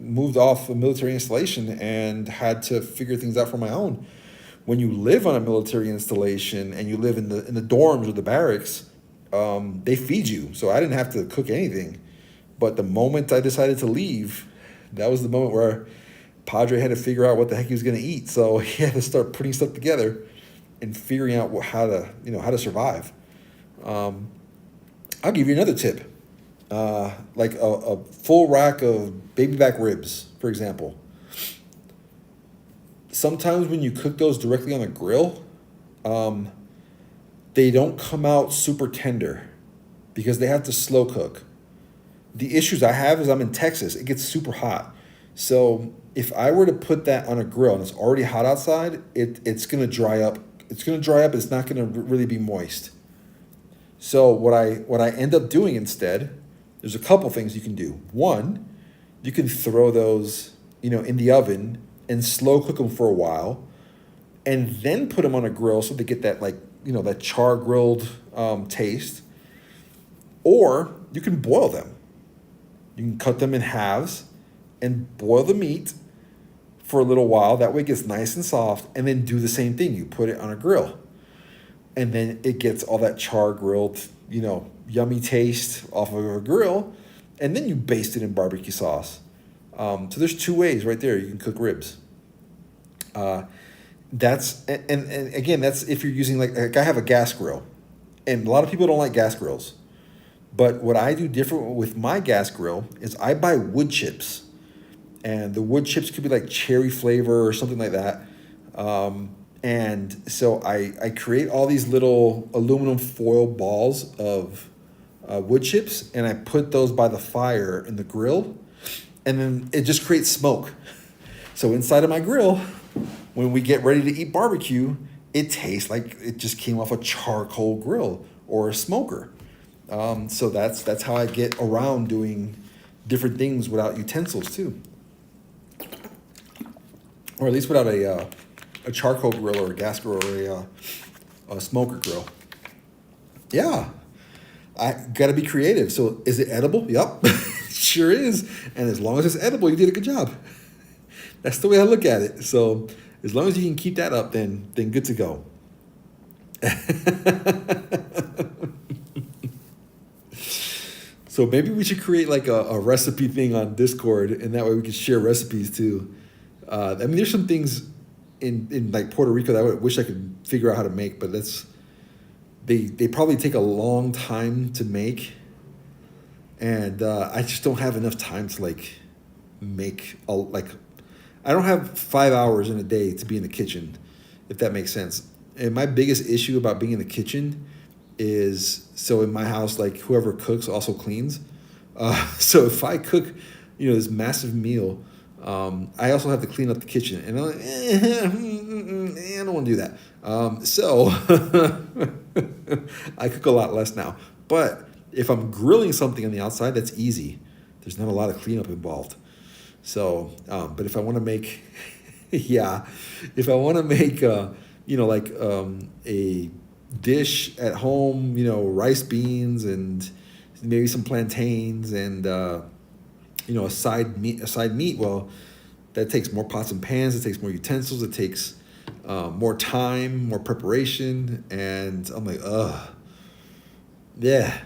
moved off a military installation and had to figure things out for my own. When you live on a military installation and you live in the dorms or the barracks, they feed you. So I didn't have to cook anything. But the moment I decided to leave, that was the moment where Pawdre had to figure out what the heck he was going to eat. So he had to start putting stuff together and figuring out how to survive. I'll give you another tip. Like a full rack of baby back ribs, for example. Sometimes when you cook those directly on the grill, they don't come out super tender because they have to slow cook. The issues I have is I'm in Texas. It gets super hot. So if I were to put that on a grill and it's already hot outside, it's going to dry up. It's going to dry up. It's not going to really be moist. So what I end up doing instead, there's a couple things you can do. One, you can throw those, in the oven and slow cook them for a while, and then put them on a grill so they get that that char grilled taste. Or you can boil them. You can cut them in halves and boil the meat for a little while. That way it gets nice and soft, and then do the same thing. You put it on a grill, and then it gets all that char grilled, yummy taste off of a grill, and then you baste it in barbecue sauce. So there's two ways right there you can cook ribs. That's and again, that's if you're using like I have a gas grill. And a lot of people don't like gas grills. But what I do different with my gas grill is I buy wood chips. And the wood chips could be like cherry flavor or something like that. And so I create all these little aluminum foil balls of wood chips, and I put those by the fire in the grill, and then it just creates smoke. So inside of my grill, when we get ready to eat barbecue, it tastes like it just came off a charcoal grill or a smoker. So that's how I get around doing different things without utensils too, or at least without a charcoal grill or a gas grill or a smoker grill. Yeah, I got to be creative. So is it edible? Yep, sure is. And as long as it's edible, you did a good job. That's the way I look at it. So as long as you can keep that up, then good to go. So maybe we should create like a recipe thing on Discord, and that way we can share recipes too. I mean, there's some things in like Puerto Rico that I wish I could figure out how to make, but they probably take a long time to make, and I just don't have enough time to like make I don't have 5 hours in a day to be in the kitchen, if that makes sense. And my biggest issue about being in the kitchen is, so in my house, like whoever cooks also cleans. So if I cook, this massive meal, I also have to clean up the kitchen, and I'm like, I don't want to do that. So I cook a lot less now. But if I'm grilling something on the outside, that's easy. There's not a lot of cleanup involved. So, but if I want to make, if I want to make, a dish at home, rice, beans, and maybe some plantains, and a side meat. Well, that takes more pots and pans. It takes more utensils. It takes more time, more preparation, and I'm like, yeah.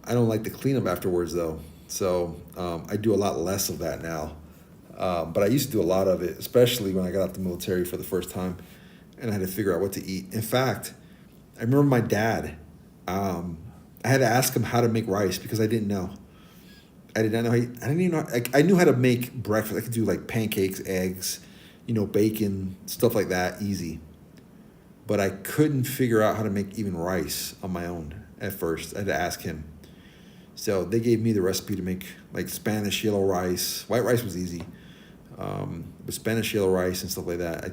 I don't like the cleanup afterwards though. So I do a lot less of that now. But I used to do a lot of it, especially when I got out the military for the first time, and I had to figure out what to eat. In fact, I remember my dad. I had to ask him how to make rice because I didn't know. I did not know. I didn't even know. I knew how to make breakfast. I could do like pancakes, eggs, bacon, stuff like that, easy. But I couldn't figure out how to make even rice on my own at first. I had to ask him. So they gave me the recipe to make like Spanish yellow rice. White rice was easy. But Spanish yellow rice and stuff like that,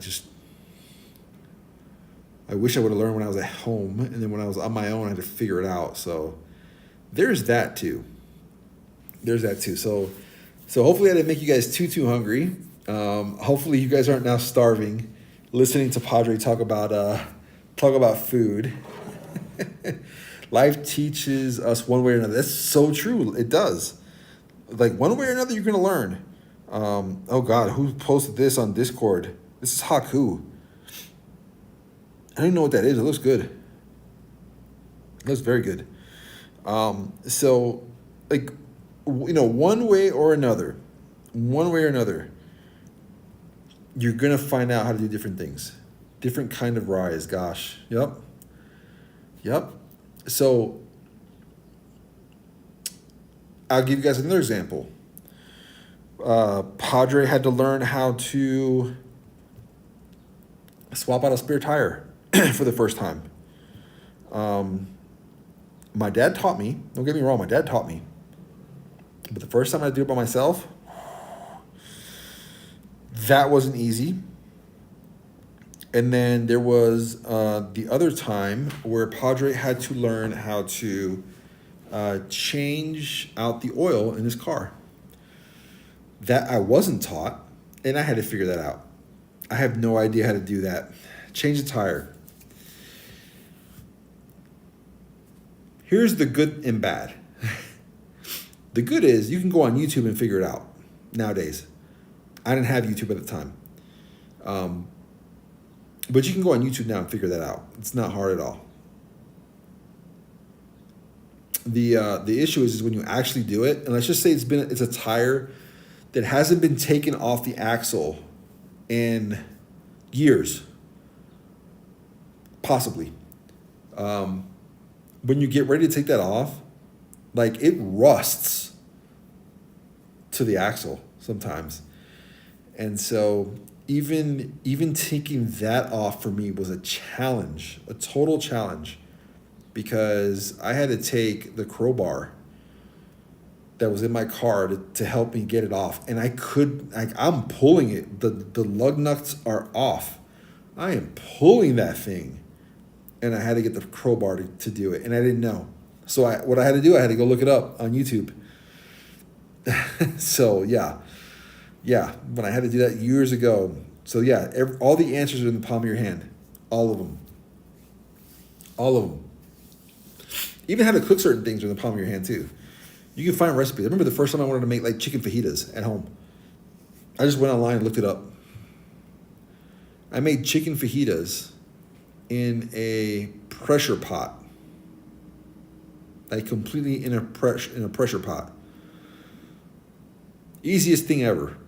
I wish I would have learned when I was at home, and then when I was on my own, I had to figure it out. So there's that too. So hopefully I didn't make you guys too hungry. Hopefully you guys aren't now starving, listening to Pawdre talk about food. Life teaches us one way or another. That's so true. It does. Like one way or another, you're gonna learn. Oh God, who posted this on Discord? This is Haku. I don't even know what that is. It looks good. It looks very good. So, like, one way or another, you're gonna find out how to do different things, different kind of rise. Gosh, yep. So, I'll give you guys another example. Pawdre had to learn how to swap out a spare tire for the first time. My dad taught me. Don't get me wrong, my dad taught me. But the first time I do it by myself, that wasn't easy. And then there was the other time where Pawdre had to learn how to change out the oil in his car. That I wasn't taught, and I had to figure that out. I have no idea how to do that. Change the tire. Here's the good and bad. The good is you can go on YouTube and figure it out nowadays. I didn't have YouTube at the time. But you can go on YouTube now and figure that out. It's not hard at all. The issue is when you actually do it, and let's just say it's a tire that hasn't been taken off the axle in years, possibly. when you get ready to take that off, like it rusts to the axle sometimes. And so even taking that off for me was a challenge, a total challenge, because I had to take the crowbar that was in my car to help me get it off. And I could, like, I'm pulling it. The lug nuts are off. I am pulling that thing. And I had to get the crowbar to do it. And I didn't know. So what I had to do, I had to go look it up on YouTube. So yeah. When I had to do that years ago. So yeah, all the answers are in the palm of your hand. All of them. All of them. Even how to cook certain things are in the palm of your hand too. You can find recipes. I remember the first time I wanted to make like chicken fajitas at home. I just went online and looked it up. I made chicken fajitas in a pressure pot. Like completely in a pressure pot. Easiest thing ever.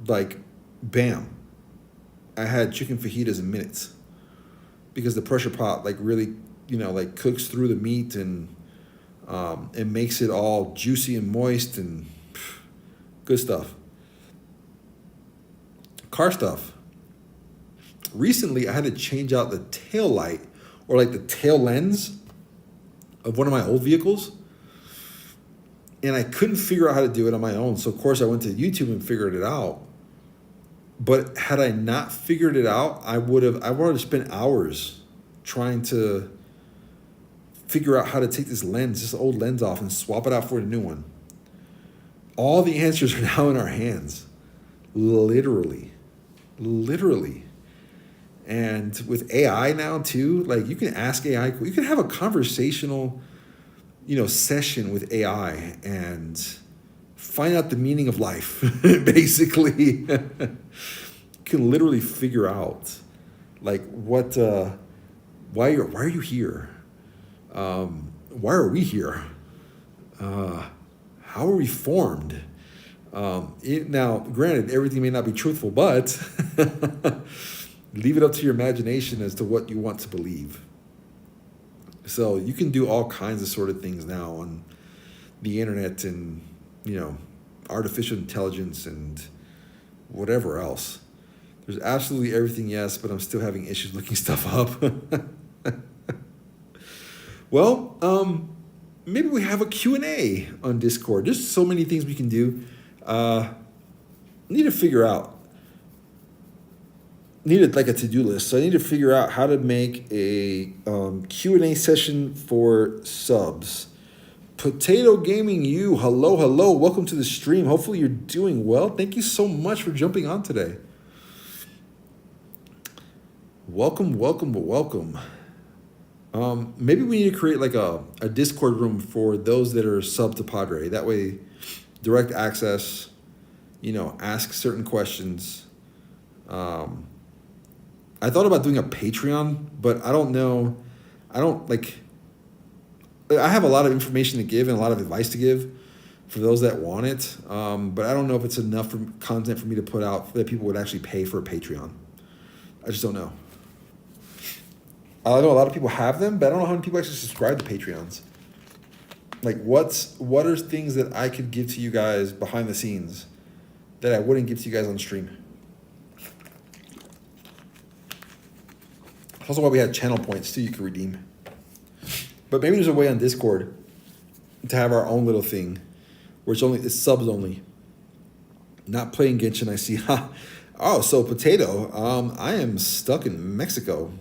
Like, bam. I had chicken fajitas in minutes. Because the pressure pot like really, like cooks through the meat and it makes it all juicy and moist and good stuff. Car stuff. Recently, I had to change out the tail light or like the tail lens of one of my old vehicles. And I couldn't figure out how to do it on my own. So, of course, I went to YouTube and figured it out. But had I not figured it out, I would have spent hours trying to figure out how to take this old lens off and swap it out for a new one. All the answers are now in our hands. Literally. And with AI now too, like you can ask AI, you can have a conversational, session with AI and find out the meaning of life, basically. You can literally figure out like why are you here? Why are we here? How are we formed? Now, granted, everything may not be truthful, but leave it up to your imagination as to what you want to believe. So you can do all kinds of sort of things now on the internet and, artificial intelligence and whatever else. There's absolutely everything, yes, but I'm still having issues looking stuff up. Well, maybe we have a Q&A on Discord. There's so many things we can do. Need to figure out. Needed like a to-do list. So I need to figure out how to make a Q&A session for subs. Potato Gaming U, hello. Welcome to the stream. Hopefully you're doing well. Thank you so much for jumping on today. Welcome. Maybe we need to create like a Discord room for those that are sub to Pawdre. That way, direct access, ask certain questions. I thought about doing a Patreon, but I don't know. I have a lot of information to give and a lot of advice to give for those that want it. But I don't know if it's enough content for me to put out that people would actually pay for a Patreon. I just don't know. I know a lot of people have them, but I don't know how many people actually subscribe to Patreons. Like, what are things that I could give to you guys behind the scenes that I wouldn't give to you guys on stream? Also, why we had channel points too you could redeem. But maybe there's a way on Discord to have our own little thing where it's subs only. Not playing Genshin, I see. Oh, so Potato, I am stuck in Mexico.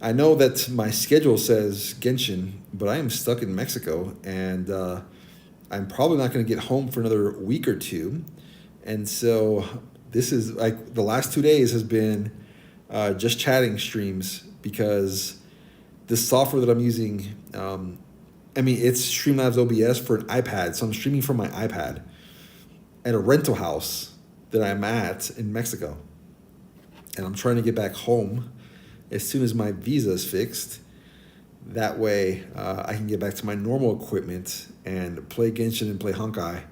I know that my schedule says Genshin, but I am stuck in Mexico, and I'm probably not going to get home for another week or two. And so this is like the last 2 days has been just chatting streams because the software that I'm using, it's Streamlabs OBS for an iPad. So I'm streaming from my iPad at a rental house that I'm at in Mexico. And I'm trying to get back home as soon as my visa is fixed. That way I can get back to my normal equipment and play Genshin and play Honkai.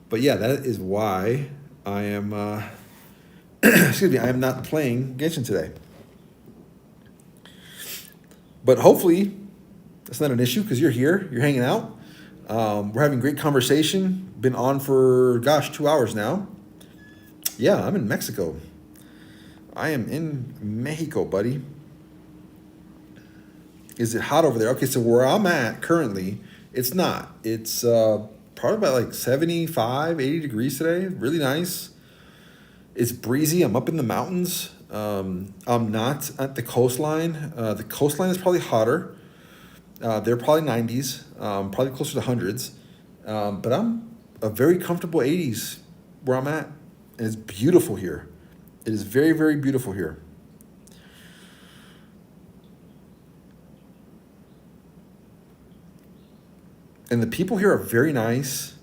But yeah, that is why I am, I am not playing Genshin today. But hopefully That's not an issue because you're here, you're hanging out. We're having great conversation. Been on for, gosh, 2 hours now. Yeah, I'm in Mexico. I am in Mexico, buddy. Is it hot over there? Okay, so where I'm at currently, it's not. It's probably about like 75, 80 degrees today. Really nice. It's breezy. I'm up in the mountains. I'm not at the coastline. The coastline is probably hotter. They're probably 90s, probably closer to hundreds. But I'm a very comfortable 80s where I'm at. And it's beautiful here. It is very, very beautiful here. And the people here are very nice.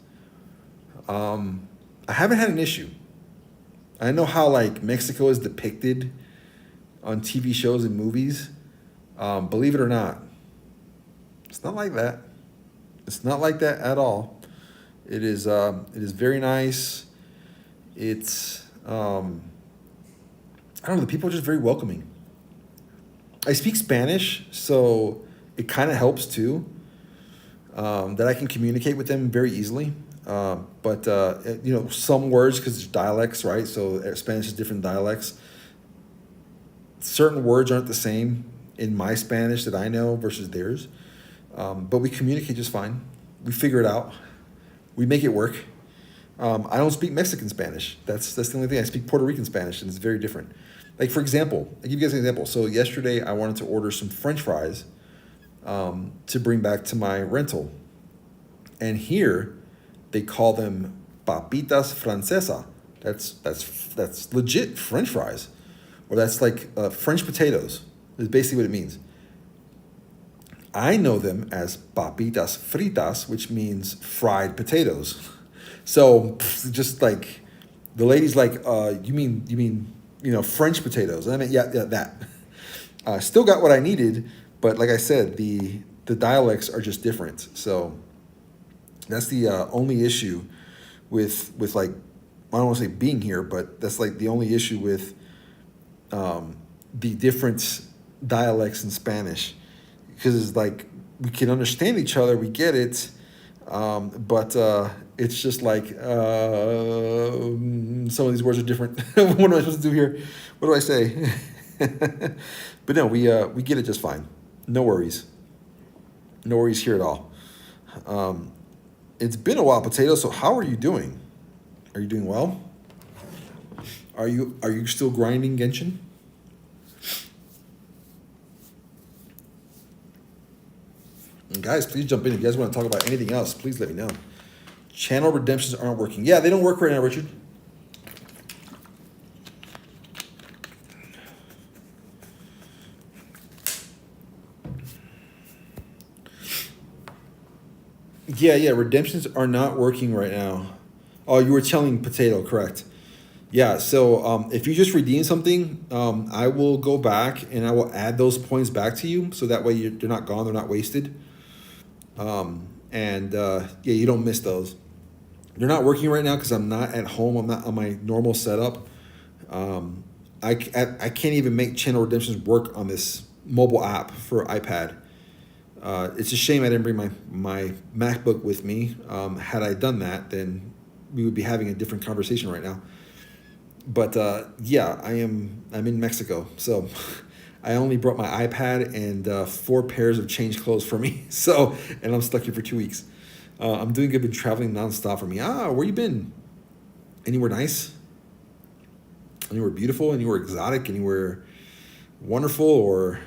I haven't had an issue. I know how like Mexico is depicted on TV shows and movies. Believe it or not, it's not like that. It's not like that at all. It is very nice. It's I don't know. The people are just very welcoming. I speak Spanish, so it kind of helps too. That I can communicate with them very easily. But some words, because there's dialects, right? So Spanish is different dialects. Certain words aren't the same in my Spanish that I know versus theirs. But we communicate just fine. We figure it out. We make it work. I don't speak Mexican Spanish. That's the only thing. I speak Puerto Rican Spanish, and it's very different. Like, for example, I'll give you guys an example. So yesterday, I wanted to order some French fries to bring back to my rental. And here, they call them papitas francesa. That's legit French fries. Or that's like French potatoes is basically what it means. I know them as papitas fritas, which means fried potatoes. So just like the lady's like, you mean French potatoes? And I mean, yeah, that. Still got what I needed, but like I said, the dialects are just different. So that's the only issue with like, I don't want to say being here, but that's like the only issue with the different dialects in Spanish, because it's like we can understand each other, we get it, but it's just like some of these words are different. What am I supposed to do here? What do I say? But no, we get it just fine. No worries. No worries here at all. It's been a while, Potato. So how are you doing? Are you doing well? Are you still grinding Genshin? And guys, please jump in. If you guys want to talk about anything else, please let me know. Channel redemptions aren't working. Yeah, they don't work right now, Richard. Yeah, redemptions are not working right now. Oh, you were telling Potato, correct. Yeah, so if you just redeem something, I will go back and I will add those points back to you, so that way they're not gone, they're not wasted. You don't miss those. They're not working right now because I'm not at home. I'm not on my normal setup. I can't even make channel redemptions work on this mobile app for iPad. It's a shame I didn't bring my MacBook with me. Had I done that, then we would be having a different conversation right now. But I'm in Mexico, so I only brought my iPad and 4 pairs of change clothes for me. So, and I'm stuck here for 2 weeks. I'm doing good. Been traveling nonstop for me. Where you been? Anywhere nice? Anywhere beautiful? Anywhere exotic? Anywhere wonderful? Or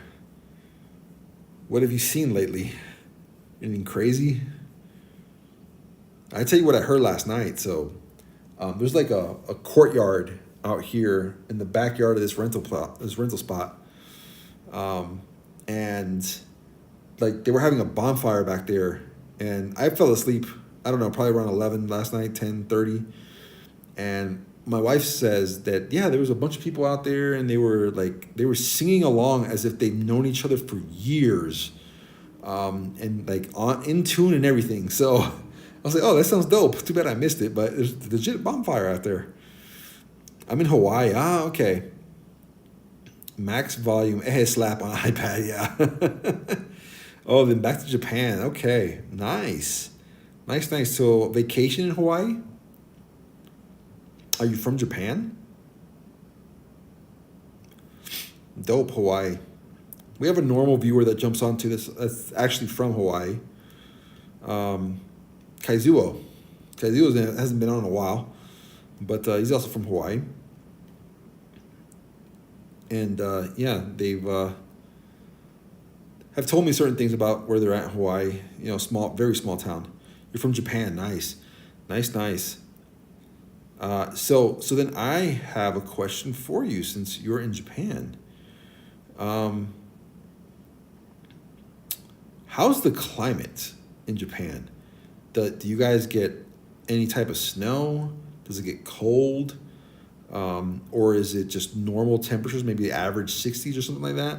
what have you seen lately? Anything crazy? I tell you what I heard last night. So there's like a courtyard out here in the backyard of this rental spot, and like they were having a bonfire back there, and I fell asleep. I don't know, probably around 11 last night, 10:30, and my wife says that there was a bunch of people out there, and they were singing along as if they'd known each other for years, and like in tune and everything. So I was like, oh, that sounds dope. Too bad I missed it, but there's a legit bonfire out there. I'm in Hawaii. Okay. Max volume, slap on iPad, yeah. Oh, then back to Japan. Okay, nice, nice, nice. So vacation in Hawaii. Are you from Japan? Dope, Hawaii. We have a normal viewer that jumps onto this. That's actually from Hawaii. Um, Kaizuo. Kaizuo hasn't been on in a while, but he's also from Hawaii. And yeah, they've have told me certain things about where they're at in Hawaii. You know, small, very small town. You're from Japan. Nice, nice, nice. So then I have a question for you since you're in Japan. Um, how's the climate in Japan? Do you guys get any type of snow? Does it get cold? Or is it just normal temperatures, maybe the average 60s or something like that?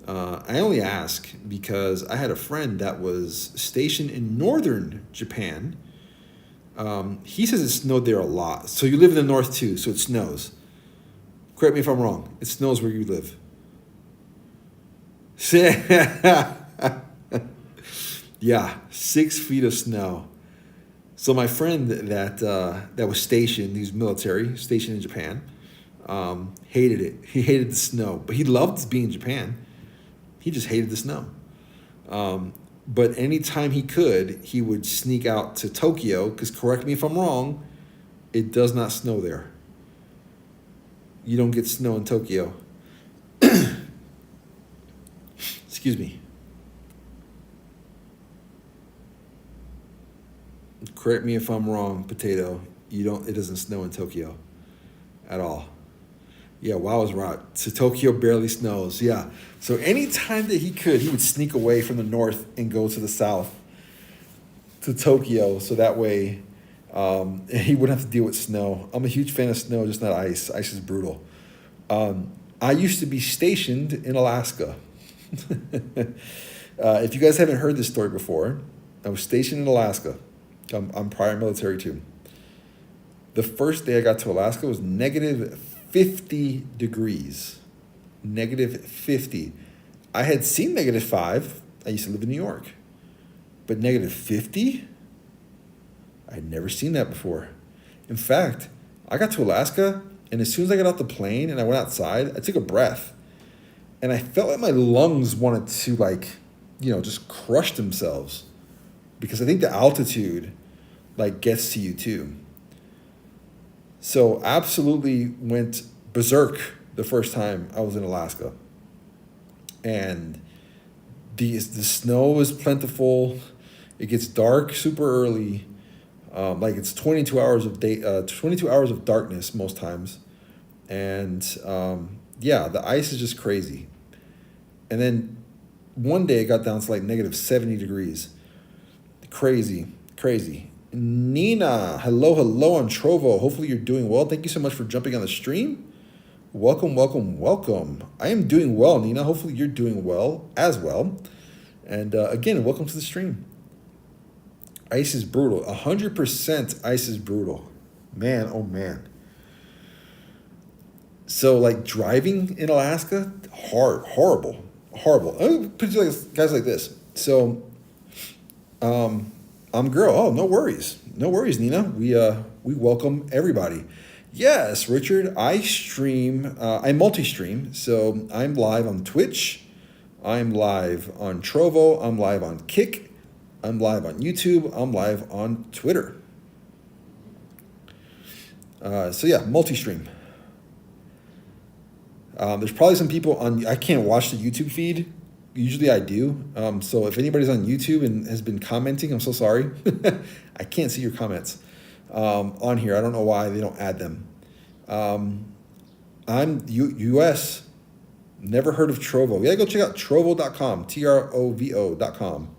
I only ask because I had a friend that was stationed in northern Japan. He says it snowed there a lot. So you live in the north too, so it snows. Correct me if I'm wrong. It snows where you live. Yeah, 6 feet of snow. So my friend that was stationed, he was military, stationed in Japan, hated it. He hated the snow, but he loved being in Japan. He just hated the snow. But anytime he could, he would sneak out to Tokyo, because correct me if I'm wrong, it does not snow there. You don't get snow in Tokyo. Excuse me. Correct me if I'm wrong, Potato. It doesn't snow in Tokyo at all. Yeah, wow is right. So Tokyo barely snows. Yeah. So anytime that he could, he would sneak away from the north and go to the south to Tokyo. So that way he wouldn't have to deal with snow. I'm a huge fan of snow, just not ice. Ice is brutal. I used to be stationed in Alaska. If you guys haven't heard this story before, I was stationed in Alaska. I'm prior military too. The first day I got to Alaska was negative 50 degrees. Negative 50. I had seen negative 5. I used to live in New York. But negative 50? I had never seen that before. In fact, I got to Alaska, and as soon as I got off the plane and I went outside, I took a breath. And I felt like my lungs wanted to, just crush themselves. Because I think the altitude, gets to you too. So absolutely went berserk the first time I was in Alaska. And the snow is plentiful. It gets dark super early. It's 22 hours of 22 hours of darkness most times. And the ice is just crazy. And then one day it got down to negative 70 degrees. Crazy. Nina, hello on Trovo. Hopefully you're doing well. Thank you so much for jumping on the stream. Welcome. I am doing well, Nina. Hopefully you're doing well as well. And again, welcome to the stream. Ice is brutal. 100% ice is brutal. Man, oh man. So driving in Alaska, horrible. Let me put you guys like this. So, I'm girl. Oh, no worries, Nina. We welcome everybody. Yes, Richard. I stream. I multi-stream. So I'm live on Twitch. I'm live on Trovo. I'm live on Kick. I'm live on YouTube. I'm live on Twitter. Multi-stream. There's probably some people on. I can't watch the YouTube feed. Usually I do. So if anybody's on YouTube and has been commenting, I'm so sorry. I can't see your comments on here. I don't know why they don't add them. I'm US. Never heard of Trovo. Yeah, go check out trovo.com. TROVO.com.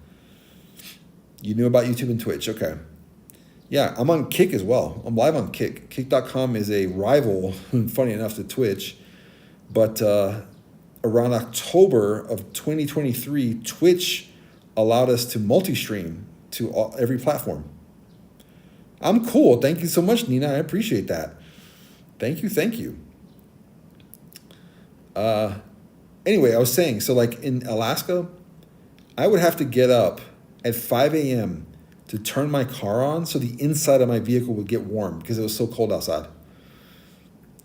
You knew about YouTube and Twitch. Okay. Yeah, I'm on Kick as well. I'm live on Kick. Kick.com is a rival, funny enough, to Twitch. But around October of 2023, Twitch allowed us to multi-stream to every platform. I'm cool. Thank you so much, Nina. I appreciate that. Thank you. Anyway, I was saying, so in Alaska, I would have to get up at 5 a.m. to turn my car on so the inside of my vehicle would get warm because it was so cold outside.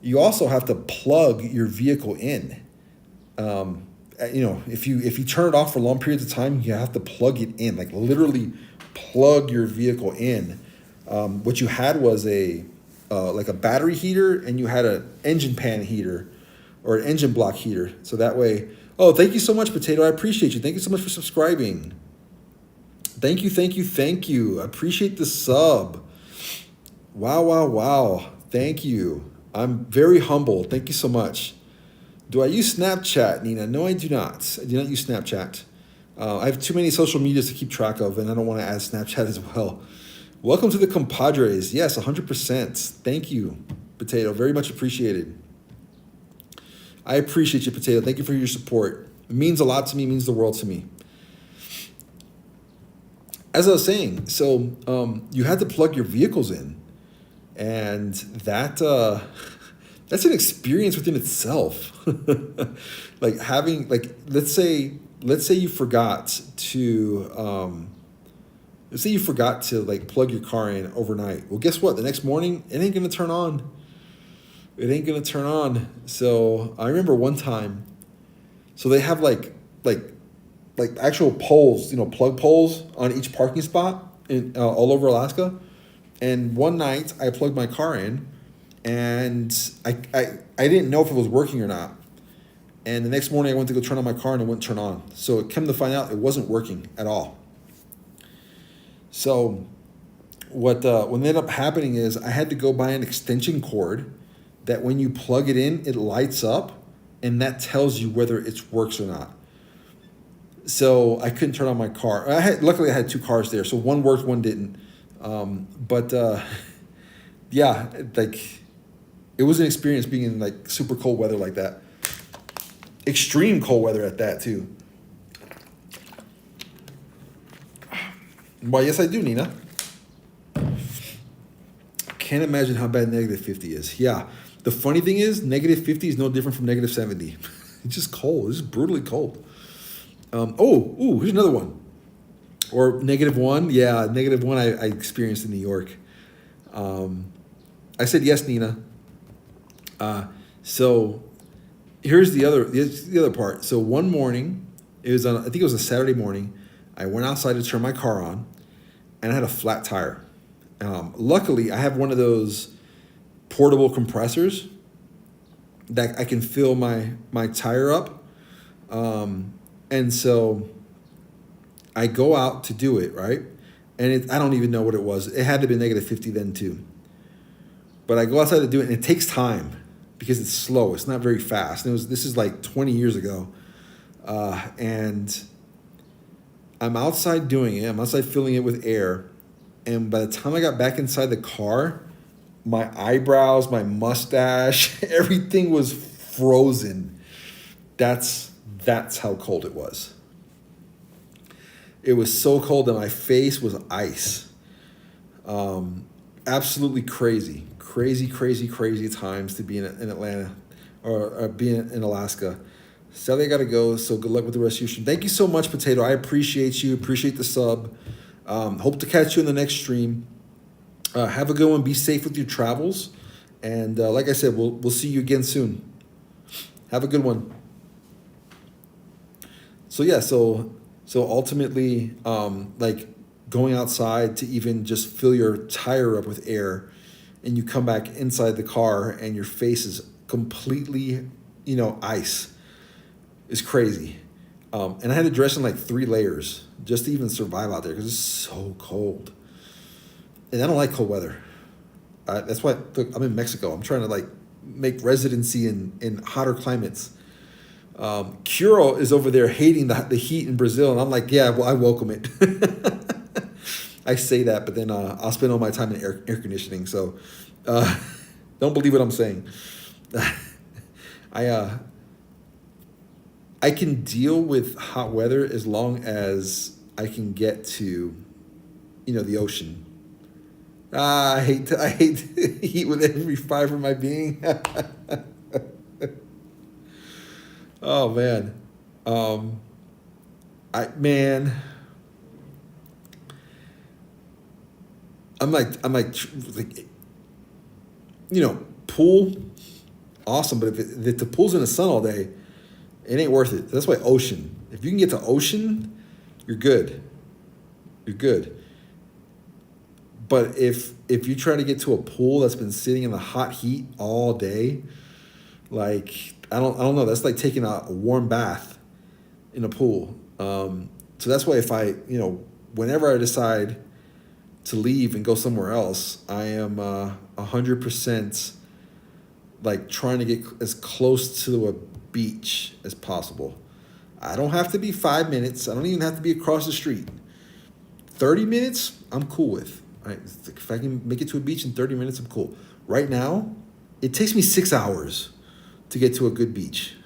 You also have to plug your vehicle in. If you turn it off for long periods of time, you have to plug it in, like literally plug your vehicle in. What you had was like a battery heater, and you had an engine pan heater or an engine block heater. So that way, oh, thank you so much, Potato. I appreciate you. Thank you so much for subscribing. Thank you. I appreciate the sub. Wow. Thank you. I'm very humble. Thank you so much. Do I use Snapchat, Nina? No, I do not. I do not use Snapchat. I have too many social medias to keep track of, and I don't want to add Snapchat as well. Welcome to the compadres. Yes, 100%. Thank you, Potato. Very much appreciated. I appreciate you, Potato. Thank you for your support. It means a lot to me, means the world to me. As I was saying, so you had to plug your vehicles in, and that's an experience within itself. Like having, like, let's say you forgot to like plug your car in overnight. Well, guess what? The next morning, it ain't gonna turn on. So I remember one time, so they have like actual poles, plug poles on each parking spot in all over Alaska. And one night I plugged my car in, and I didn't know if it was working or not. And the next morning I went to go turn on my car, and it wouldn't turn on. So it came to find out it wasn't working at all. So what ended up happening is I had to go buy an extension cord that when you plug it in, it lights up, and that tells you whether it works or not. So I couldn't turn on my car. Luckily I had two cars there, so one worked, one didn't. Yeah, like it was an experience being in like super cold weather like that. Extreme cold weather at that too. Well, yes, I do, Nina. Can't imagine how bad negative 50 is. Yeah. The funny thing is, negative 50 is no different from negative 70. It's just cold. It's just brutally cold. Here's another one. Or negative 1. Yeah, negative 1 I experienced in New York. I said yes, Nina. So here's the other part. So one morning, I think it was a Saturday morning, I went outside to turn my car on, and I had a flat tire. Luckily, I have one of those portable compressors that I can fill my tire up. And so I go out to do it, right? And I don't even know what it was. It had to be negative 50 then too. But I go outside to do it, and it takes time because it's slow. It's not very fast. And this is like 20 years ago. And I'm outside doing it. I'm outside filling it with air. And by the time I got back inside the car, my eyebrows, my mustache, everything was frozen. That's how cold it was. It was so cold that my face was ice. Absolutely crazy times to be in Atlanta or be in Alaska. Sadly, I got to go, so good luck with the rest of your stream. Thank you so much, Potato. I appreciate you. Appreciate the sub. Hope to catch you in the next stream. Have a good one. Be safe with your travels. And like I said, we'll see you again soon. Have a good one. So yeah, so ultimately, like going outside to even just fill your tire up with air, and you come back inside the car and your face is completely, ice. It's crazy. And I had to dress in like 3 layers just to even survive out there because it's so cold. And I don't like cold weather. That's why I'm in Mexico. I'm trying to like make residency in hotter climates. Curo is over there hating the heat in Brazil, and I'm like, yeah, well, I welcome it. I say that, but then I'll spend all my time in air conditioning. So don't believe what I'm saying. I can deal with hot weather as long as I can get to, the ocean. I hate heat with every fiber of my being. Oh man. Man, like, pool, awesome. But if the pool's in the sun all day, it ain't worth it. That's why ocean. If you can get to ocean, you're good. You're good. But if you try to get to a pool that's been sitting in the hot heat all day, like I don't know. That's like taking a warm bath in a pool. So that's why if whenever I decide to leave and go somewhere else, I am 100% like trying to get as close to a beach as possible. I don't have to be 5 minutes. I don't even have to be across the street. 30 minutes, I'm cool with. Right? If I can make it to a beach in 30 minutes, I'm cool. Right now, it takes me 6 hours to get to a good beach.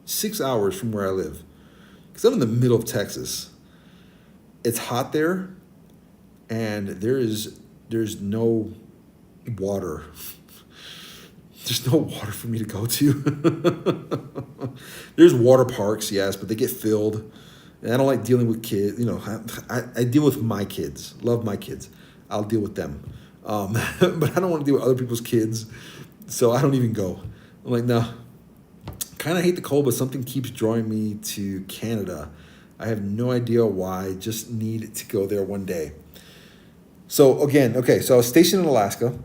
6 hours from where I live. Because I'm in the middle of Texas. It's hot there, and there's no water. There's no water for me to go to. There's water parks, yes, but they get filled. And I don't like dealing with kids. I deal with my kids. Love my kids. I'll deal with them. But I don't want to deal with other people's kids, so I don't even go. I'm like, no. Kind of hate the cold, but something keeps drawing me to Canada. I have no idea why. Just need to go there one day. So again, okay, so I was stationed in Alaska.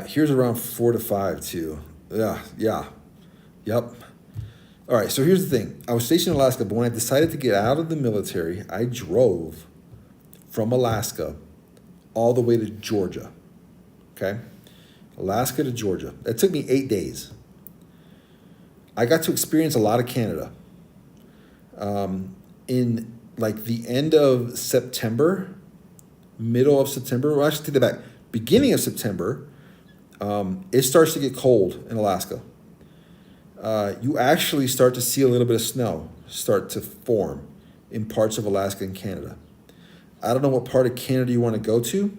Here's around 4 to 5 too. Yeah. Yep. All right, so here's the thing. I was stationed in Alaska, but when I decided to get out of the military, I drove from Alaska all the way to Georgia. Okay? Alaska to Georgia. That took me 8 days. I got to experience a lot of Canada. In like the end of September, middle of September, well, I should take that back. Beginning of September, it starts to get cold in Alaska. You actually start to see a little bit of snow start to form in parts of Alaska and Canada. I don't know what part of Canada you want to go to,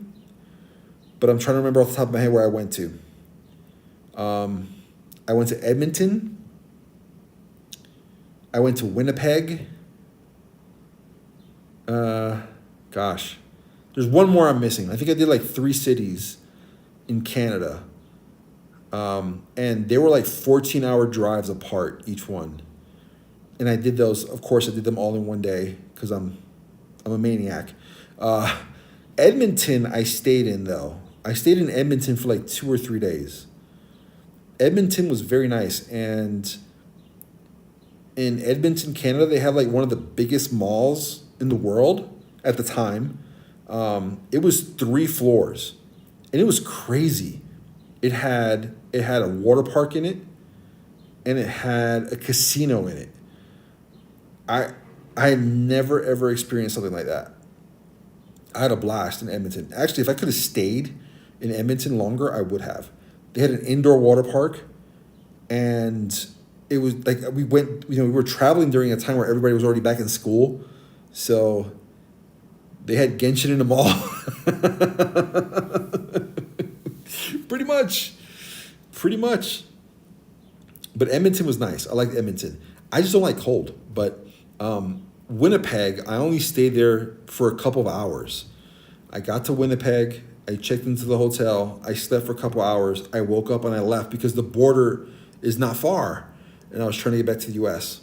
but I'm trying to remember off the top of my head where I went to. I went to Edmonton. I went to Winnipeg. Gosh. There's one more I'm missing. I think I did like 3 cities in Canada. And they were like 14-hour drives apart, each one. And I did those, of course, I did them all in one day because I'm a maniac. Edmonton, I stayed in, though. I stayed in Edmonton for like 2 or 3 days. Edmonton was very nice. And in Edmonton, Canada, they have like one of the biggest malls in the world at the time. It was 3 floors. And it was crazy. It had a water park in it, and it had a casino in it. I had never ever experienced something like that. I had a blast in Edmonton. Actually, if I could have stayed in Edmonton longer, I would have. They had an indoor water park, and it was like we were traveling during a time where everybody was already back in school, so they had Genshin in the mall. Pretty much. But Edmonton was nice. I liked Edmonton. I just don't like cold. But Winnipeg, I only stayed there for a couple of hours. I got to Winnipeg. I checked into the hotel. I slept for a couple of hours. I woke up and I left because the border is not far. And I was trying to get back to the U.S.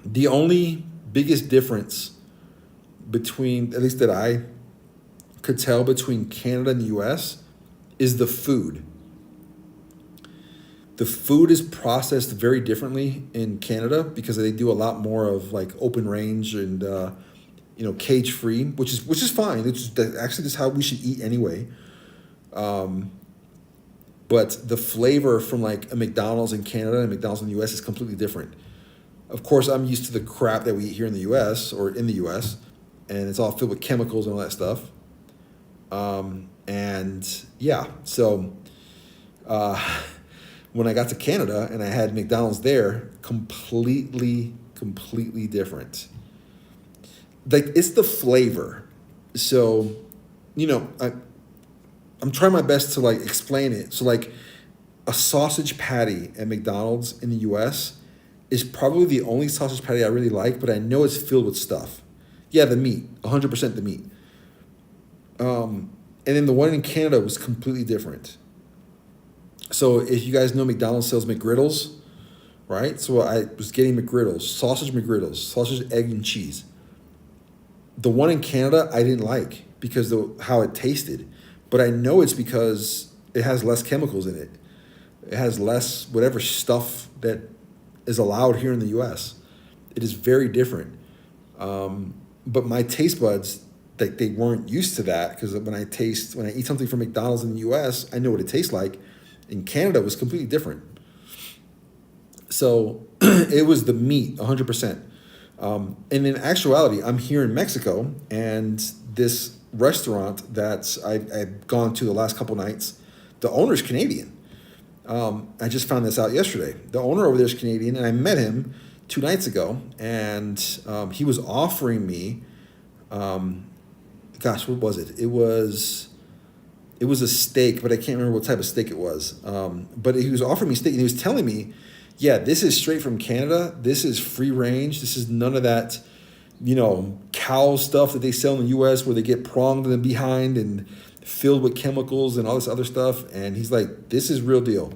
The only biggest difference between, at least that I could tell between Canada and the U.S., is the food. The food is processed very differently in Canada because they do a lot more of like open range and cage free, which is fine. It's actually just how we should eat anyway. But the flavor from like a McDonald's in Canada and McDonald's in the U.S. is completely different. Of course, I'm used to the crap that we eat here in the U.S. or in the U.S. and it's all filled with chemicals and all that stuff. So when I got to Canada and I had McDonald's there, completely different. Like, it's the flavor. So, I'm trying my best to like explain it. So like a sausage patty at McDonald's in the US is probably the only sausage patty I really like, but I know it's filled with stuff. Yeah, the meat, 100% the meat. And then the one in Canada was completely different. So if you guys know, McDonald's sells McGriddles, right? So I was getting McGriddles, sausage, egg, and cheese. The one in Canada I didn't like because how it tasted, but I know it's because it has less chemicals in it. It has less whatever stuff that is allowed here in the U.S. It is very different. But my taste buds, they weren't used to that, because when I eat something from McDonald's in the U.S., I know what it tastes like. In Canada, it was completely different. So it was the meat, 100%. And in actuality, I'm here in Mexico, and this restaurant that I've gone to the last couple nights, the owner's Canadian. I just found this out yesterday. The owner over there is Canadian, and I met him 2 nights ago, and he was offering me, gosh, what was it? It was a steak, but I can't remember what type of steak it was. But he was offering me steak, and he was telling me, yeah, this is straight from Canada. This is free range. This is none of that, cow stuff that they sell in the U.S. where they get pronged in the behind and filled with chemicals and all this other stuff. And he's like, this is real deal.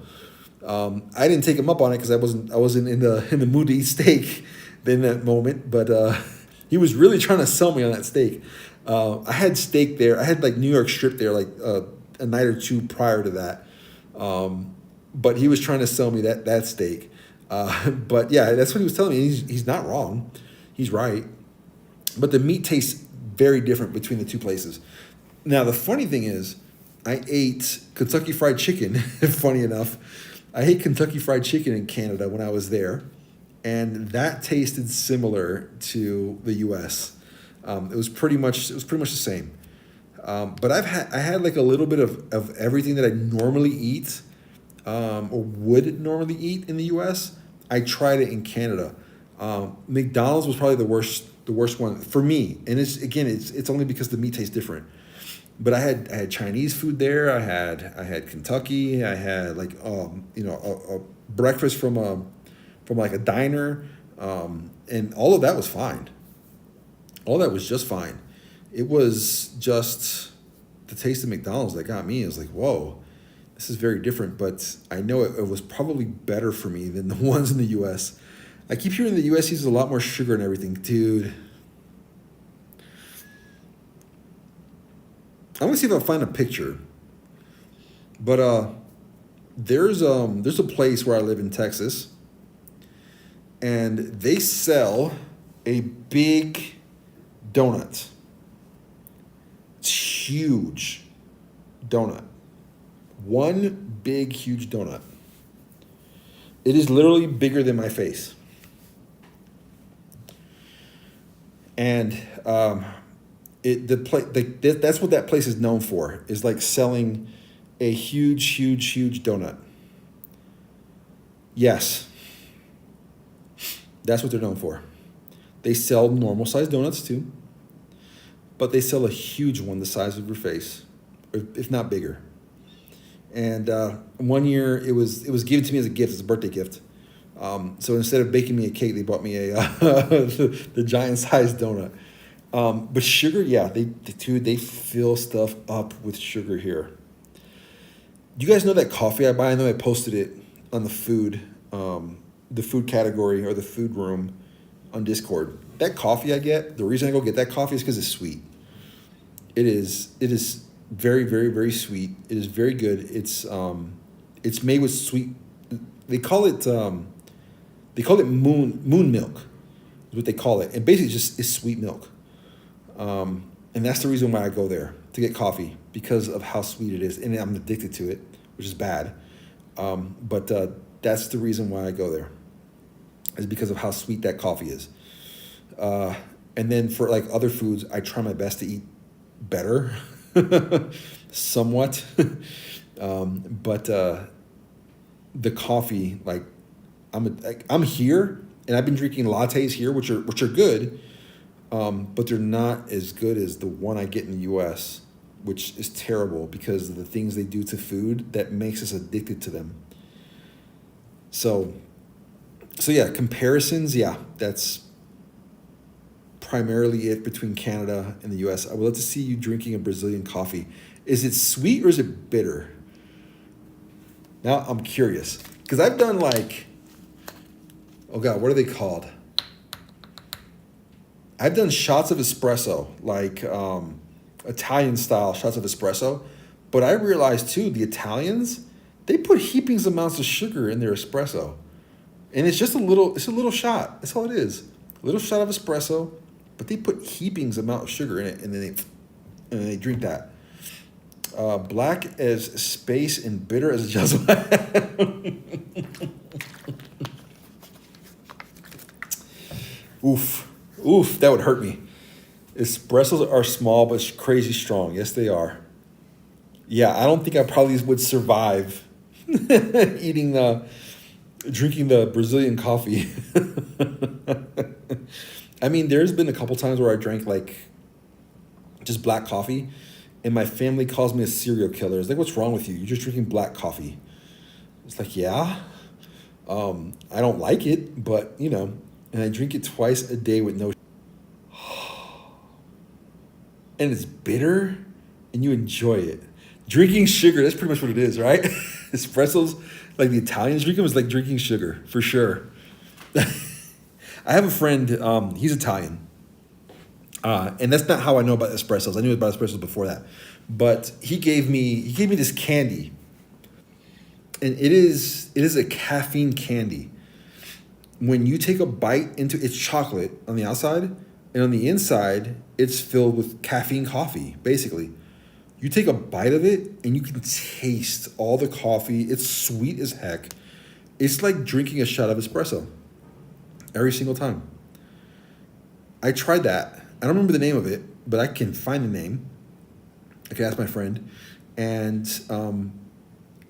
I didn't take him up on it because I wasn't in the mood to eat steak in that moment. But he was really trying to sell me on that steak. I had steak there. I had like New York strip there like a night or 2 prior to that. But he was trying to sell me that steak. But yeah, that's what he was telling me. He's not wrong. He's right. But the meat tastes very different between the 2 places. Now, the funny thing is, I ate Kentucky Fried Chicken, funny enough. I ate Kentucky Fried Chicken in Canada when I was there, and that tasted similar to the U.S. It was pretty much the same. But I had like a little bit of everything that I normally eat, or would normally eat in the U.S. I tried it in Canada. McDonald's was probably the worst one for me, and it's only because the meat tastes different. But I had Chinese food there. I had Kentucky. I had like a breakfast from like a diner, and all of that was fine. All that was just fine. It was just the taste of McDonald's that got me. It was like, whoa, this is very different. But I know it was probably better for me than the ones in the U.S. I keep hearing the U.S. uses a lot more sugar and everything, dude. I'm gonna see if I find a picture. But there's a place where I live in Texas, and they sell a big donut. It's huge donut. One big huge donut. It is literally bigger than my face. And that's what that place is known for, is like selling a huge donut. Yes. That's what they're known for. They sell normal sized donuts too, but they sell a huge one the size of your face, if not bigger. And one year it was given to me as a gift, as a birthday gift. So instead of baking me a cake, they bought me the giant sized donut. But sugar, yeah, they fill stuff up with sugar here. Do you guys know that coffee I buy? I know I posted it on the food category or the food room on Discord. That coffee I get, the reason I go get that coffee is because it's sweet. It is very, very, very sweet. It is very good. It's made with sweet. They call it moon milk, is what they call it. And basically just is sweet milk. And that's the reason why I go there to get coffee, because of how sweet it is. And I'm addicted to it, which is bad. But that's the reason why I go there, is because of how sweet that coffee is. And then for like other foods, I try my best to eat better, somewhat. But the coffee, like I'm here, and I've been drinking lattes here, which are good. But they're not as good as the one I get in the U.S., which is terrible because of the things they do to food that makes us addicted to them. So So yeah, comparisons. Yeah, that's primarily it between Canada and the U.S. I would love to see you drinking a Brazilian coffee. Is it sweet or is it bitter? Now I'm curious because I've done like, oh God, what are they called? I've done shots of espresso, like Italian style shots of espresso. But I realized too, the Italians, they put heapings amounts of sugar in their espresso. And it's a little shot. That's all it is. A little shot of espresso, but they put heapings amount of sugar in it, and then they drink that. Black as space and bitter as a just. Oof, oof, that would hurt me. Espressos are small but crazy strong. Yes, they are. Yeah, I don't think I probably would survive drinking the Brazilian coffee. I mean, there's been a couple times where I drank like just black coffee, and my family calls me a serial killer. It's like, what's wrong with you? You're just drinking black coffee. It's like, yeah, I don't like it, but and I drink it twice a day with no. And it's bitter, and you enjoy it. Drinking sugar, that's pretty much what it is, right? Espressos, like the Italians drink them, is like drinking sugar, for sure. I have a friend, he's Italian. And that's not how I know about espressos. I knew about espressos before that. But he gave me this candy. And it is a caffeine candy. When you take a bite it's chocolate on the outside, and on the inside, it's filled with caffeine coffee, basically. You take a bite of it, and you can taste all the coffee. It's sweet as heck. It's like drinking a shot of espresso every single time. I tried that. I don't remember the name of it, but I can find the name. I can ask my friend. And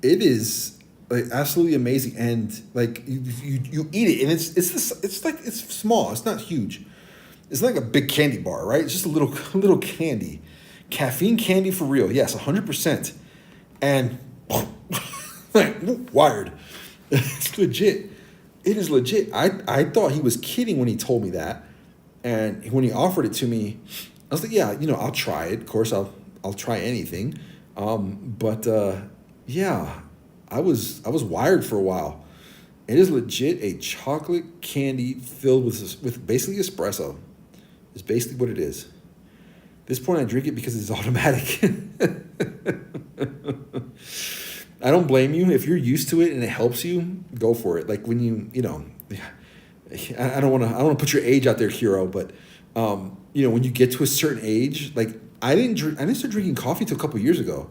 it is like absolutely amazing. And like you eat it, and it's like it's small. It's not huge. It's not like a big candy bar, right? It's just a little candy. Caffeine candy for real. Yes, 100%. And wired. It's legit. It is legit. I thought he was kidding when he told me that. And when he offered it to me, I was like, yeah, I'll try it. Of course, I'll try anything. Yeah, I was wired for a while. It is legit a chocolate candy filled with basically espresso. It's basically what it is. At this point, I drink it because it's automatic. I don't blame you. If you're used to it and it helps you, go for it. Like when I don't want to put your age out there, hero, but when you get to a certain age, like I didn't start drinking coffee till a couple years ago,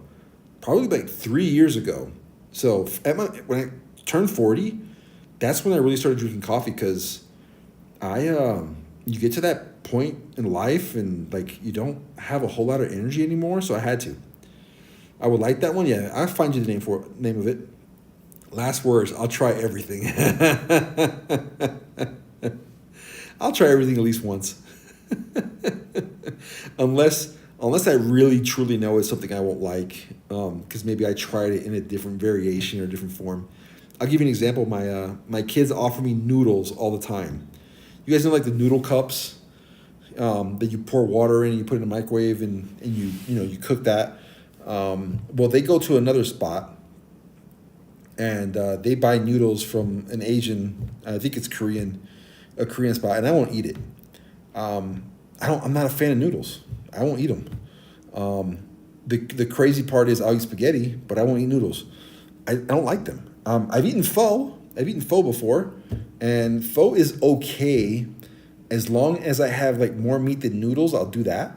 probably like 3 years ago. So when I turned 40, that's when I really started drinking coffee because you get to that point in life and like you don't have a whole lot of energy anymore, so I had to. I would like that one. Yeah, I'll find you the name of it. Last words, I'll try everything. I'll try everything at least once. Unless I really truly know it's something I won't like, because maybe I tried it in a different variation or different form. I'll give you an example. My kids offer me noodles all the time. You guys know like the noodle cups that you pour water in and you put it in the microwave and you cook that. Well, they go to another spot and they buy noodles from an Asian, I think it's a Korean spot, and I won't eat it. I'm not a fan of noodles. I won't eat them. The crazy part is I'll eat spaghetti, but I won't eat noodles. I don't like them. I've eaten pho. I've eaten pho before, and pho is okay as long as I have like more meat than noodles. I'll do that.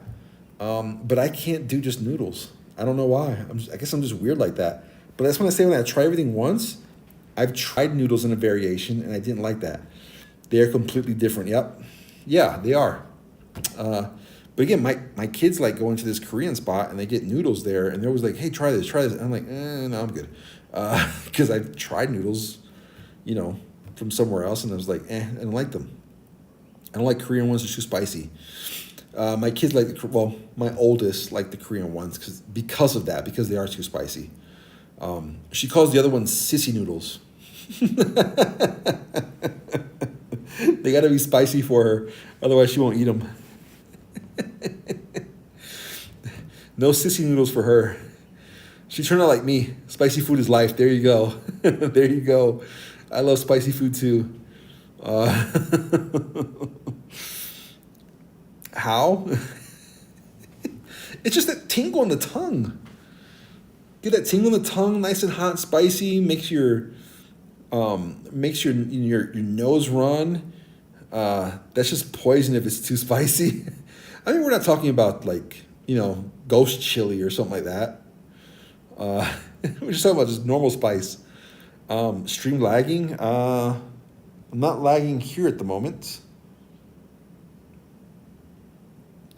But I can't do just noodles. I don't know why. I guess I'm just weird like that. But that's when I say when I try everything once, I've tried noodles in a variation, and I didn't like that. They are completely different. Yep. Yeah, they are. But again, my kids like going to this Korean spot, and they get noodles there, and they're always like, hey, try this. And I'm like, no, I'm good. Because I've tried noodles, from somewhere else, and I was like, I don't like them. I don't like Korean ones. They're too spicy. My kids my oldest like the Korean ones because of that, because they are too spicy. She calls the other ones sissy noodles. They got to be spicy for her, otherwise she won't eat them. No sissy noodles for her. She turned out like me. Spicy food is life. There you go. There you go. I love spicy food too. How? It's just that tingle on the tongue. Get that tingle on the tongue, nice and hot, spicy. Makes your nose run. That's just poison if it's too spicy. I mean, we're not talking about like, ghost chili or something like that. We're just talking about just normal spice. Stream lagging. I'm not lagging here at the moment.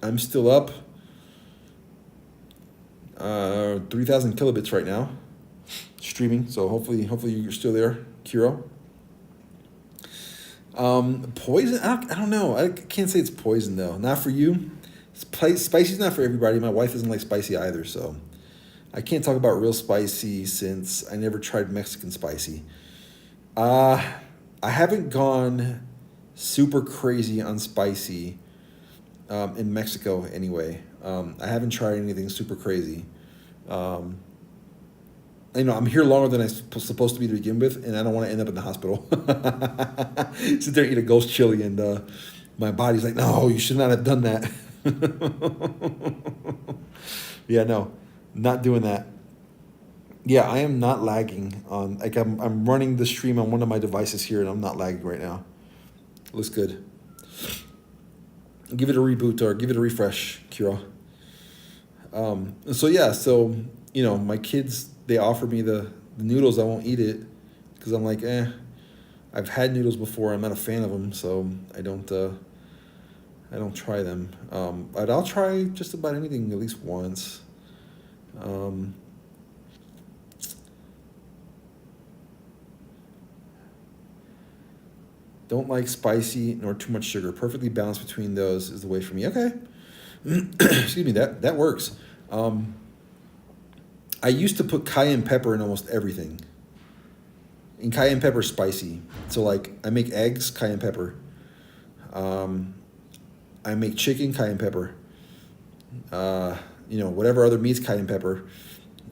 I'm still up 3,000 kilobits right now streaming, so hopefully you're still there, Kiro. Poison, I don't know. I can't say it's poison though. Not for you. Spicy's not for everybody. My wife doesn't like spicy either, so I can't talk about real spicy since I never tried Mexican spicy. I haven't gone super crazy on spicy in Mexico anyway. I haven't tried anything super crazy. I'm here longer than I'm supposed to be to begin with, and I don't want to end up in the hospital. Sit there and eat a ghost chili, and my body's like, no, you should not have done that. Yeah, no, not doing that. Yeah, I am not lagging on. Like I'm running the stream on one of my devices here, and I'm not lagging right now. Looks good. Give it a reboot or give it a refresh, Kira. So my kids, they offer me the noodles. I won't eat it because I'm like, I've had noodles before. I'm not a fan of them, so I don't try them. But I'll try just about anything at least once. Don't like spicy nor too much sugar. Perfectly balanced between those is the way for me. Okay. Excuse me, that works. I used to put cayenne pepper in almost everything. And cayenne pepper is spicy. So like I make eggs, cayenne pepper. I make chicken, cayenne pepper. Whatever other meats, cayenne pepper.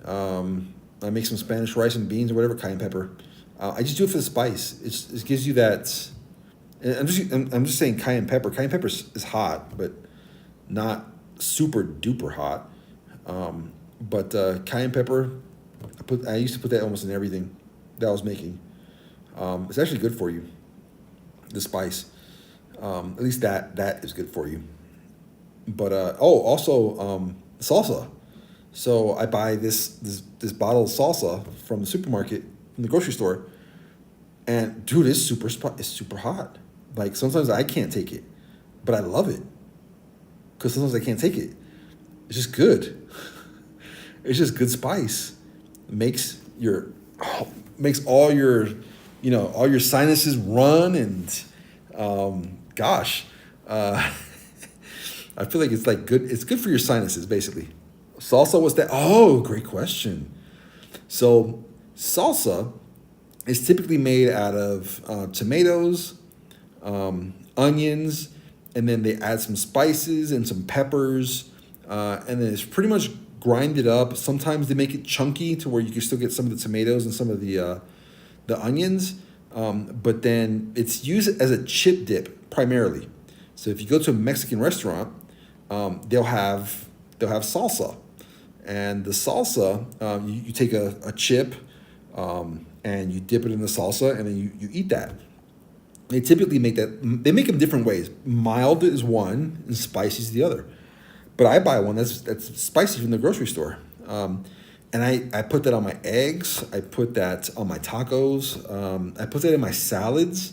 I make some Spanish rice and beans or whatever, cayenne pepper. I just do it for the spice. It gives you that. And I'm just saying cayenne pepper. Cayenne pepper is hot, but not super duper hot. But cayenne pepper, I used to put that almost in everything that I was making. It's actually good for you. The spice, at least that is good for you. But also salsa. So I buy this bottle of salsa from the supermarket, from the grocery store, and dude, it's super hot. Like sometimes I can't take it, but I love it because sometimes I can't take it. It's just good. It's just good spice. Makes all your sinuses run, and I feel like it's like good. It's good for your sinuses basically. Salsa, what's that? Oh, great question. So salsa is typically made out of tomatoes, onions, and then they add some spices and some peppers, and then it's pretty much grinded up. Sometimes they make it chunky to where you can still get some of the tomatoes and some of the onions, but then it's used as a chip dip primarily. So if you go to a Mexican restaurant, they'll have salsa, and the salsa you take a chip and you dip it in the salsa, and then you eat that. They typically make them different ways. Mild is one, and spicy is the other. But I buy one that's spicy from the grocery store. And I put that on my eggs. I put that on my tacos. I put that in my salads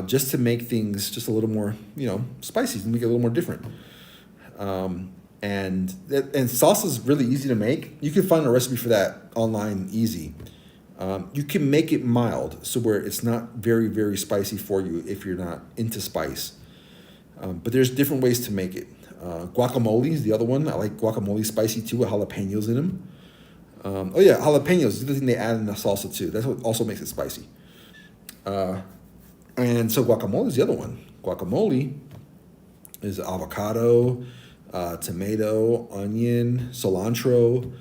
just to make things just a little more, spicy, to make it a little more different. And salsa is really easy to make. You can find a recipe for that online easy. You can make it mild, so where it's not very, very spicy for you if you're not into spice. But there's different ways to make it. Guacamole is the other one. I like guacamole spicy too with jalapenos in them. Jalapenos is the thing they add in the salsa too. That's what also makes it spicy. And so guacamole is the other one. Guacamole is avocado, tomato, onion, cilantro,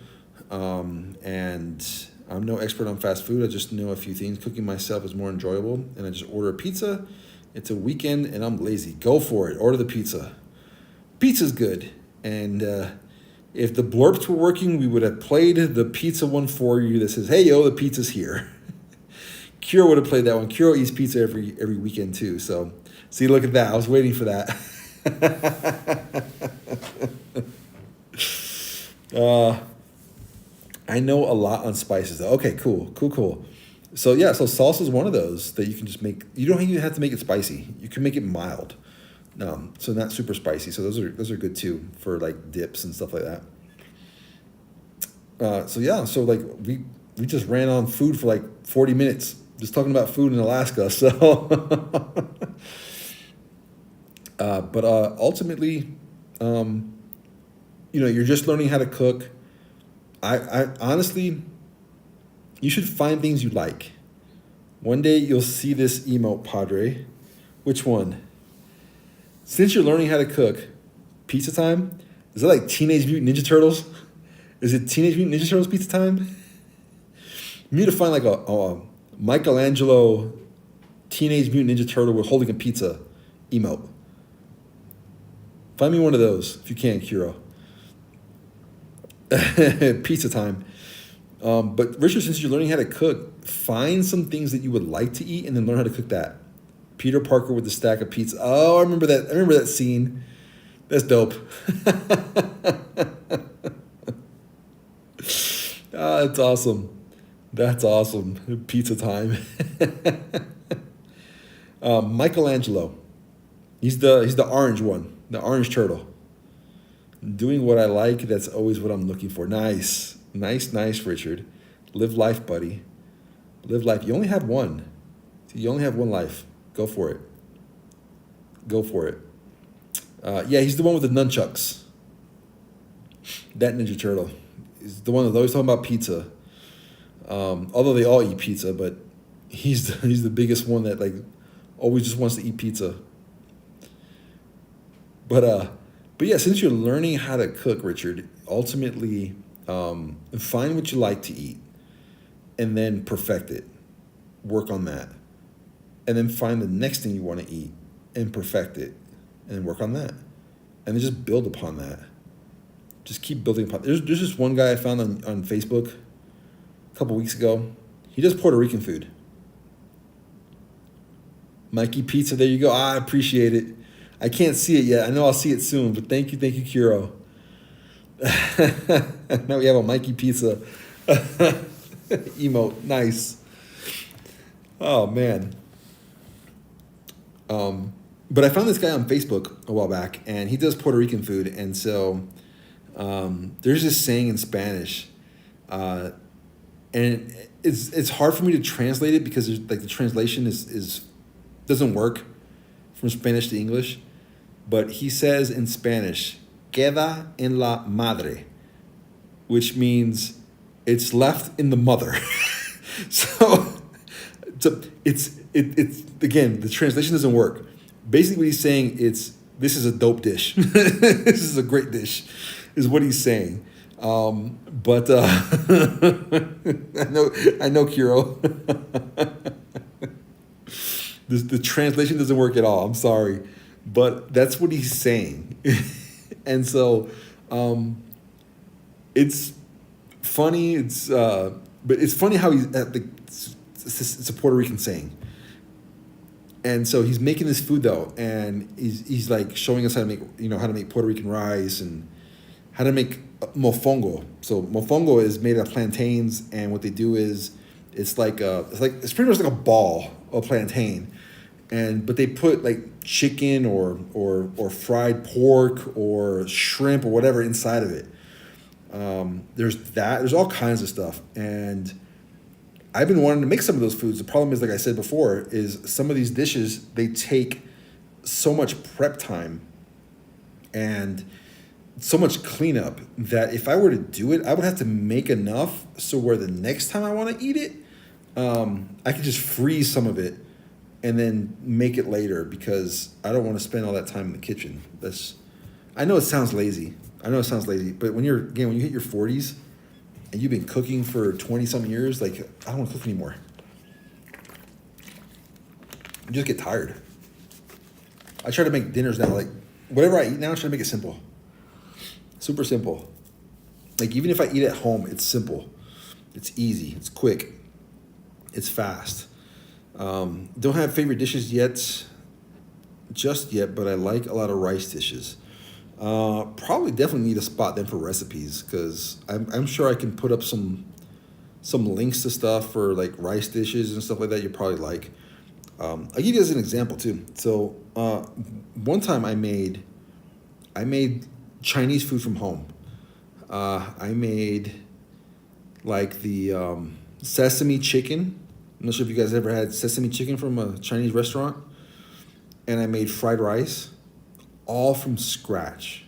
and I'm no expert on fast food. I just know a few things. Cooking myself is more enjoyable, and I just order a pizza. It's a weekend, and I'm lazy. Go for it. Order the pizza. Pizza's good. And if the blurps were working, we would have played the pizza one for you that says, "Hey, yo, the pizza's here." Kiro would have played that one. Kiro eats pizza every weekend too. So, see, look at that. I was waiting for that. I know a lot on spices though. Okay, cool. So yeah, so salsa is one of those that you can just make. You don't even have to make it spicy. You can make it mild. So not super spicy. So those are good too for like dips and stuff like that. So yeah, so like we just ran on food for like 40 minutes, just talking about food in Alaska. So, but ultimately, you're just learning how to cook. I honestly, you should find things you like. One day you'll see this emote, Pawdre. Which one? Since you're learning how to cook, pizza time? Is that like Teenage Mutant Ninja Turtles? Is it Teenage Mutant Ninja Turtles pizza time? You need to find like a Michelangelo Teenage Mutant Ninja Turtle with holding a pizza emote. Find me one of those if you can, Kiro. Pizza time. But Richard, since you're learning how to cook, find some things that you would like to eat and then learn how to cook that. Peter Parker with the stack of pizza. Oh, I remember that scene. That's dope. That's awesome. That's awesome. Pizza time. Michelangelo. He's the orange one, the orange turtle. Doing what I like, that's always what I'm looking for. Nice, Richard. Live life, buddy. Live life. You only have one. You only have one life. Go for it. Yeah, he's the one with the nunchucks. That Ninja Turtle. He's the one that's always talking about pizza. Although they all eat pizza, but he's the biggest one that like always just wants to eat pizza. But yeah, since you're learning how to cook, Richard, ultimately find what you like to eat and then perfect it. Work on that. And then find the next thing you want to eat and perfect it and then work on that. And then just build upon that. Just keep building upon. There's this one guy I found on Facebook a couple weeks ago. He does Puerto Rican food. Mikey Pizza, there you go. I appreciate it. I can't see it yet. I know I'll see it soon, but thank you, Kiro. Now we have a Mikey Pizza emote. Nice. Oh, man. But I found this guy on Facebook a while back, and he does Puerto Rican food. And so there's this saying in Spanish, and it's hard for me to translate it because there's, like the translation is doesn't work from Spanish to English. But he says in Spanish, "Queda en la madre," which means it's left in the mother. So it's again, the translation doesn't work. Basically, what he's saying this is a dope dish. This is a great dish, is what he's saying. But I know, Kiro. The translation doesn't work at all. I'm sorry, but that's what he's saying. And so, it's funny. But it's funny how he's at it's a Puerto Rican saying. And so he's making this food though, and he's like showing us how to make Puerto Rican rice and how to make mofongo. So mofongo is made out of plantains, and what they do is it's pretty much like a ball of plantain, but they put like chicken or fried pork or shrimp or whatever inside of it. There's all kinds of stuff, and I've been wanting to make some of those foods. The problem is, like I said before, is some of these dishes, they take so much prep time and so much cleanup that if I were to do it, I would have to make enough so where the next time I want to eat it, I could just freeze some of it and then make it later because I don't want to spend all that time in the kitchen. I know it sounds lazy. But when you hit your 40s and you've been cooking for 20 something years, like I don't want to cook anymore. You just get tired. I try to make dinners now, like whatever I eat now, I try to make it simple. Super simple. Like even if I eat at home, it's simple. It's easy. It's quick. It's fast. Don't have favorite dishes just yet, but I like a lot of rice dishes. Probably definitely need to spot them for recipes because I'm sure I can put up some links to stuff for like rice dishes and stuff like that you probably like. I'll give you guys an example too. So one time I made Chinese food from home. I made like the sesame chicken. I'm not sure if you guys ever had sesame chicken from a Chinese restaurant. And I made fried rice, all from scratch.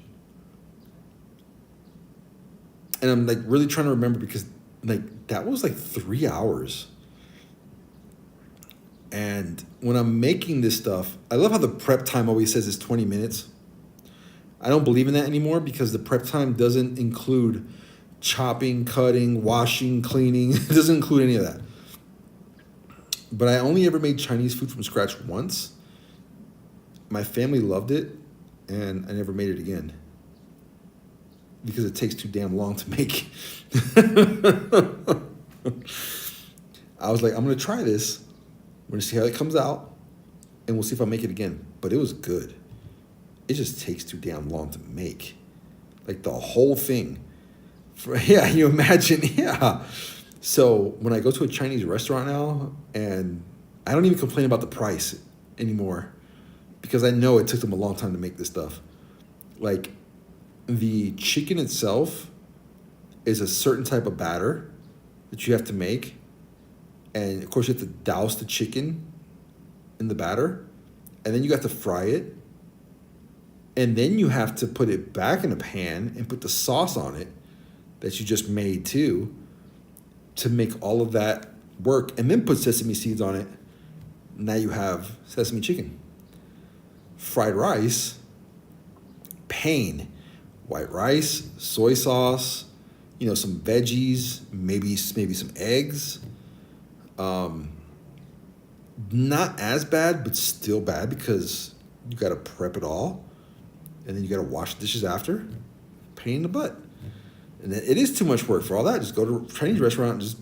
And I'm like really trying to remember because like that was like 3 hours. And when I'm making this stuff, I love how the prep time always says it's 20 minutes. I don't believe in that anymore because the prep time doesn't include chopping, cutting, washing, cleaning. It doesn't include any of that. But I only ever made Chinese food from scratch once. My family loved it, and I never made it again because it takes too damn long to make. I was like, I'm going to try this. We're going to see how it comes out, and we'll see if I make it again. But it was good. It just takes too damn long to make. Like the whole thing. You imagine, yeah. So when I go to a Chinese restaurant now, and I don't even complain about the price anymore because I know it took them a long time to make this stuff. Like the chicken itself is a certain type of batter that you have to make. And of course you have to douse the chicken in the batter. And then you have to fry it. And then you have to put it back in a pan and put the sauce on it that you just made too to make all of that work. And then put sesame seeds on it. Now you have sesame chicken. Fried rice, pain, white rice, soy sauce, some veggies, maybe some eggs. Not as bad, but still bad because you got to prep it all. And then you got to wash the dishes after. Pain in the butt. And then it is too much work for all that. Just go to a Chinese restaurant and just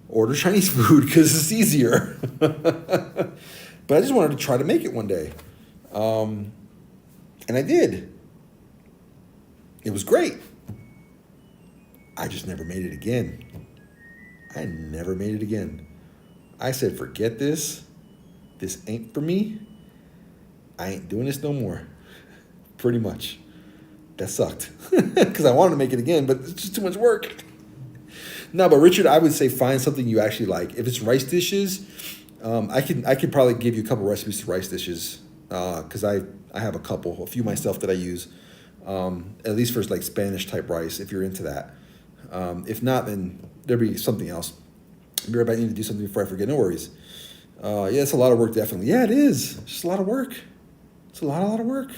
order Chinese food because it's easier. But I just wanted to try to make it one day. And I did. It was great. I just never made it again. I said, forget this. This ain't for me. I ain't doing this no more. Pretty much. That sucked. Because I wanted to make it again, but it's just too much work. No, but Richard, I would say find something you actually like. If it's rice dishes, I could probably give you a couple recipes to rice dishes. Because I have a few myself that I use. At least for like Spanish type rice, if you're into that. If not, then there'll be something else. Maybe I need to do something before I forget. No worries. Yeah, it's a lot of work, definitely. Yeah, it is. It's just a lot of work. It's a lot of work.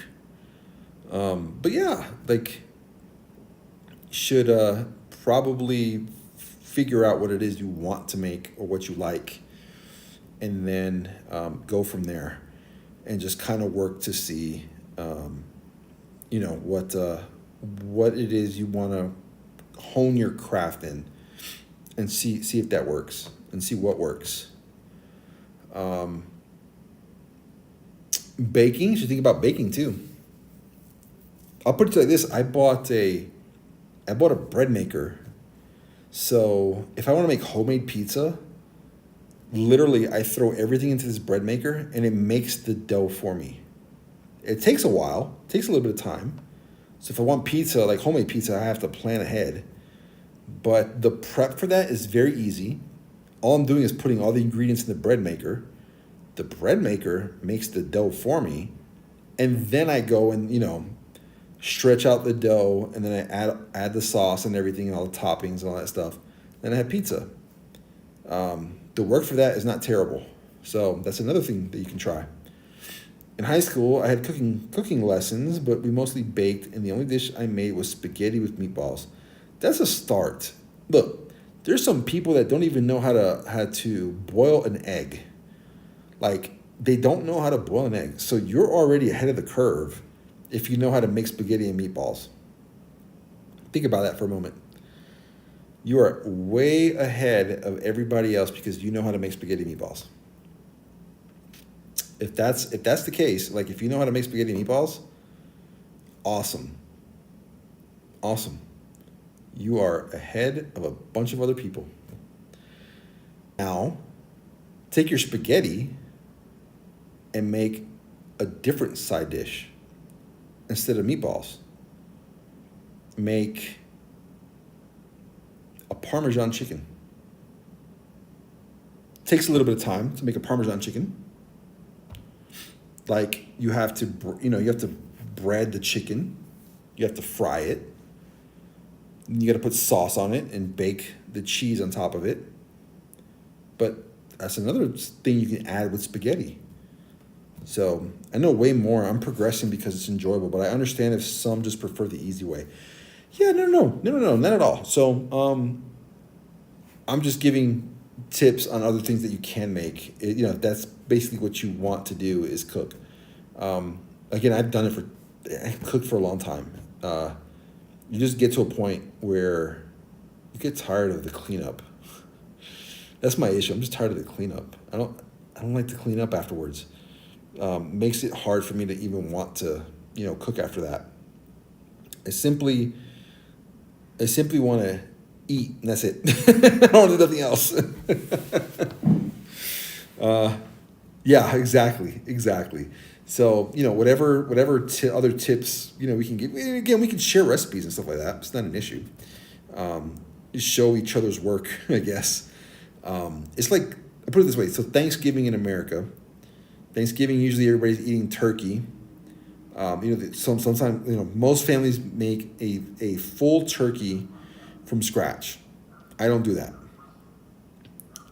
But yeah, like, should probably figure out what it is you want to make or what you like, and then go from there, and just kind of work to see, what it is you want to hone your craft in, and see if that works, and see what works. Baking, you should think about baking too. I'll put it like this: I bought a bread maker. So if I want to make homemade pizza, literally I throw everything into this bread maker and it makes the dough for me. It takes a while, it takes a little bit of time. So if I want pizza, like homemade pizza, I have to plan ahead. But the prep for that is very easy. All I'm doing is putting all the ingredients in the bread maker. The bread maker makes the dough for me. And then I go and, stretch out the dough, and then I add the sauce and everything and all the toppings and all that stuff. Then I have pizza. The work for that is not terrible. So that's another thing that you can try. In high school, I had cooking lessons, but we mostly baked, and the only dish I made was spaghetti with meatballs. That's a start. Look, there's some people that don't even know how to boil an egg. Like, they don't know how to boil an egg. So you're already ahead of the curve if you know how to make spaghetti and meatballs. Think about that for a moment. You are way ahead of everybody else because you know how to make spaghetti and meatballs. If that's the case, like if you know how to make spaghetti and meatballs, awesome. Awesome. You are ahead of a bunch of other people. Now, take your spaghetti and make a different side dish instead of meatballs. Make a Parmesan chicken. Takes a little bit of time to make a Parmesan chicken. Like you have to bread the chicken. You have to fry it. You got to put sauce on it and bake the cheese on top of it. But that's another thing you can add with spaghetti. So I know way more. I'm progressing because it's enjoyable, but I understand if some just prefer the easy way. Yeah, no, not at all. So I'm just giving tips on other things that you can make. That's basically what you want to do is cook. Again, I've cooked for a long time. You just get to a point where you get tired of the cleanup. That's my issue. I'm just tired of the cleanup. I don't like to clean up afterwards. Makes it hard for me to even want to, cook after that. I simply want to eat, and that's it. I don't want to do nothing else. Yeah, exactly. So, whatever other tips, we can give. Again, we can share recipes and stuff like that. It's not an issue. Just show each other's work, I guess. It's like, I put it this way. So Thanksgiving in America, usually everybody's eating turkey. Sometimes, most families make a full turkey from scratch. I don't do that.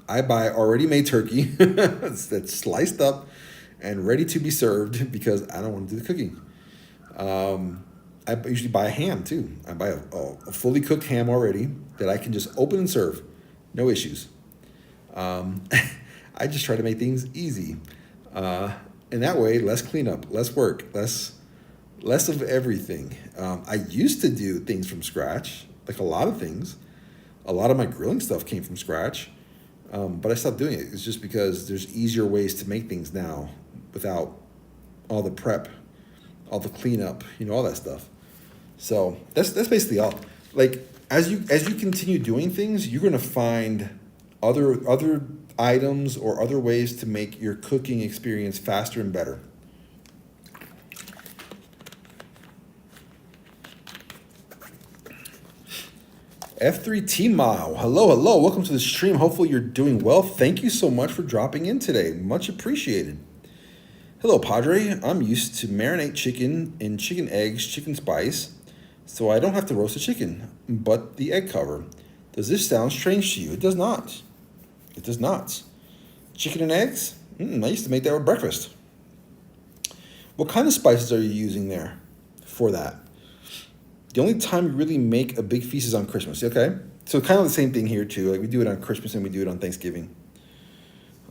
I buy already made turkey that's sliced up and ready to be served because I don't want to do the cooking. I usually buy a ham too. I buy a fully cooked ham already that I can just open and serve. No issues. I just try to make things easy. And that way, less cleanup, less work, less of everything. I used to do things from scratch, like a lot of things. A lot of my grilling stuff came from scratch, but I stopped doing it. It's just because there's easier ways to make things now without all the prep, all the cleanup, all that stuff. So that's basically all. Like as you continue doing things, you're gonna find other items or other ways to make your cooking experience faster and better. F3 T-Mile, hello. Welcome to the stream. Hopefully you're doing well. Thank you so much for dropping in today. Much appreciated. Hello, Pawdre. I'm used to marinate chicken in chicken eggs, chicken spice, so I don't have to roast the chicken, but the egg cover. Does this sound strange to you? It does not. It does not. Chicken and eggs? I used to make that with breakfast. What kind of spices are you using there for that? The only time we really make a big feast is on Christmas, okay? So kind of the same thing here too. Like we do it on Christmas and we do it on Thanksgiving.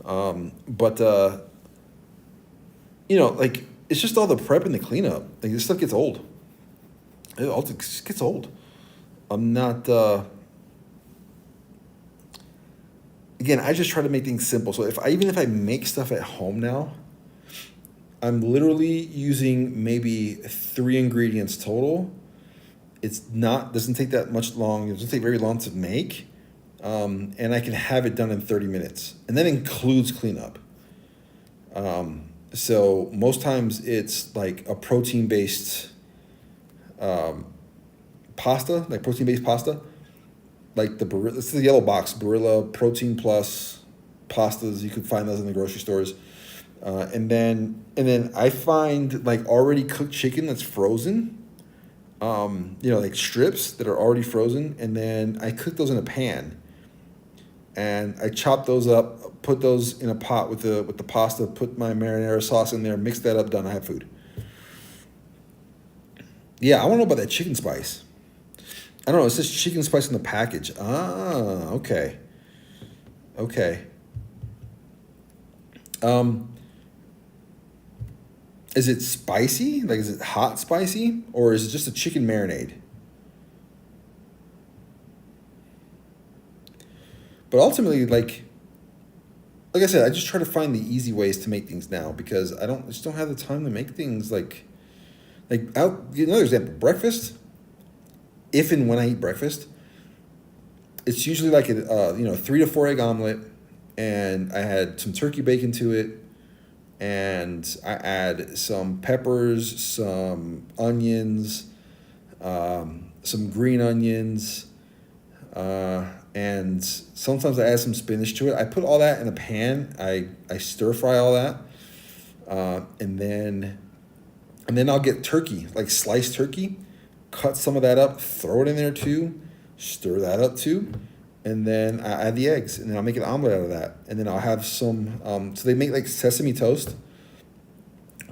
Like it's just all the prep and the cleanup. Like this stuff gets old. It all just gets old. I'm not. Again, I just try to make things simple. So even if I make stuff at home now, I'm literally using maybe 3 ingredients total. Doesn't take that much long. It doesn't take very long to make. And I can have it done in 30 minutes. And that includes cleanup. So most times it's like a protein-based pasta, like protein-based pasta. Like it's the yellow box, Barilla Protein Plus pastas. You can find those in the grocery stores. And then I find like already cooked chicken that's frozen. Like strips that are already frozen, and then I cook those in a pan, and I chop those up, put those in a pot with the pasta, put my marinara sauce in there, mix that up, done. I have food. Yeah, I want to know about that chicken spice. I don't know. It says chicken spice in the package. Ah, okay. Okay. Is it spicy? Like, is it hot spicy? Or is it just a chicken marinade? But ultimately, like I said, I just try to find the easy ways to make things now because I just don't have the time to make things another example, breakfast. If and when I eat breakfast, it's usually like a 3 to 4 egg omelet, and I had some turkey bacon to it, and I add some peppers, some onions, some green onions, and sometimes I add some spinach to it. I put all that in a pan. I stir fry all that, and then I'll get turkey, like sliced turkey, cut some of that up, throw it in there too, stir that up too, and then I add the eggs, and then I'll make an omelet out of that, and then I'll have some. So they make like sesame toast,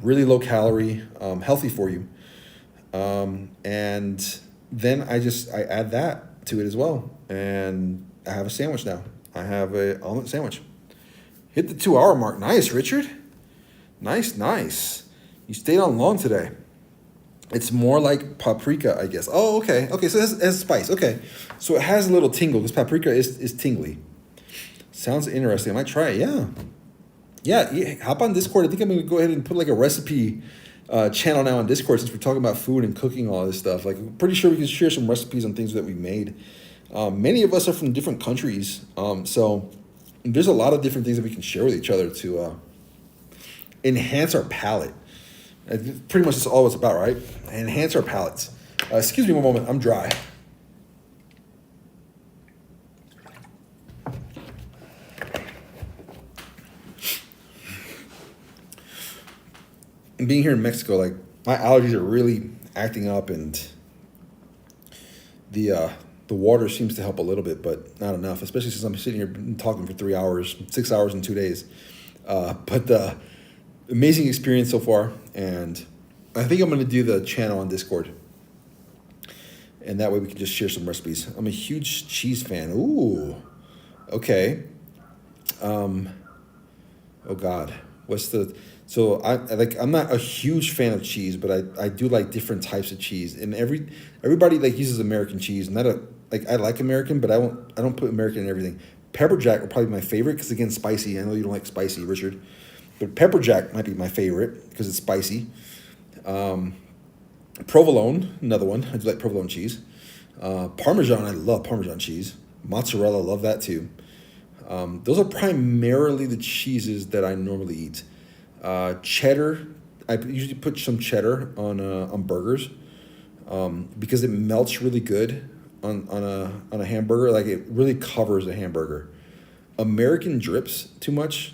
really low calorie, healthy for you, and then I add that to it as well, and I have a sandwich now. I have a omelet sandwich. Hit the 2-hour mark. Nice, Richard. Nice. You stayed on long today. It's more like paprika, I guess. Oh, okay. Okay, so it has spice. Okay. So it has a little tingle because paprika is tingly. Sounds interesting. I might try it. Yeah. Yeah, hop on Discord. I think I'm going to go ahead and put like a recipe channel now on Discord since we're talking about food and cooking, all this stuff. Like, I'm pretty sure we can share some recipes on things that we made. Many of us are from different countries. So there's a lot of different things that we can share with each other to enhance our palate. Pretty much that's all it's about, right? Enhance our palates. Excuse me one moment. I'm dry. And being here in Mexico, like, my allergies are really acting up, and the water seems to help a little bit, but not enough, especially since I'm sitting here talking for 3 hours, 6 hours in 2 days. But amazing experience so far, and I think I'm going to do the channel on Discord, and that way we can just share some recipes. I'm a huge cheese fan. Ooh, okay. Oh God, I'm not a huge fan of cheese, but I do like different types of cheese, and everybody like uses American cheese. I like American, but I don't put American in everything. Pepper Jack will probably be my favorite because, again, spicy. I know you don't like spicy, Richard, but Pepper Jack might be my favorite because it's spicy. Provolone, another one. I do like provolone cheese. Parmesan, I love Parmesan cheese. Mozzarella, love that too. Those are primarily the cheeses that I normally eat. Cheddar, I usually put some cheddar on burgers because it melts really good on a hamburger. Like, it really covers a hamburger. American drips too much,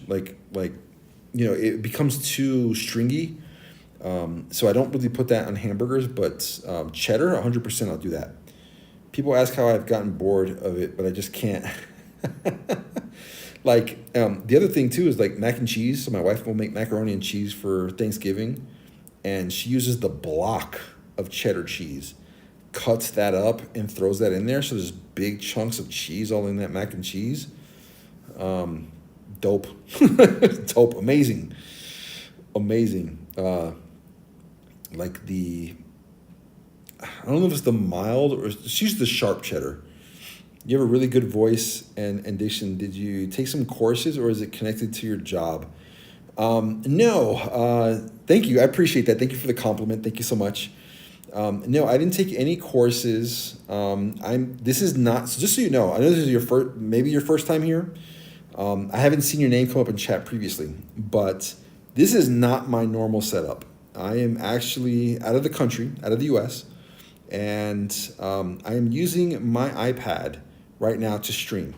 it becomes too stringy. So I don't really put that on hamburgers, but cheddar, 100% I'll do that. People ask how I've gotten bored of it, but I just can't. The other thing too is like mac and cheese. So my wife will make macaroni and cheese for Thanksgiving, and she uses the block of cheddar cheese, cuts that up and throws that in there. So there's big chunks of cheese all in that mac and cheese. Dope. Dope. Amazing. I don't know if it's the mild or she's the sharp cheddar. You have a really good voice and diction. Did you take some courses, or is it connected to your job? No. Thank you. I appreciate that. Thank you for the compliment. Thank you so much. No, I didn't take any courses. This is not, so just so you know, I know this is maybe your first time here. I haven't seen your name come up in chat previously, but this is not my normal setup. I am actually out of the country, out of the US, and I am using my iPad right now to stream.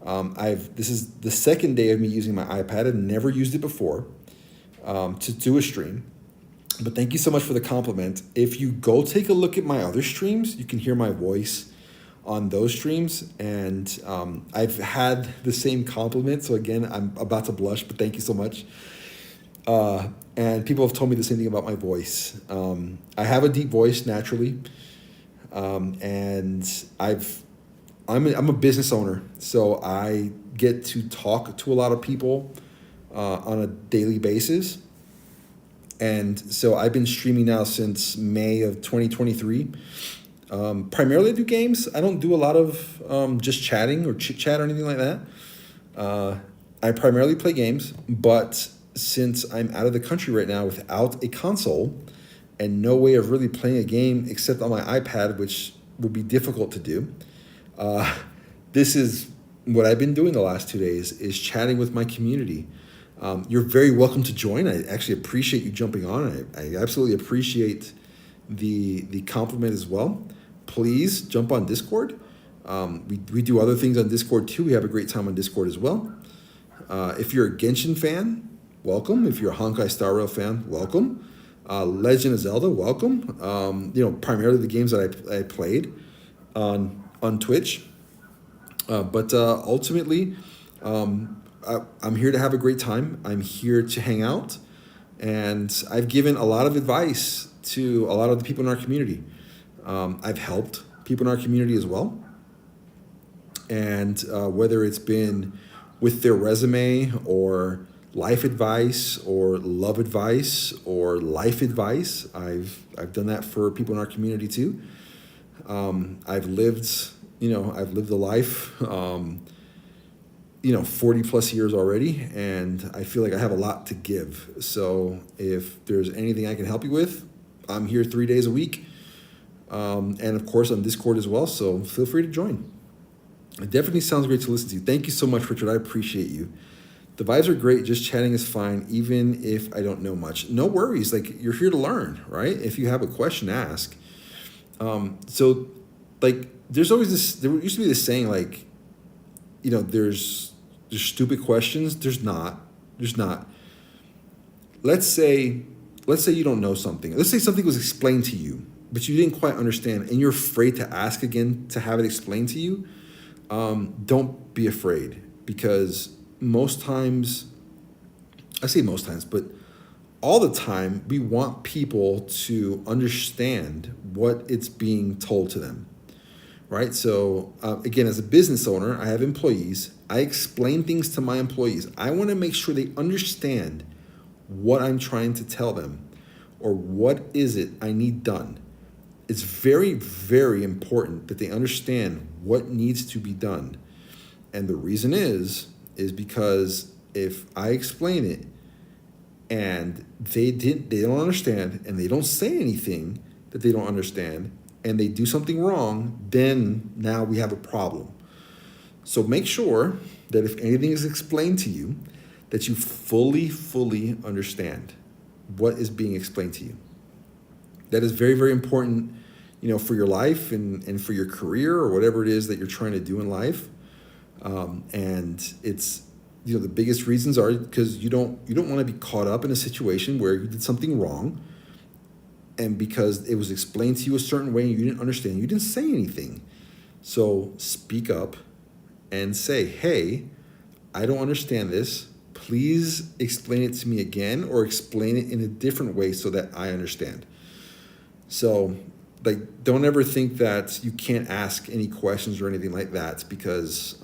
This is the second day of me using my iPad. I've never used it before to do a stream. But thank you so much for the compliment. If you go take a look at my other streams, you can hear my voice on those streams, and I've had the same compliment. So again, I'm about to blush, but thank you so much. And people have told me the same thing about my voice. I have a deep voice naturally, and I'm a business owner, so I get to talk to a lot of people on a daily basis. And so I've been streaming now since May of 2023. Primarily I do games. I don't do a lot of just chatting or chit chat or anything like that. I primarily play games, but since I'm out of the country right now without a console and no way of really playing a game except on my iPad, which would be difficult to do, this is what I've been doing the last 2 days, is chatting with my community. You're very welcome to join. I actually appreciate you jumping on. I absolutely appreciate the compliment as well. Please jump on Discord. We do other things on Discord too. We have a great time on Discord as well. If you're a Genshin fan, welcome. If you're a Honkai Star Rail fan, welcome. Legend of Zelda, welcome. Primarily the games that I played on Twitch. But ultimately, I'm here to have a great time. I'm here to hang out. And I've given a lot of advice to a lot of the people in our community. I've helped people in our community as well. And whether it's been with their resume or life advice or love advice or life advice, I've done that for people in our community too. I've lived a life, 40 plus years already, and I feel like I have a lot to give. So if there's anything I can help you with, I'm here 3 days a week. And of course on Discord as well. So feel free to join. It definitely sounds great to listen to. Thank you so much, Richard. I appreciate you. The vibes are great. Just chatting is fine, even if I don't know much. No worries. Like, you're here to learn, right? If you have a question, ask. So there used to be this saying, like, there's stupid questions. There's not. Let's say you don't know something. Let's say something was explained to you, but you didn't quite understand, and you're afraid to ask again to have it explained to you. Don't be afraid, because most times, I say most times, but all the time, we want people to understand what it's being told to them, right? So again, as a business owner, I have employees. I explain things to my employees. I want to make sure they understand what I'm trying to tell them, or what is it I need done. It's very, very important that they understand what needs to be done. And the reason is because if I explain it and they don't understand, and they don't say anything that they don't understand, and they do something wrong, then now we have a problem. So make sure that if anything is explained to you, that you fully understand what is being explained to you. That is very, very important, for your life and for your career or whatever it is that you're trying to do in life. And it's, the biggest reasons are because you don't want to be caught up in a situation where you did something wrong, and because it was explained to you a certain way and you didn't understand, you didn't say anything. So speak up and say, hey, I don't understand this. Please explain it to me again, or explain it in a different way so that I understand. So, don't ever think that you can't ask any questions or anything like that, because,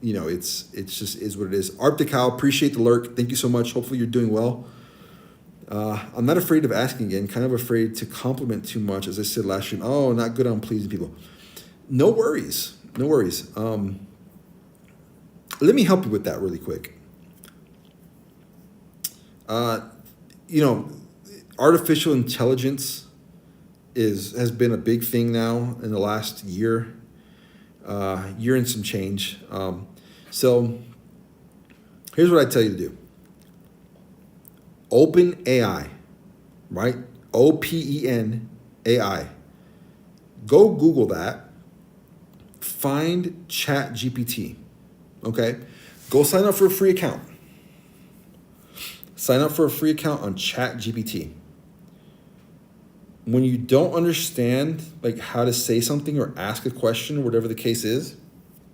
it's just is what it is. Arcticow, appreciate the lurk. Thank you so much. Hopefully you're doing well. I'm not afraid of asking again, kind of afraid to compliment too much. As I said last stream, not good on pleasing people. No worries. Let me help you with that really quick. Artificial intelligence has been a big thing now in the last year and some change. So here's what I tell you to do. Open AI, right? OPEN AI. Go Google that. Find ChatGPT. Okay? Go sign up for a free account. Sign up for a free account on ChatGPT. when you don't understand like how to say something or ask a question or whatever the case is,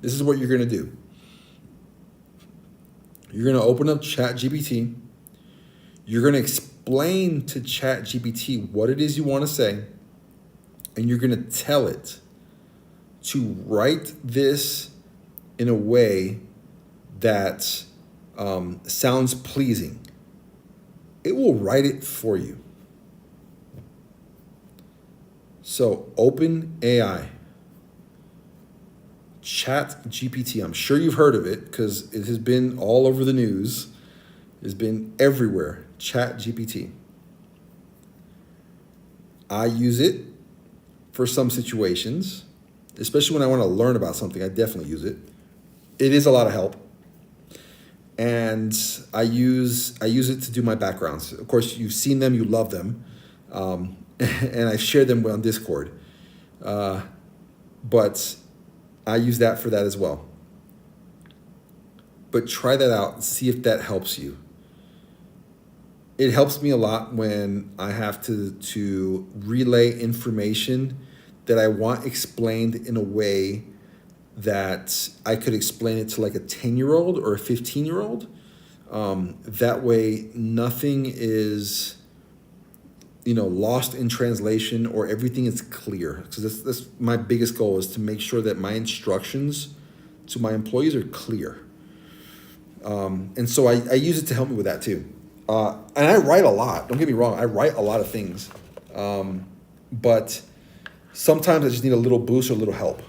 this is what you're going to do. You're going to open up ChatGPT. You're going to explain to ChatGPT what it is you want to say, and you're going to tell it to write this in a way that sounds pleasing. It will write it for you. So open AI, ChatGPT. I'm sure you've heard of it because it has been all over the news. It's been everywhere. ChatGPT. I use it for some situations, especially when I want to learn about something. I definitely use it. It is a lot of help. And I use it to do my backgrounds. Of course, you've seen them, you love them. And I've shared them on Discord. But I use that for that as well. But try that out and see if that helps you. It helps me a lot when I have to relay information that I want explained in a way that I could explain it to like a 10-year-old or a 15-year-old. That way nothing is, lost in translation or everything is clear. So that's my biggest goal, is to make sure that my instructions to my employees are clear. And so I use it to help me with that too. And I write a lot. Don't get me wrong. I write a lot of things. But sometimes I just need a little boost or a little help.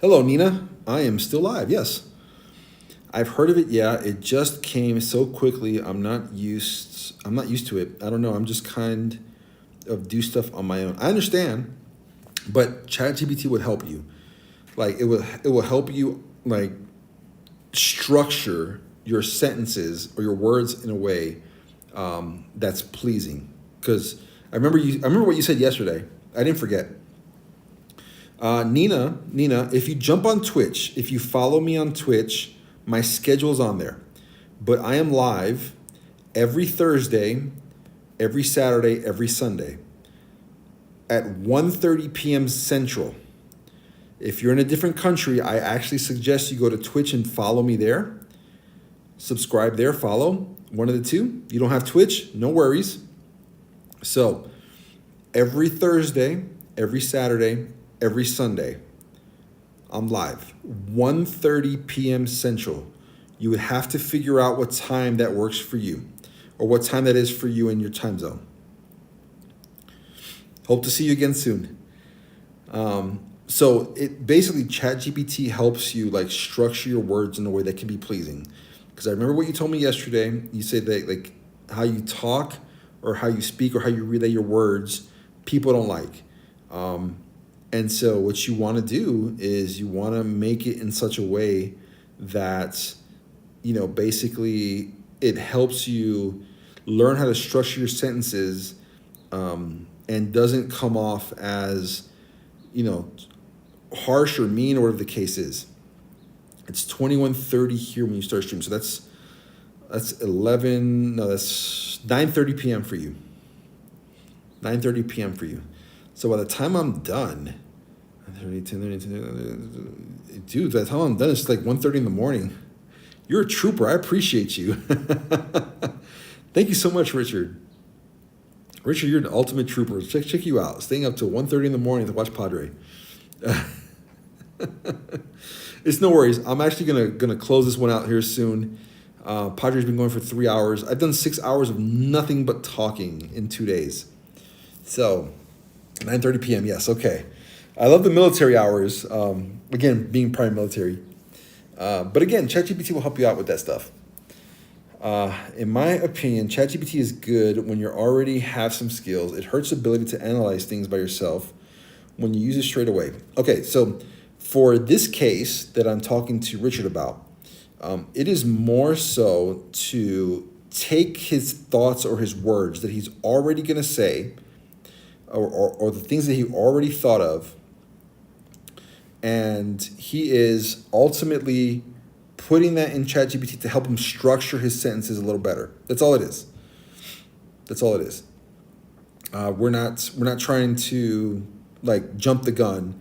Hello, Nina. I am still live. Yes. I've heard of it. Yeah, it just came so quickly. I'm not used to it. I don't know. I'm just kind of do stuff on my own. I understand, but ChatGPT would help you. Like it will help you like structure your sentences or your words in a way that's pleasing. Because I remember what you said yesterday. I didn't forget. Nina, if you jump on Twitch, if you follow me on Twitch, my schedule's on there. But I am live every Thursday, every Saturday, every Sunday at 1:30 p.m. Central. If you're in a different country, I actually suggest you go to Twitch and follow me there. Subscribe there, follow, one of the two. You don't have Twitch, no worries. So every Thursday, every Saturday, every Sunday, I'm live, 1:30 p.m. Central. You would have to figure out what time that works for you or what time that is for you in your time zone. Hope to see you again soon. So it basically, ChatGPT helps you like structure your words in a way that can be pleasing. Because I remember what you told me yesterday. You said that like how you talk or how you speak or how you relay your words, people don't like. And so what you want to do is you want to make it in such a way that, basically it helps you learn how to structure your sentences and doesn't come off as, harsh or mean or whatever the case is. It's 21:30 here when you start streaming. So that's 9:30 p.m. for you. 9:30 p.m. for you. So by the time I'm done, 10:30, dude, by the time I'm done, it's like 1:30 in the morning. You're a trooper. I appreciate you. Thank you so much, Richard. Richard, you're an ultimate trooper. Check you out. Staying up till 1:30 in the morning to watch Pawdre. It's no worries. I'm actually gonna close this one out here soon. Pawdre's been going for 3 hours. I've done 6 hours of nothing but talking in 2 days. So 9:30 p.m. Yes, okay. I love the military hours. Again, being prime military. But again, ChatGPT will help you out with that stuff. In my opinion, ChatGPT is good when you already have some skills. It hurts the ability to analyze things by yourself when you use it straight away. Okay, so for this case that I'm talking to Richard about, it is more so to take his thoughts or his words that he's already going to say or the things that he already thought of, and he is ultimately putting that in ChatGPT to help him structure his sentences a little better. That's all it is. That's all it is. We're not trying to like jump the gun.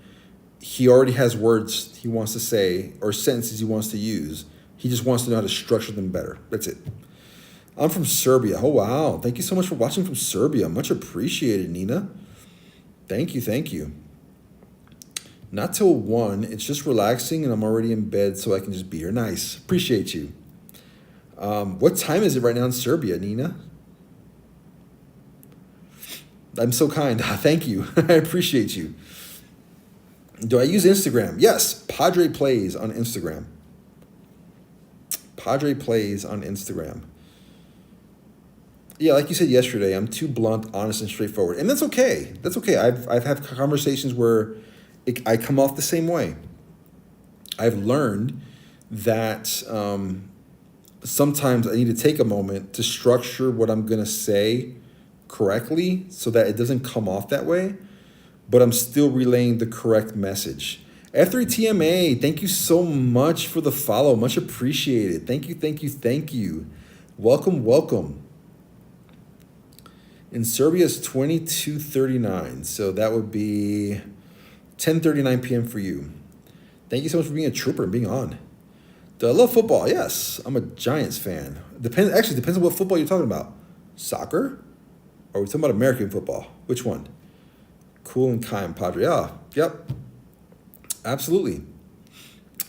He already has words he wants to say or sentences he wants to use. He just wants to know how to structure them better. That's it. I'm from Serbia. Oh, wow. Thank you so much for watching from Serbia. Much appreciated, Nina. Thank you. Thank you. Not till 1. It's just relaxing, and I'm already in bed, so I can just be here. Nice. Appreciate you. What time is it right now in Serbia, Nina? I'm so kind. Thank you. I appreciate you. Do I use Instagram? Yes. Pawdre Plays on Instagram. Pawdre Plays on Instagram. Yeah, like you said yesterday, I'm too blunt, honest, and straightforward. And that's okay. That's okay. I've had conversations where I come off the same way. I've learned that sometimes I need to take a moment to structure what I'm going to say correctly so that it doesn't come off that way, but I'm still relaying the correct message. F3TMA, thank you so much for the follow. Much appreciated. Thank you, thank you, thank you. Welcome, welcome. In Serbia, it's 22:39, so that would be 10:39 p.m. for you. Thank you so much for being a trooper and being on. Do I love football? Yes, I'm a Giants fan. Depends on what football you're talking about. Soccer? Or are we talking about American football? Which one? Cool and kind, Pawdre. Ah, yep. Absolutely.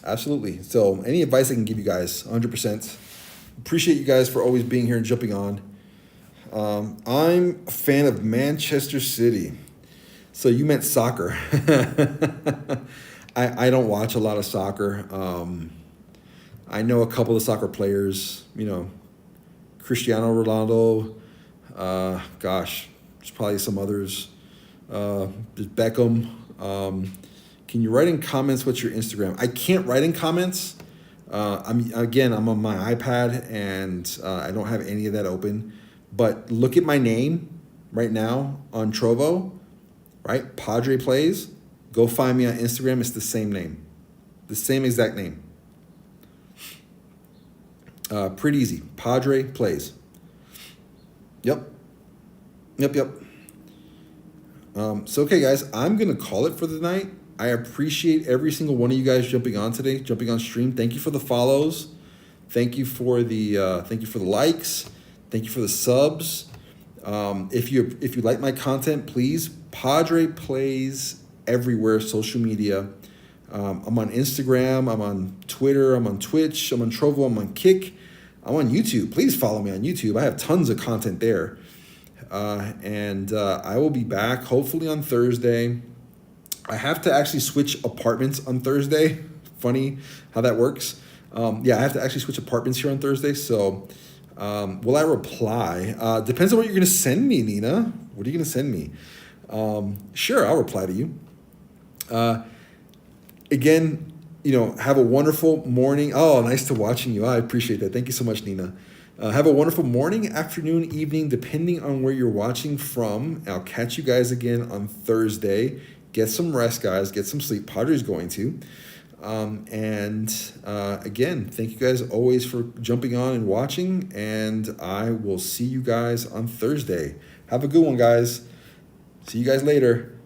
Absolutely. So any advice I can give you guys, 100%. Appreciate you guys for always being here and jumping on. I'm a fan of Manchester City. So you meant soccer. I don't watch a lot of soccer. I know a couple of soccer players, Cristiano Ronaldo. There's probably some others. There's Beckham. Can you write in comments what's your Instagram? I can't write in comments. I'm on my iPad and I don't have any of that open. But look at my name right now on Trovo, right? Pawdre Plays. Go find me on Instagram. It's the same name. The same exact name. Pretty easy. Pawdre Plays. Yep. So, okay, guys, I'm going to call it for the night. I appreciate every single one of you guys jumping on today, jumping on stream. Thank you for the follows. Thank you for the likes. Thank you for the subs. If you like my content, please, Pawdre Plays everywhere, social media. I'm on Instagram. I'm on Twitter. I'm on Twitch. I'm on Trovo. I'm on Kick. I'm on YouTube. Please follow me on YouTube. I have tons of content there. And I will be back hopefully on Thursday. I have to actually switch apartments on Thursday. Funny how that works. I have to actually switch apartments here on Thursday. So will I reply? Depends on what you're going to send me, Nina. What are you going to send me? Sure, I'll reply to you. Again, have a wonderful morning. Oh, nice to watching you. I appreciate that. Thank you so much, Nina. Have a wonderful morning, afternoon, evening, depending on where you're watching from. I'll catch you guys again on Thursday. Get some rest, guys. Get some sleep. Pawdre's going to. Again, thank you guys always for jumping on and watching. And I will see you guys on Thursday. Have a good one, guys. See you guys later.